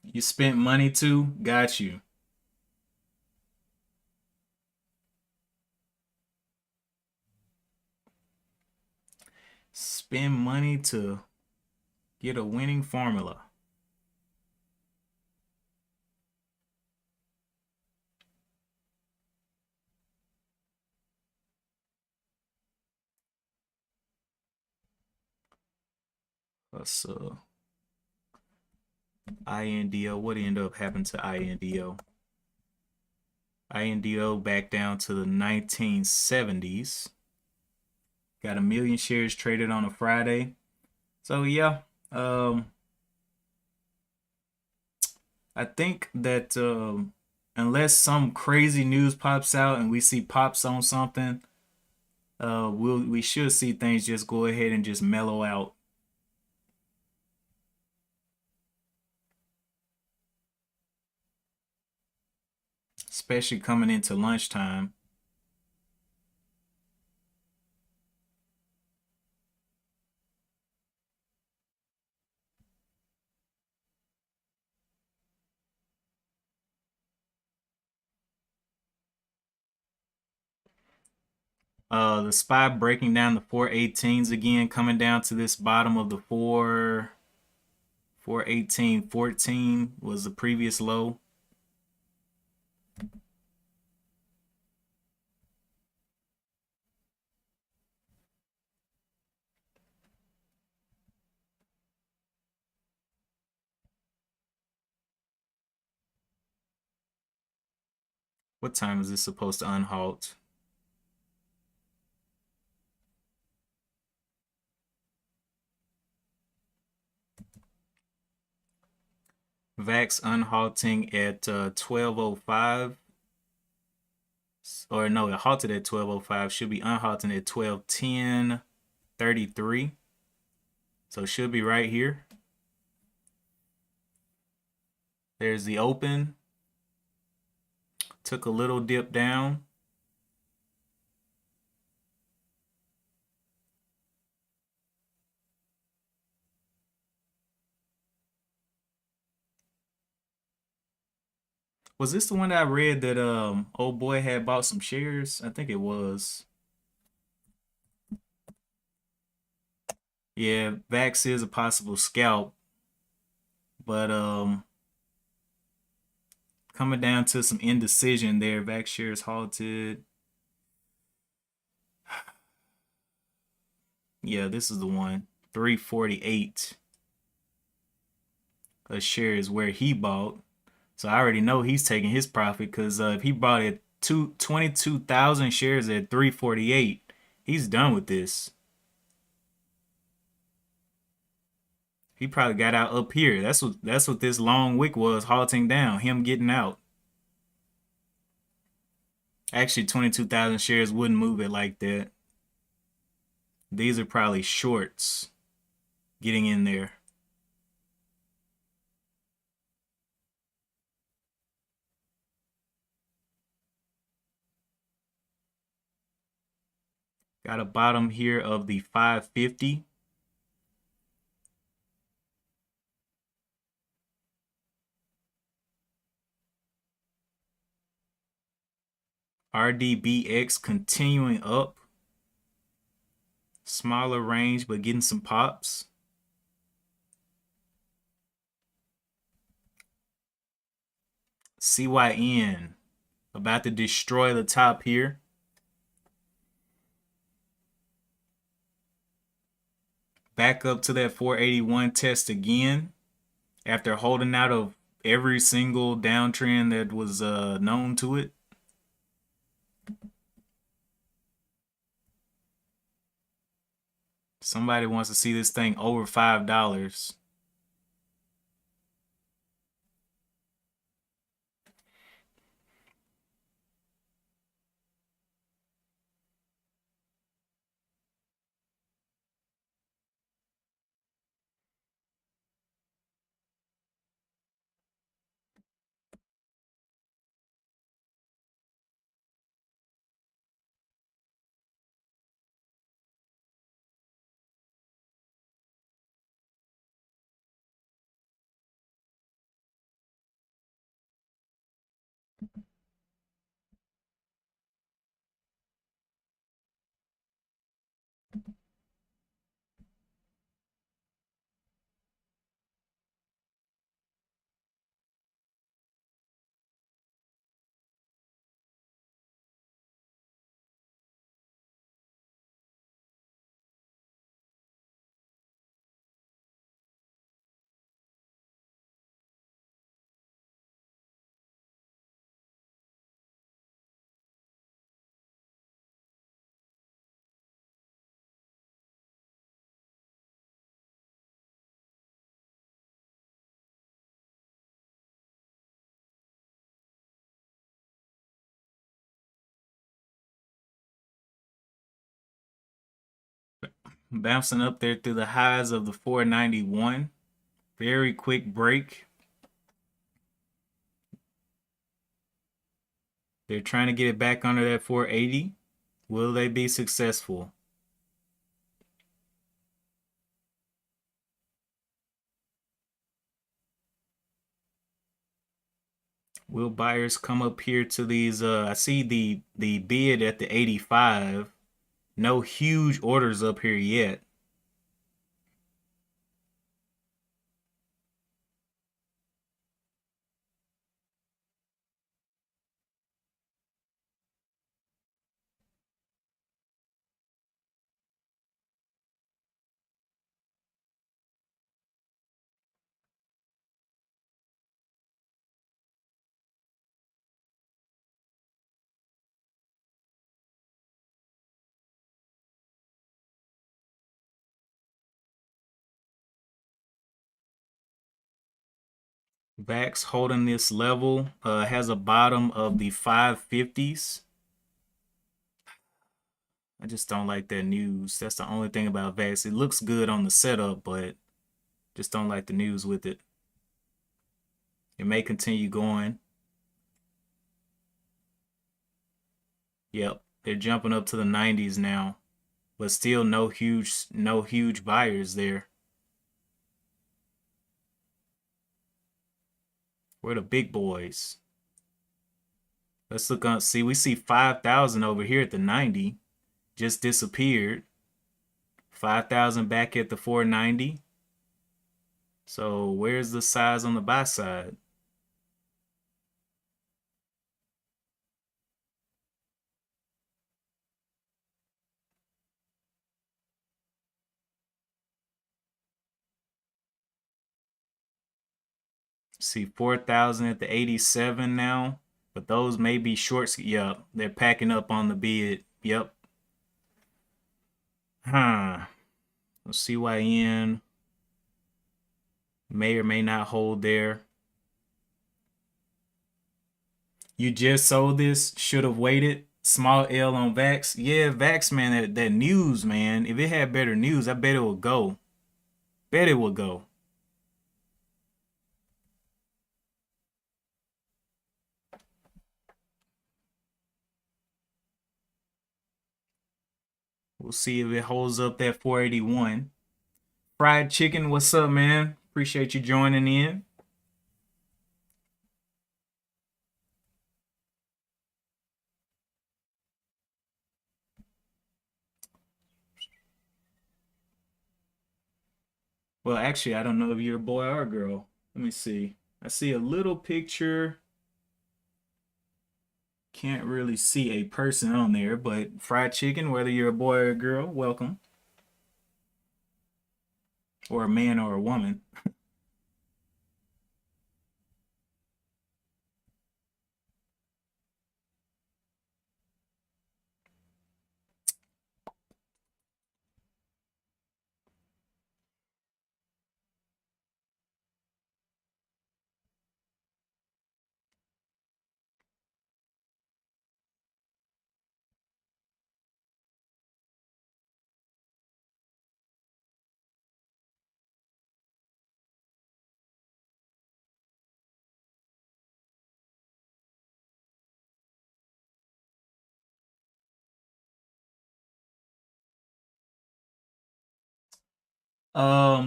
You spent money too? Got you. Spend money to get a winning formula. Let's INDO. What ended up happening to INDO? INDO back down to the 1970s. Got a million shares traded on a Friday. So yeah, I think that unless some crazy news pops out and we see pops on something, we should see things just go ahead and just mellow out. Especially coming into lunchtime. The SPY breaking down the 418s again, coming down to this bottom of the 418.14 was the previous low. What time is this supposed to unhalt? VAX unhalting at 12:05. Or no, it halted at 12:05. Should be unhalting at 12:10.33. So it should be right here. There's the open. Took a little dip down. Was this the one that I read that old boy had bought some shares? I think it was. Yeah, Vax is a possible scalp, but coming down to some indecision there. Vax shares halted. Yeah, this is the one. 348 a share is where he bought. So I already know he's taking his profit because if he bought it 22,000 shares at 348, he's done with this. He probably got out up here. That's what this long wick was, halting down, him getting out. Actually, 22,000 shares wouldn't move it like that. These are probably shorts getting in there. Got a bottom here of the 550. RDBX continuing up. Smaller range, but getting some pops. CYN about to destroy the top here. Back up to that 481 test again after holding out of every single downtrend that was known to it. Somebody wants to see this thing over $5. Bouncing up there through the highs of the 491. Very quick break. They're trying to get it back under that 480. Will they be successful? Will buyers come up here to these? I see the bid at the 85. No huge orders up here yet. VAX holding this level, has a bottom of the 550s. I just don't like that news. That's the only thing about VAX. It looks good on the setup, but just don't like the news with it. It may continue going. Yep, they're jumping up to the 90s now, but still no huge buyers there. Where the big boys? Let's look on. See, we see 5,000 over here at the 90. Just disappeared. 5,000 back at the 490. So where's the size on the buy side? See 4,000 at the 87 now, but those may be shorts. Yep, they're packing up on the bid. Yep. Huh. Let's CYN may or may not hold there. You just sold this. Should have waited. Small L on Vax. Yeah, Vax, man, that news, man. If it had better news, I bet it would go. Bet it would go. We'll see if it holds up that 481. Fried Chicken, what's up, man? Appreciate you joining in. Well, actually, I don't know if you're a boy or a girl. Let me see. I see a little picture. Can't really see a person on there, but Fried Chicken, whether you're a boy or a girl, welcome. Or a man or a woman.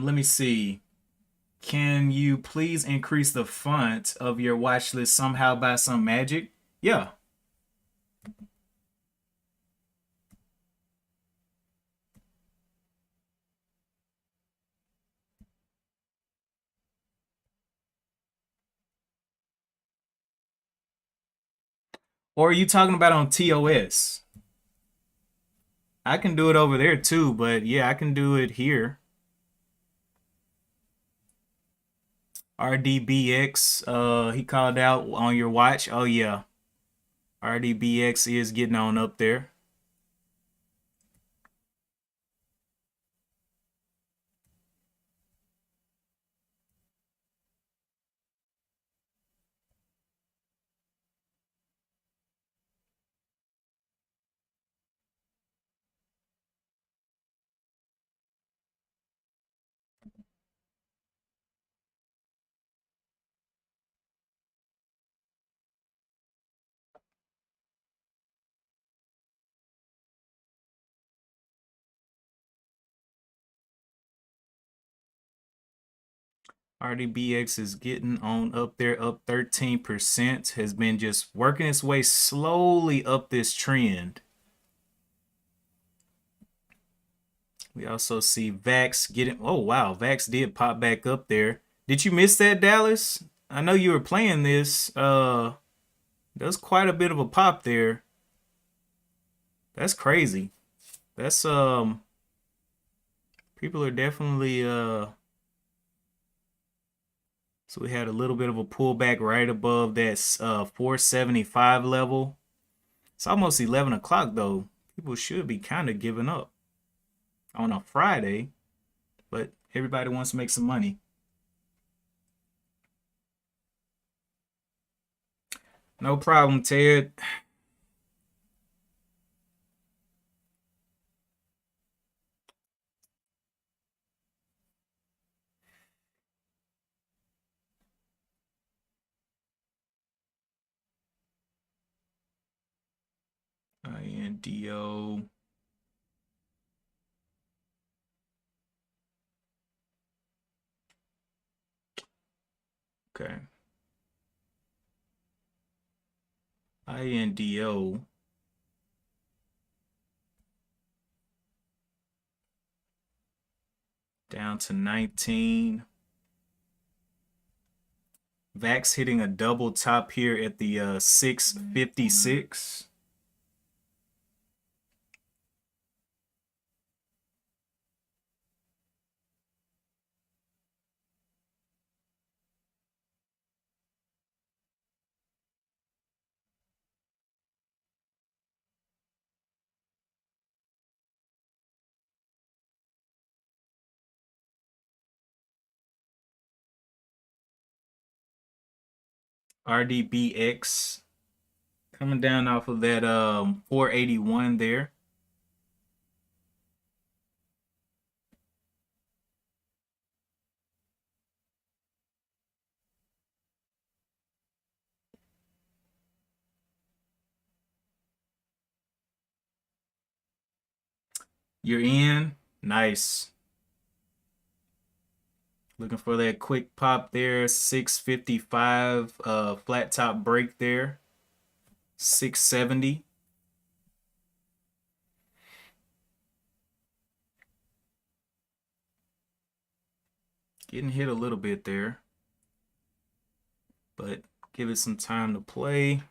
Let me see. Can you please increase the font of your watch list somehow by some magic? Yeah. Or are you talking about on TOS? I can do it over there too, but yeah, I can do it here. RDBX, he called out on your watch. Oh yeah. RDBX is getting on up there. RDBX is getting on up there, up 13%. Has been just working its way slowly up this trend. We also see Vax getting, oh wow, Vax did pop back up there. Did you miss that, Dallas? I know you were playing this. There's quite a bit of a pop there. That's crazy. That's people are definitely so we had a little bit of a pullback right above that 475 level. It's almost 11 o'clock though. People should be kind of giving up on a Friday, but everybody wants to make some money. No problem, Ted. INDO. Okay. INDO. Down to 19. VAX hitting a double top here at the 656. RDBX coming down off of that 481 there. You're in. Nice. Looking for that quick pop there. 655 flat top break there. 670. Getting hit a little bit there, but give it some time to play.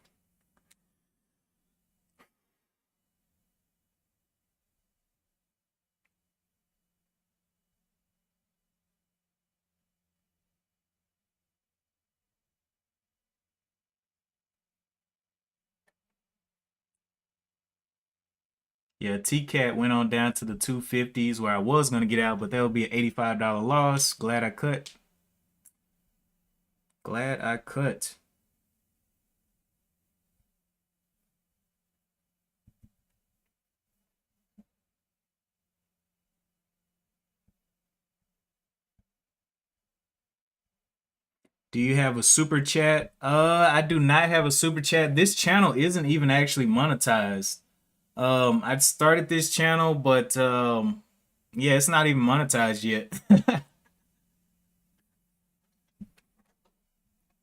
Yeah, TCAT went on down to the 250s where I was going to get out, but that would be an $85 loss. Glad I cut. Glad I cut. Do you have a super chat? I do not have a super chat. This channel isn't even actually monetized. I started this channel, but yeah, it's not even monetized yet.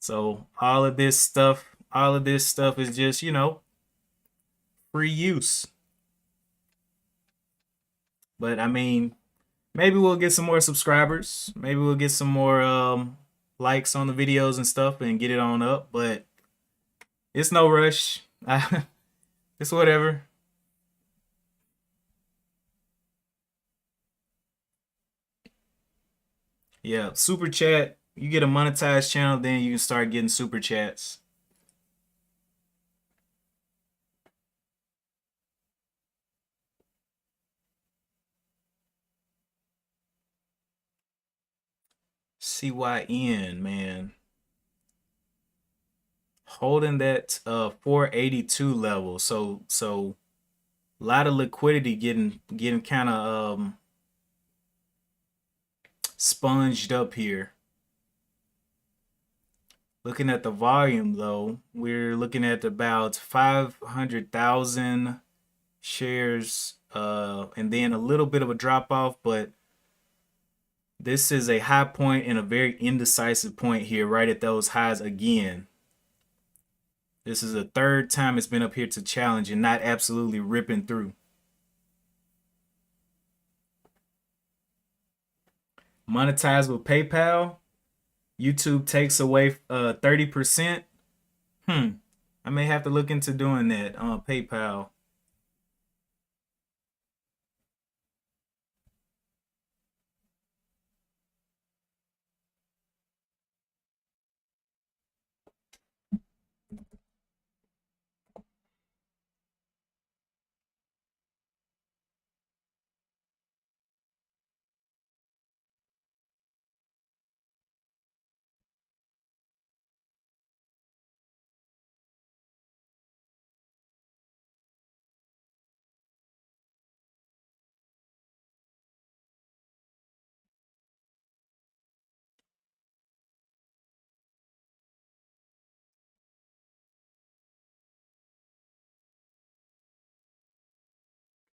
So all of this stuff is just, free use. But I mean, maybe we'll get some more subscribers. Maybe we'll get some more likes on the videos and stuff and get it on up. But it's no rush. It's whatever. Yeah, super chat. You get a monetized channel, then you can start getting super chats. CYN, man. Holding that 482 level. So a lot of liquidity getting kind of sponged up here. Looking at the volume though, we're looking at about 500,000 shares and then a little bit of a drop off, but this is a high point and a very indecisive point here right at those highs again. This is the third time it's been up here to challenge and not absolutely ripping through. Monetize with PayPal. YouTube takes away 30%. I may have to look into doing that on PayPal.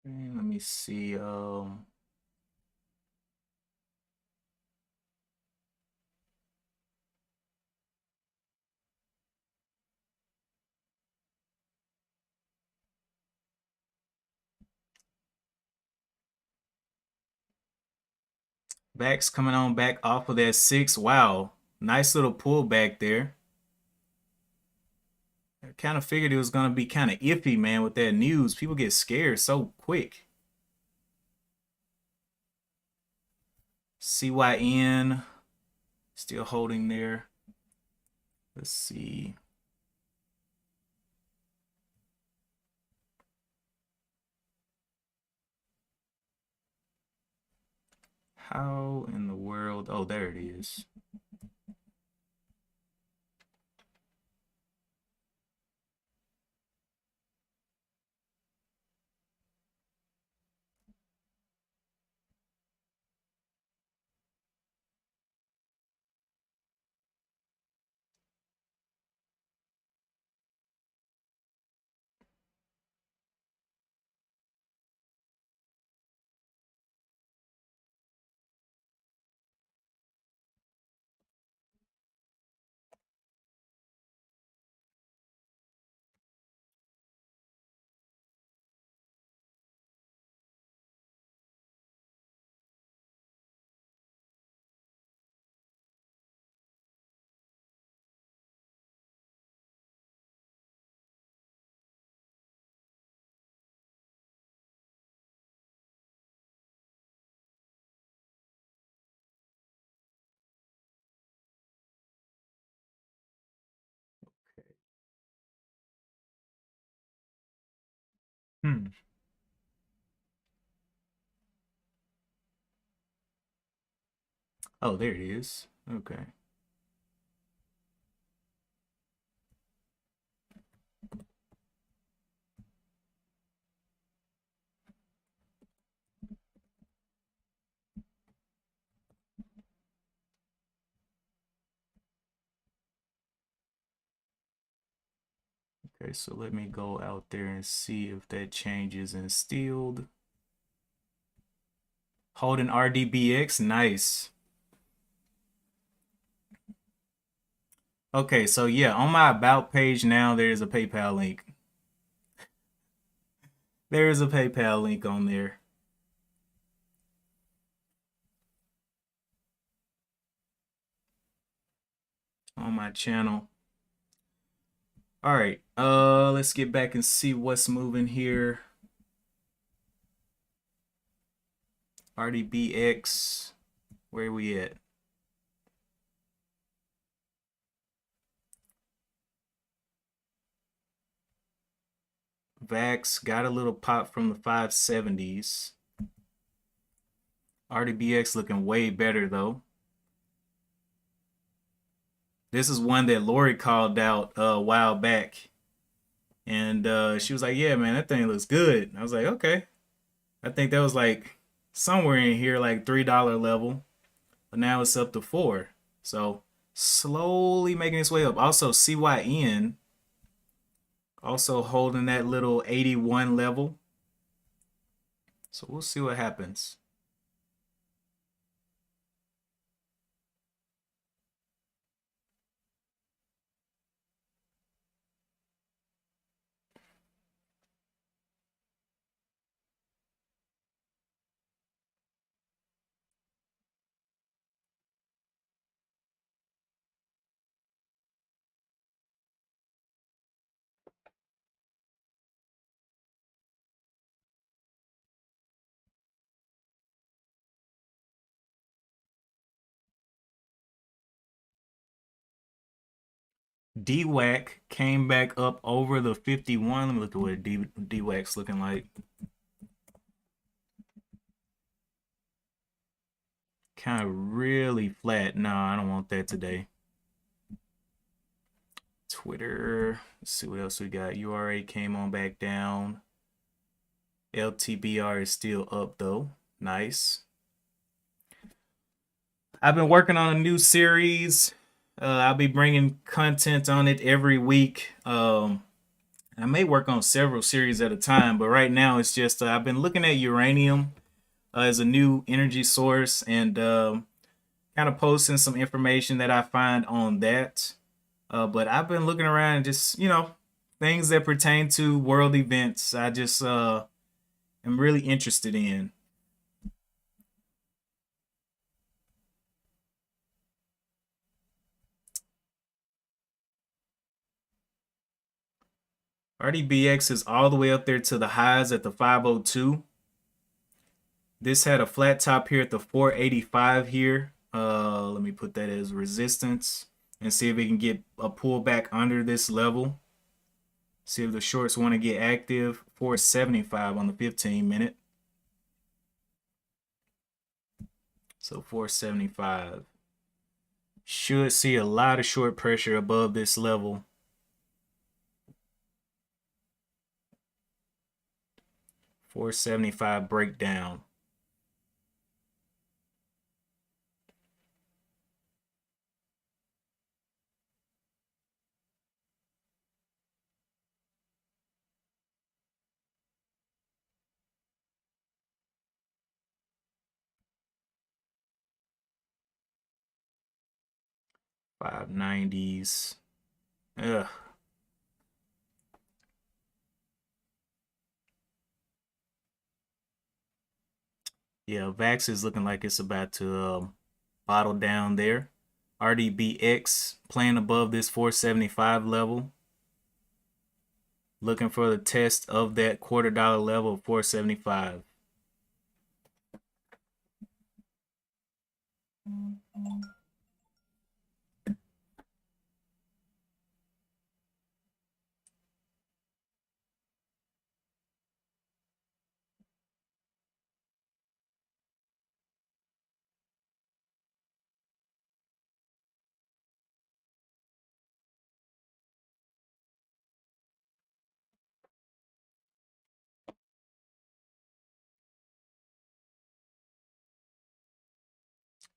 And let me see. Backs coming on back off of that 6. Wow. Nice little pullback there. I kind of figured it was going to be kind of iffy, man, with that news. People get scared so quick. CYN still holding there. Let's see. How in the world? Oh, there it is. Hmm. Oh, there it is. Okay. Okay, so let me go out there and see if that changes in Steeled. Holding RDBX, nice. Okay, so yeah, on my about page now, there is a PayPal link. There is a PayPal link on there. On my channel. All right, let's get back and see what's moving here. RDBX, where we at? VAX got a little pop from the 570s. RDBX looking way better though. This is one that Lori called out a while back. And she was like, yeah, man, that thing looks good. I was like, okay. I think that was like somewhere in here, like $3 level. But now it's up to 4. So slowly making its way up. Also, CYN also holding that little 81 level. So we'll see what happens. DWAC came back up over the 51. Let me look at what DWAC's looking like. Kind of really flat. No, I don't want that today. Twitter. Let's see what else we got. URA came on back down. LTBR is still up though. Nice. I've been working on a new series. I'll be bringing content on it every week. I I may work on several series at a time, but right now it's just I've been looking at uranium as a new energy source and kind of posting some information that I find on that. But I've been looking around and just, things that pertain to world events. I just am really interested in. RDBX is all the way up there to the highs at the 502. This had a flat top here at the 485 here. Let me put that as resistance and see if we can get a pullback under this level. See if the shorts want to get active. 475 on the 15-minute. So 475. Should see a lot of short pressure above this level. 475 breakdown. $590s. Ugh. Yeah, VAX is looking like it's about to bottle down there. RDBX playing above this 475 level. Looking for the test of that $quarter level of 475.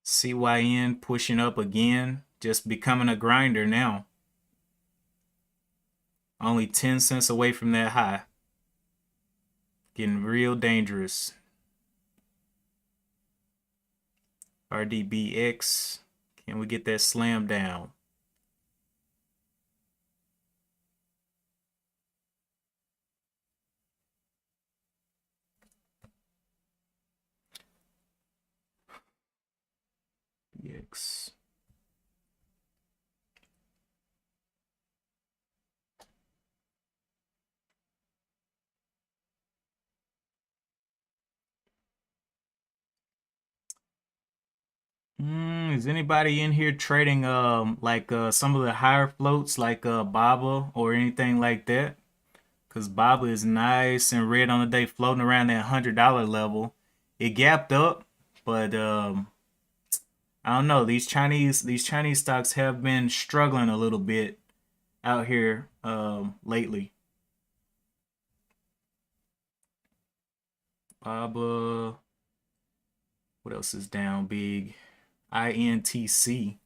CYN pushing up again, just becoming a grinder now. Only 10 cents away from that high. Getting real dangerous. RDBX, can we get that slam down? BX. Is anybody in here trading like some of the higher floats like BABA or anything like that? Because BABA is nice and red on the day, floating around that $100 level. It gapped up, but I don't know. These Chinese stocks have been struggling a little bit out here lately. BABA. What else is down big? INTC.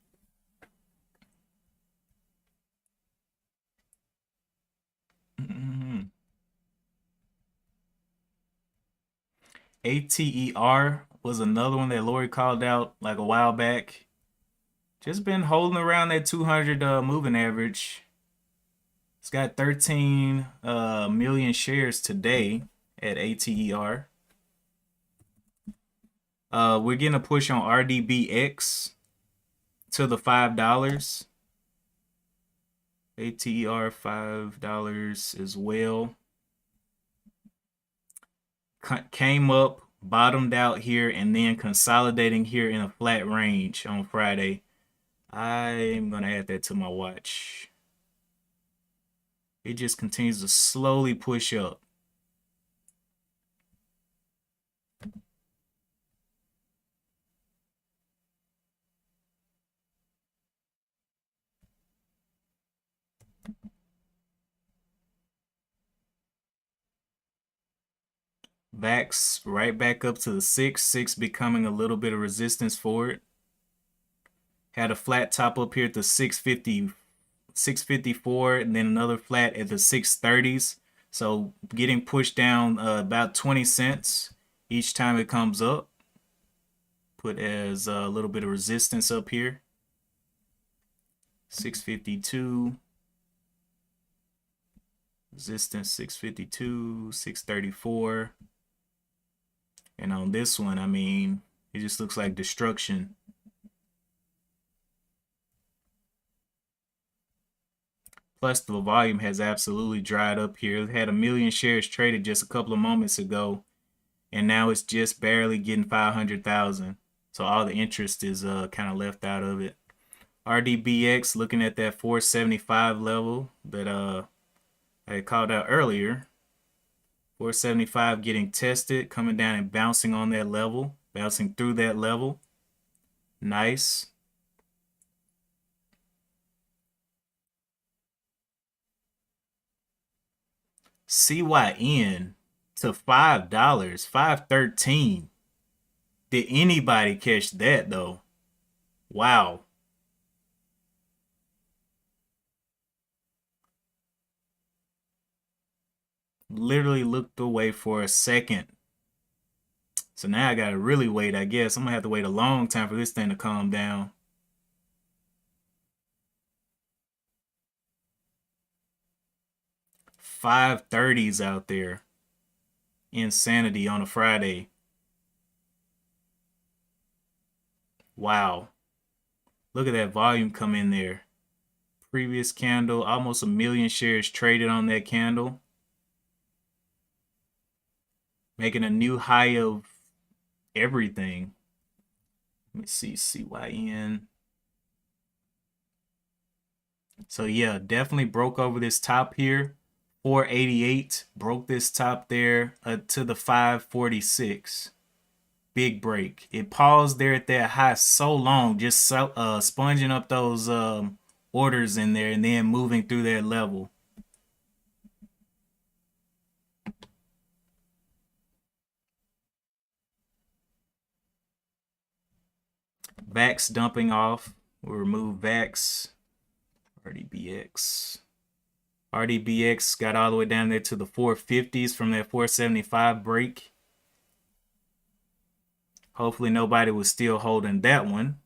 ATER was another one that Lori called out like a while back. Just been holding around that 200 moving average. It's got 13 million shares today at ATER. We're getting a push on RDBX to the $5. ATER $5 as well. Came up, bottomed out here, and then consolidating here in a flat range on Friday. I'm going to add that to my watch. It just continues to slowly push up. VAX right back up to the 6 becoming a little bit of resistance for it. Had a flat top up here at the 650, 654, and then another flat at the 630s. So getting pushed down about 20 cents each time it comes up. Put as a little bit of resistance up here. 652. Resistance 652, 634. And on this one, I mean, it just looks like destruction. Plus, the volume has absolutely dried up here. It had 1 million shares traded just a couple of moments ago, and now it's just barely getting 500,000. So all the interest is kind of left out of it. RDBX, looking at that 475 level that I called out earlier. 475 getting tested, coming down and bouncing on that level, bouncing through that level. Nice. CYN to $5, 513. Did anybody catch that though? Wow. Literally looked away for a second. So now I gotta really wait, I guess. I'm gonna have to wait a long time for this thing to calm down. 530s out there. Insanity on a Friday. Wow. Look at that volume come in there. Previous candle, almost 1 million shares traded on that candle. Making a new high of everything. Let me see, CYN. So yeah, definitely broke over this top here. 488, broke this top there to the 546. Big break. It paused there at that high so long, just sponging up those orders in there and then moving through that level. VAX dumping off. We'll remove VAX. RDBX. RDBX got all the way down there to the 450s from that 475 break. Hopefully nobody was still holding that one.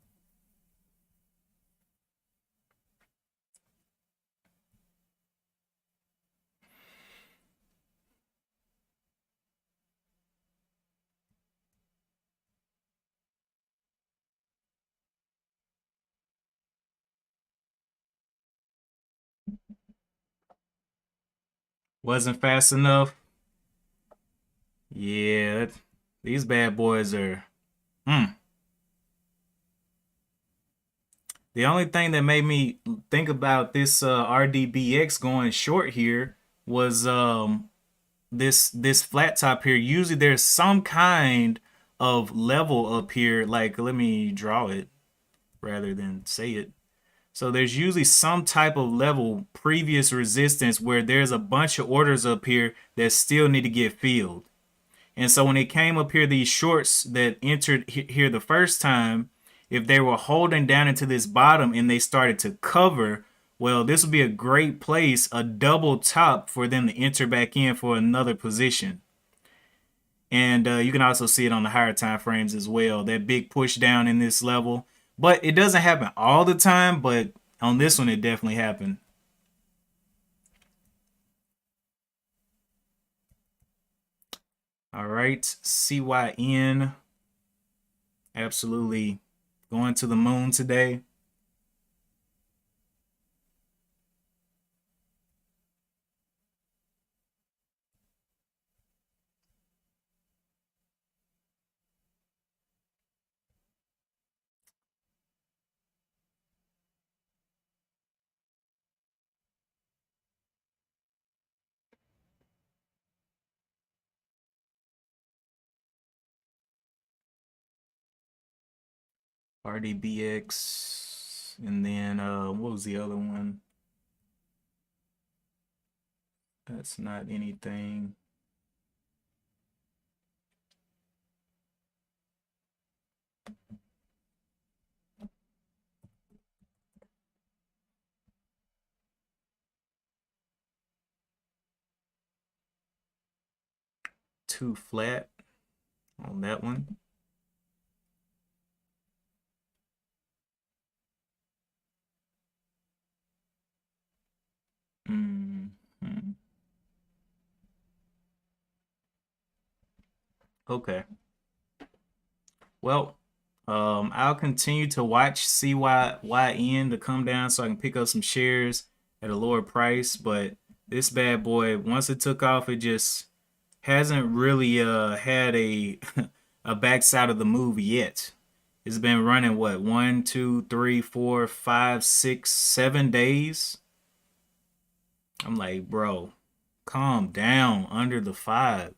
Wasn't fast enough. Yeah, these bad boys are. The only thing that made me think about this RDBX going short here was this flat top here. Usually there's some kind of level up here. Like, let me draw it rather than say it. So there's usually some type of level, previous resistance, where there's a bunch of orders up here that still need to get filled. And so when it came up here, these shorts that entered here the first time, if they were holding down into this bottom and they started to cover, well, this would be a great place, a double top for them to enter back in for another position. And you can also see it on the higher time frames as well, that big push down in this level. But it doesn't happen all the time, but on this one, it definitely happened. All right, CYN, absolutely going to the moon today. RDBX, and then what was the other one? That's not anything. too flat on that one. Mm -hmm. Okay. Well, I'll continue to watch CYYN to come down so I can pick up some shares at a lower price. But this bad boy, once it took off, it just hasn't really had a a backside of the move yet. It's been running what 1, 2, 3, 4, 5, 6, 7 days. I'm like, bro, calm down under the 5.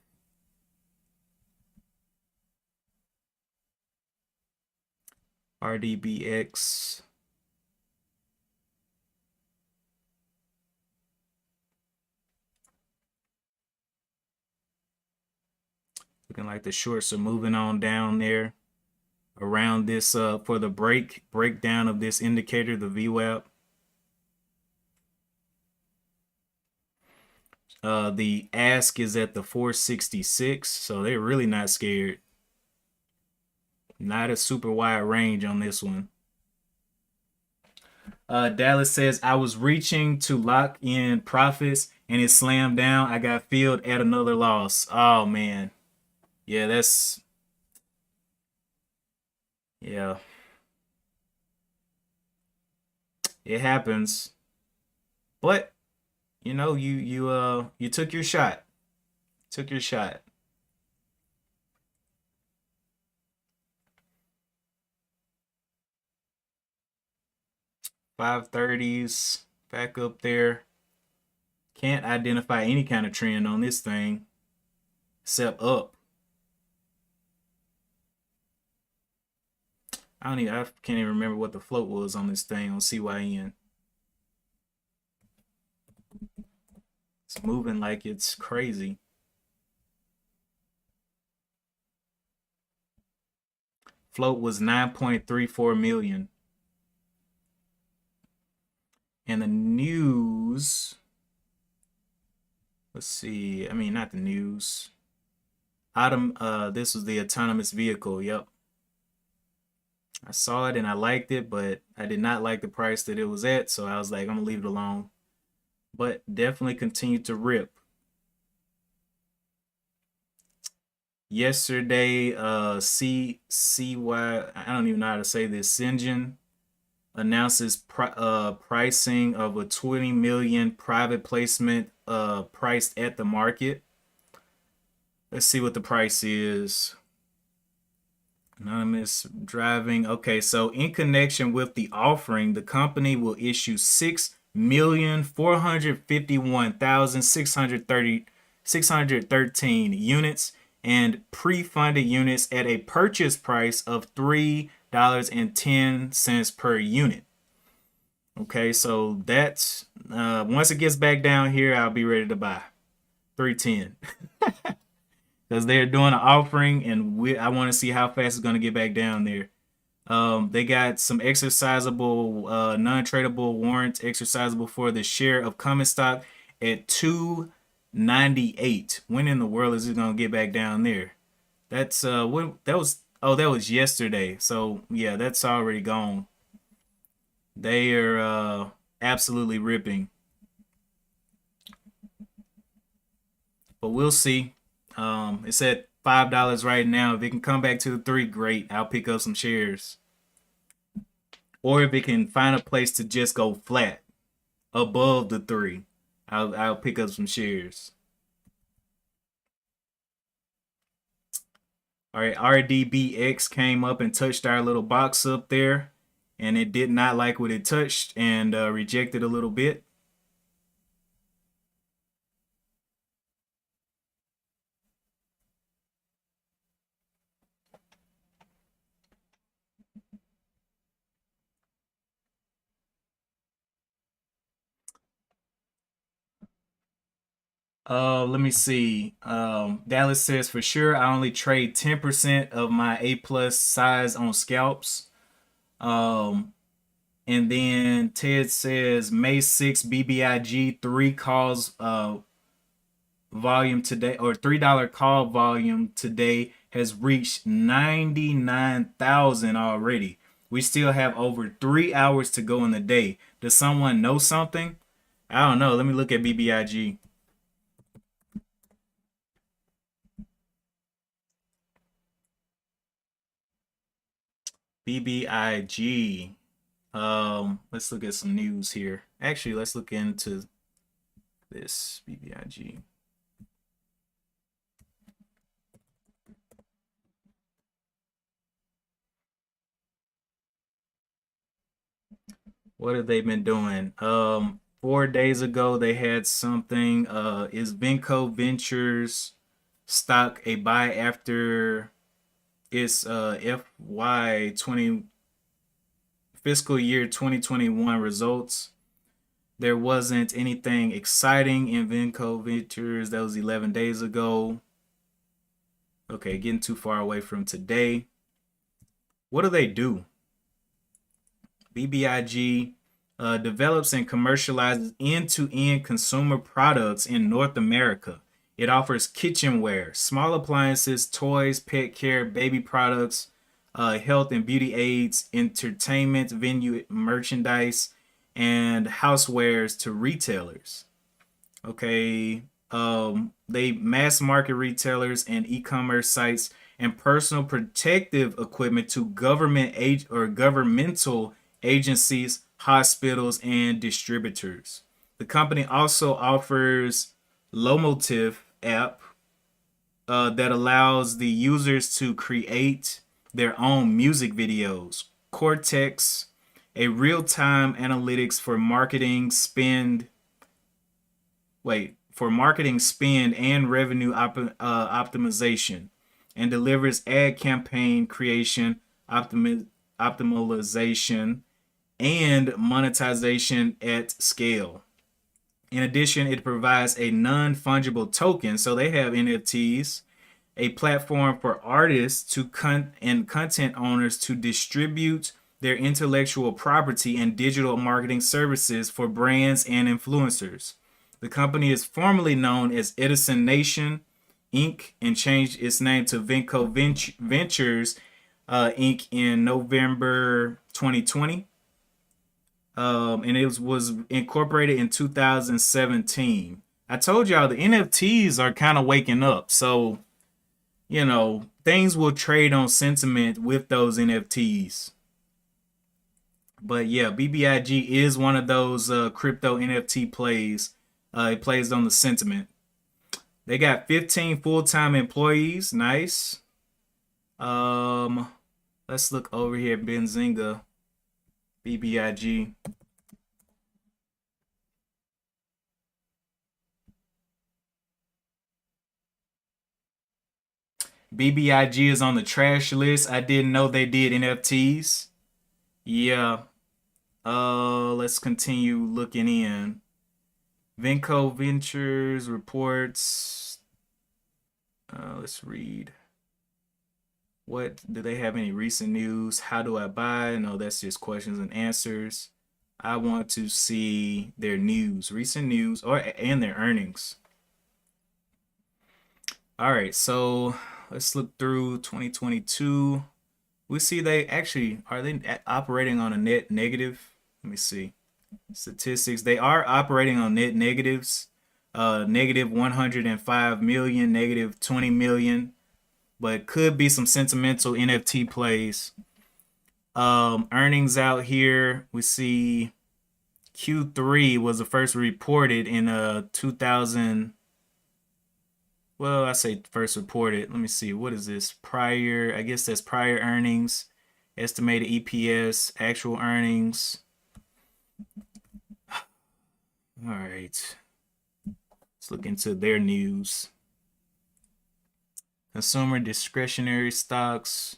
RDBX. Looking like the shorts are moving on down there around this for the breakdown of this indicator, the VWAP. The ask is at the 466, so they're really not scared. Not a super wide range on this one. Dallas says, I was reaching to lock in profits and it slammed down. I got filled at another loss. Oh, man. Yeah, yeah, it happens. But, you took your shot. Took your shot. 530s back up there. Can't identify any kind of trend on this thing except up. I can't even remember what the float was on this thing on CYN. It's moving like it's crazy. Float was 9.34 million. And the news, let's see. I mean, not the news. This was the autonomous vehicle. Yep. I saw it and I liked it, but I did not like the price that it was at, so I was like, I'm gonna leave it alone. But definitely continued to rip. Yesterday, I don't even know how to say this. Syngin announces pricing of a 20 million private placement priced at the market. Let's see what the price is. Anonymous driving. Okay, so in connection with the offering, the company will issue 6,451,613 units and pre-funded units at a purchase price of $3.10 per unit. Okay, so that's once it gets back down here, I'll be ready to buy 310. Because they're doing an offering, and I want to see how fast it's going to get back down there. They got some exercisable, non-tradable warrants exercisable for the share of common stock at 298. When in the world is it going to get back down there? That's what that was. Oh, that was yesterday. So yeah, that's already gone. They are absolutely ripping. But we'll see. It's at $5 right now. If it can come back to the 3, great. I'll pick up some shares. Or if it can find a place to just go flat above the 3, I'll pick up some shares. All right, RDBX came up and touched our little box up there, and it did not like what it touched and rejected a little bit. Let me see. Dallas says for sure I only trade 10% of my A plus size on scalps. Um, and then Ted says May 6 BBIG 3 calls volume today, or $3 call volume today has reached 99,000 already. We still have over 3 hours to go in the day. Does someone know something? I don't know. Let me look at BBIG. BBIG. Let's look at some news here. Actually, let's look into this BBIG. What have they been doing? 4 days ago they had something. Is Venco Ventures stock a buy after its FY 20 fiscal year 2021 results? There wasn't anything exciting in Venco Ventures. That was 11 days ago. Okay, getting too far away from today. What do they do? BBIG develops and commercializes end-to-end consumer products in North America. It offers kitchenware, small appliances, toys, pet care, baby products, health and beauty aids, entertainment, venue merchandise, and housewares to retailers. Okay, they mass market retailers and e-commerce sites and personal protective equipment to governmental agencies, hospitals, and distributors. The company also offers Lomotif app that allows the users to create their own music videos. Cortex, a real-time analytics for marketing spend. For marketing spend and revenue optimization, and delivers ad campaign creation, optimization, and monetization at scale. In addition, it provides a non-fungible token, so they have NFTs, a platform for artists and content owners to distribute their intellectual property and digital marketing services for brands and influencers. The company is formerly known as Edison Nation Inc. and changed its name to Venco Ventures Inc. in November 2020. And it was incorporated in 2017. I told y'all the NFTs are kind of waking up. So, things will trade on sentiment with those NFTs. But yeah, BBIG is one of those crypto NFT plays. It plays on the sentiment. They got 15 full-time employees. Nice. Let's look over here. Benzinga. BBIG. BBIG is on the trash list. I didn't know they did NFTs. Yeah. Let's continue looking in. Venco Ventures reports. Let's read. What do they have any recent news? How do I buy? No, that's just questions and answers. I want to see their news, recent news, and their earnings. All right, so let's look through 2022. We see are they operating on a net negative? Let me see. Statistics. They are operating on net negatives. Negative 105 million, negative 20 million, but could be some sentimental NFT plays. Earnings out here, we see Q3 was the first reported in 2000. Well, I say first reported. Let me see. What is this? Prior, I guess that's prior earnings, estimated EPS, actual earnings. All right. Let's look into their news. Consumer discretionary stocks.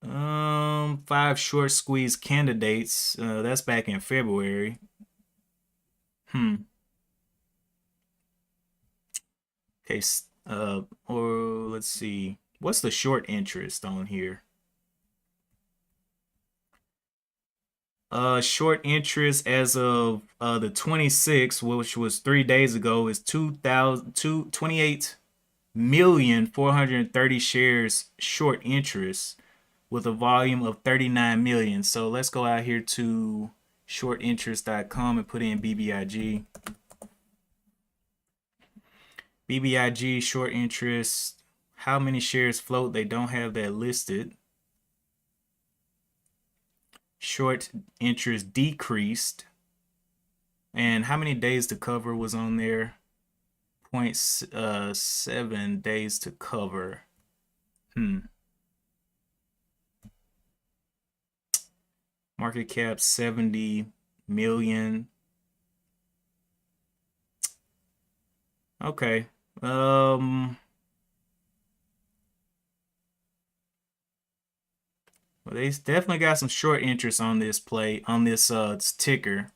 5 short squeeze candidates. That's back in February. Okay. Or let's see. What's the short interest on here? Short interest as of the 26th, which was 3 days ago, is 28,430,000 shares short interest with a volume of 39 million. So let's go out here to shortinterest.com and put in BBIG. BBIG short interest. How many shares float? They don't have that listed. Short interest decreased. And how many days to cover was on there? 0.7 days to cover. Market cap 70 million. Okay. Well, they definitely got some short interest on this play, on this ticker.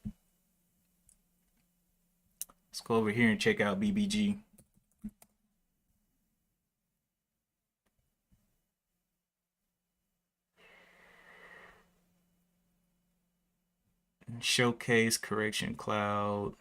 Let's go over here and check out BBG. Showcase correction cloud.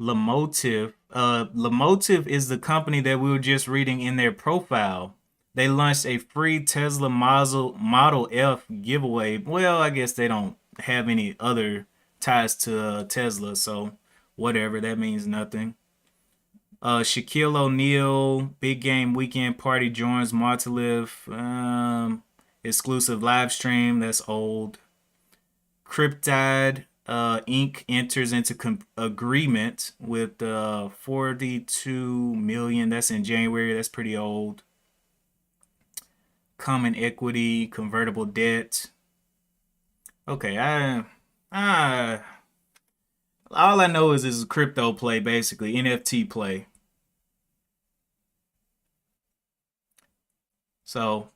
Lemotive. Lemotive is the company that we were just reading in their profile. They launched a free Tesla Model F giveaway. Well, I guess they don't have any other ties to Tesla, so whatever. That means nothing. Shaquille O'Neal, Big Game Weekend Party joins Martiliv. Exclusive live stream. That's old. Cryptide Inc. enters into agreement with 42 million. That's in January. That's pretty old. Common equity, convertible debt. Okay, all I know is this is a crypto play, basically NFT play. So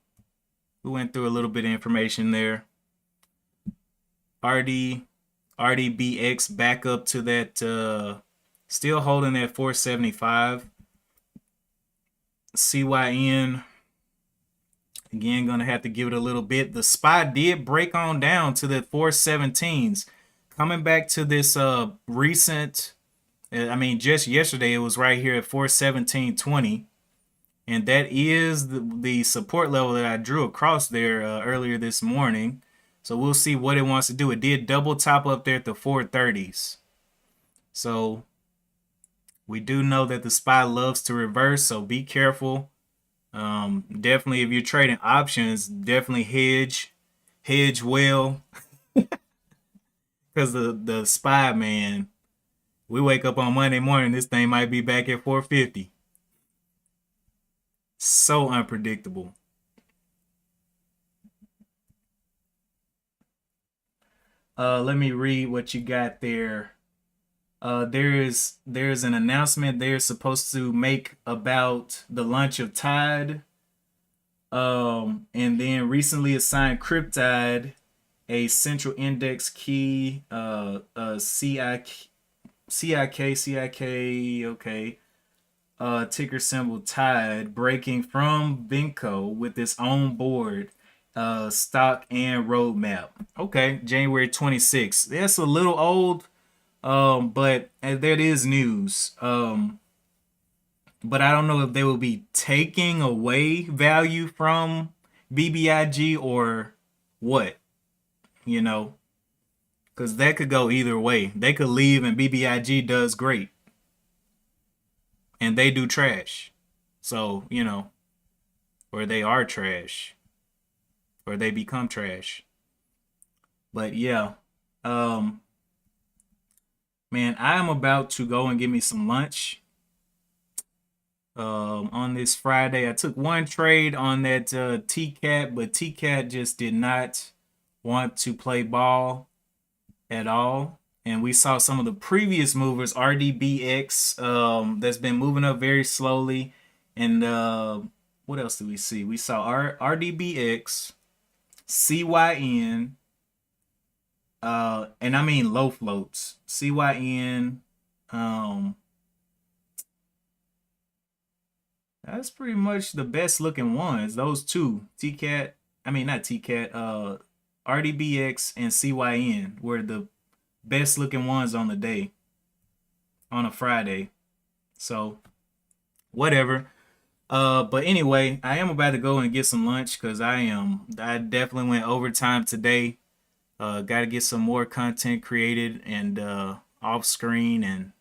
we went through a little bit of information there. RDBX back up to that, still holding that 475. CYN, again, gonna have to give it a little bit. The SPY did break on down to the 417s. Coming back to this recent, I mean, just yesterday it was right here at 417.20. And that is the support level that I drew across there earlier this morning. So we'll see what it wants to do. It did double top up there at the 430s. So we do know that the SPY loves to reverse, so be careful. Definitely, if you're trading options, definitely hedge well. Because the SPY, man, we wake up on Monday morning, this thing might be back at 450. So unpredictable. Let me read what you got there. There's an announcement they're supposed to make about the launch of Tide. And then recently assigned Cryptide a central index key, CIK, okay. Ticker symbol Tide, breaking from Vinco with its own board, stock and roadmap. Okay, January 26th. That's a little old, but that is news. But I don't know if they will be taking away value from BBIG or what, because that could go either way. They could leave and BBIG does great, and they do trash. So, or they are trash, or they become trash. But yeah, man, I am about to go and get me some lunch. On this Friday, I took one trade on that TCAT, but TCAT just did not want to play ball at all. And we saw some of the previous movers, RDBX, that's been moving up very slowly. And what else did we see? We saw RDBX, CYN, And I mean low floats. CYN. Um, that's pretty much the best looking ones. Those two, TCAT. I mean not TCAT. RDBX and CYN were the best looking ones on the day on a Friday. So whatever. But anyway, I am about to go and get some lunch because I definitely went overtime today. Got to get some more content created and off screen, and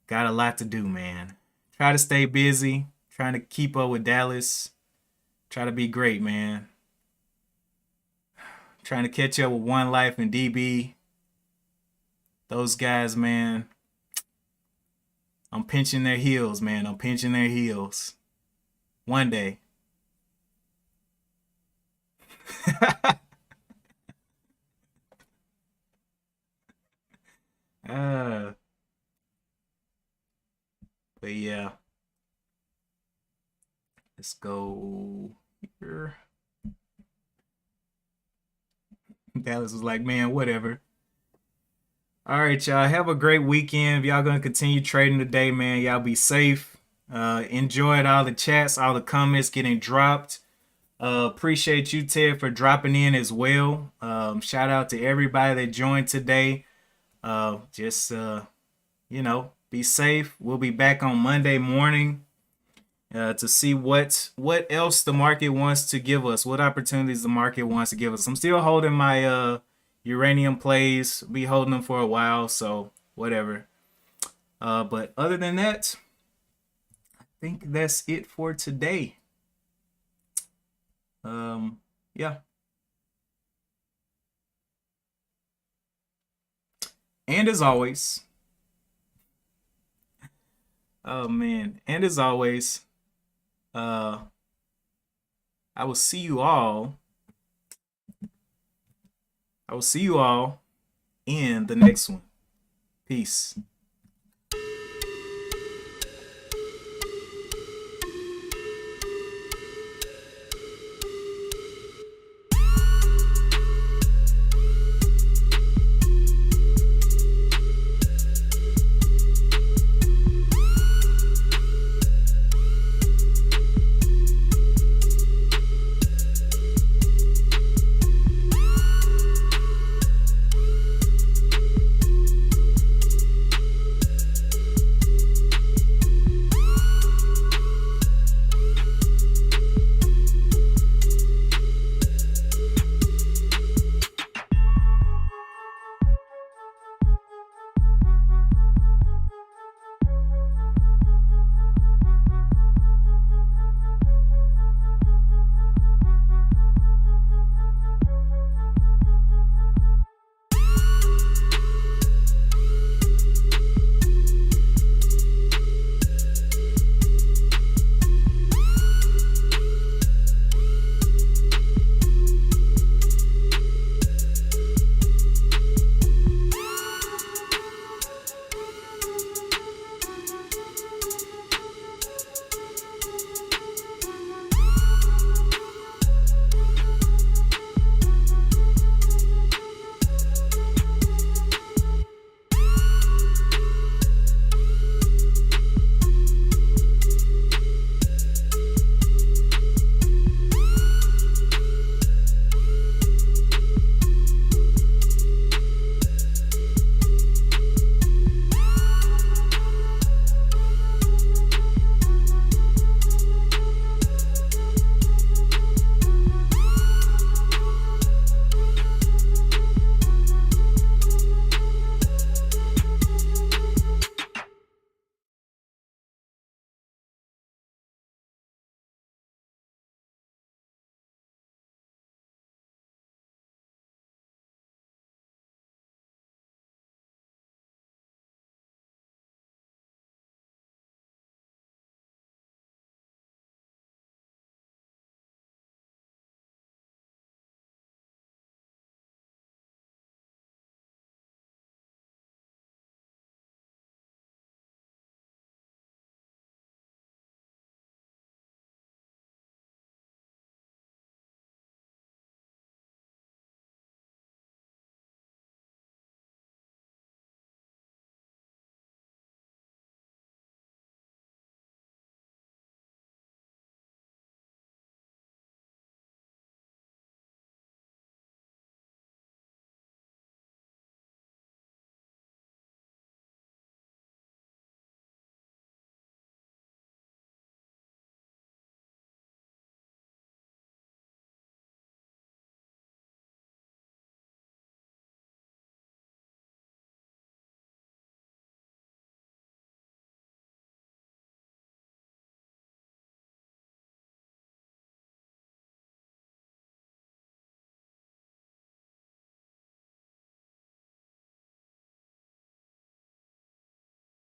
got a lot to do, man. Try to stay busy, trying to keep up with Dallas, try to be great, man. Trying to catch up with One Life and DB. Those guys, man. I'm pinching their heels, man. I'm pinching their heels. One day. uh, but yeah, let's go here. Dallas was like, man, whatever. All right, y'all. Have a great weekend. If y'all gonna continue trading today, man, y'all be safe. Enjoyed all the chats, all the comments getting dropped. Appreciate you, Ted, for dropping in as well. Shout out to everybody that joined today. Just be safe. We'll be back on Monday morning to see what else the market wants to give us, what opportunities the market wants to give us. I'm still holding my uranium plays. Be holding them for a while, so whatever. But other than that, I think that's it for today. Yeah. And as always, oh man, and as always, uh, I will see you all. I will see you all in the next one. Peace.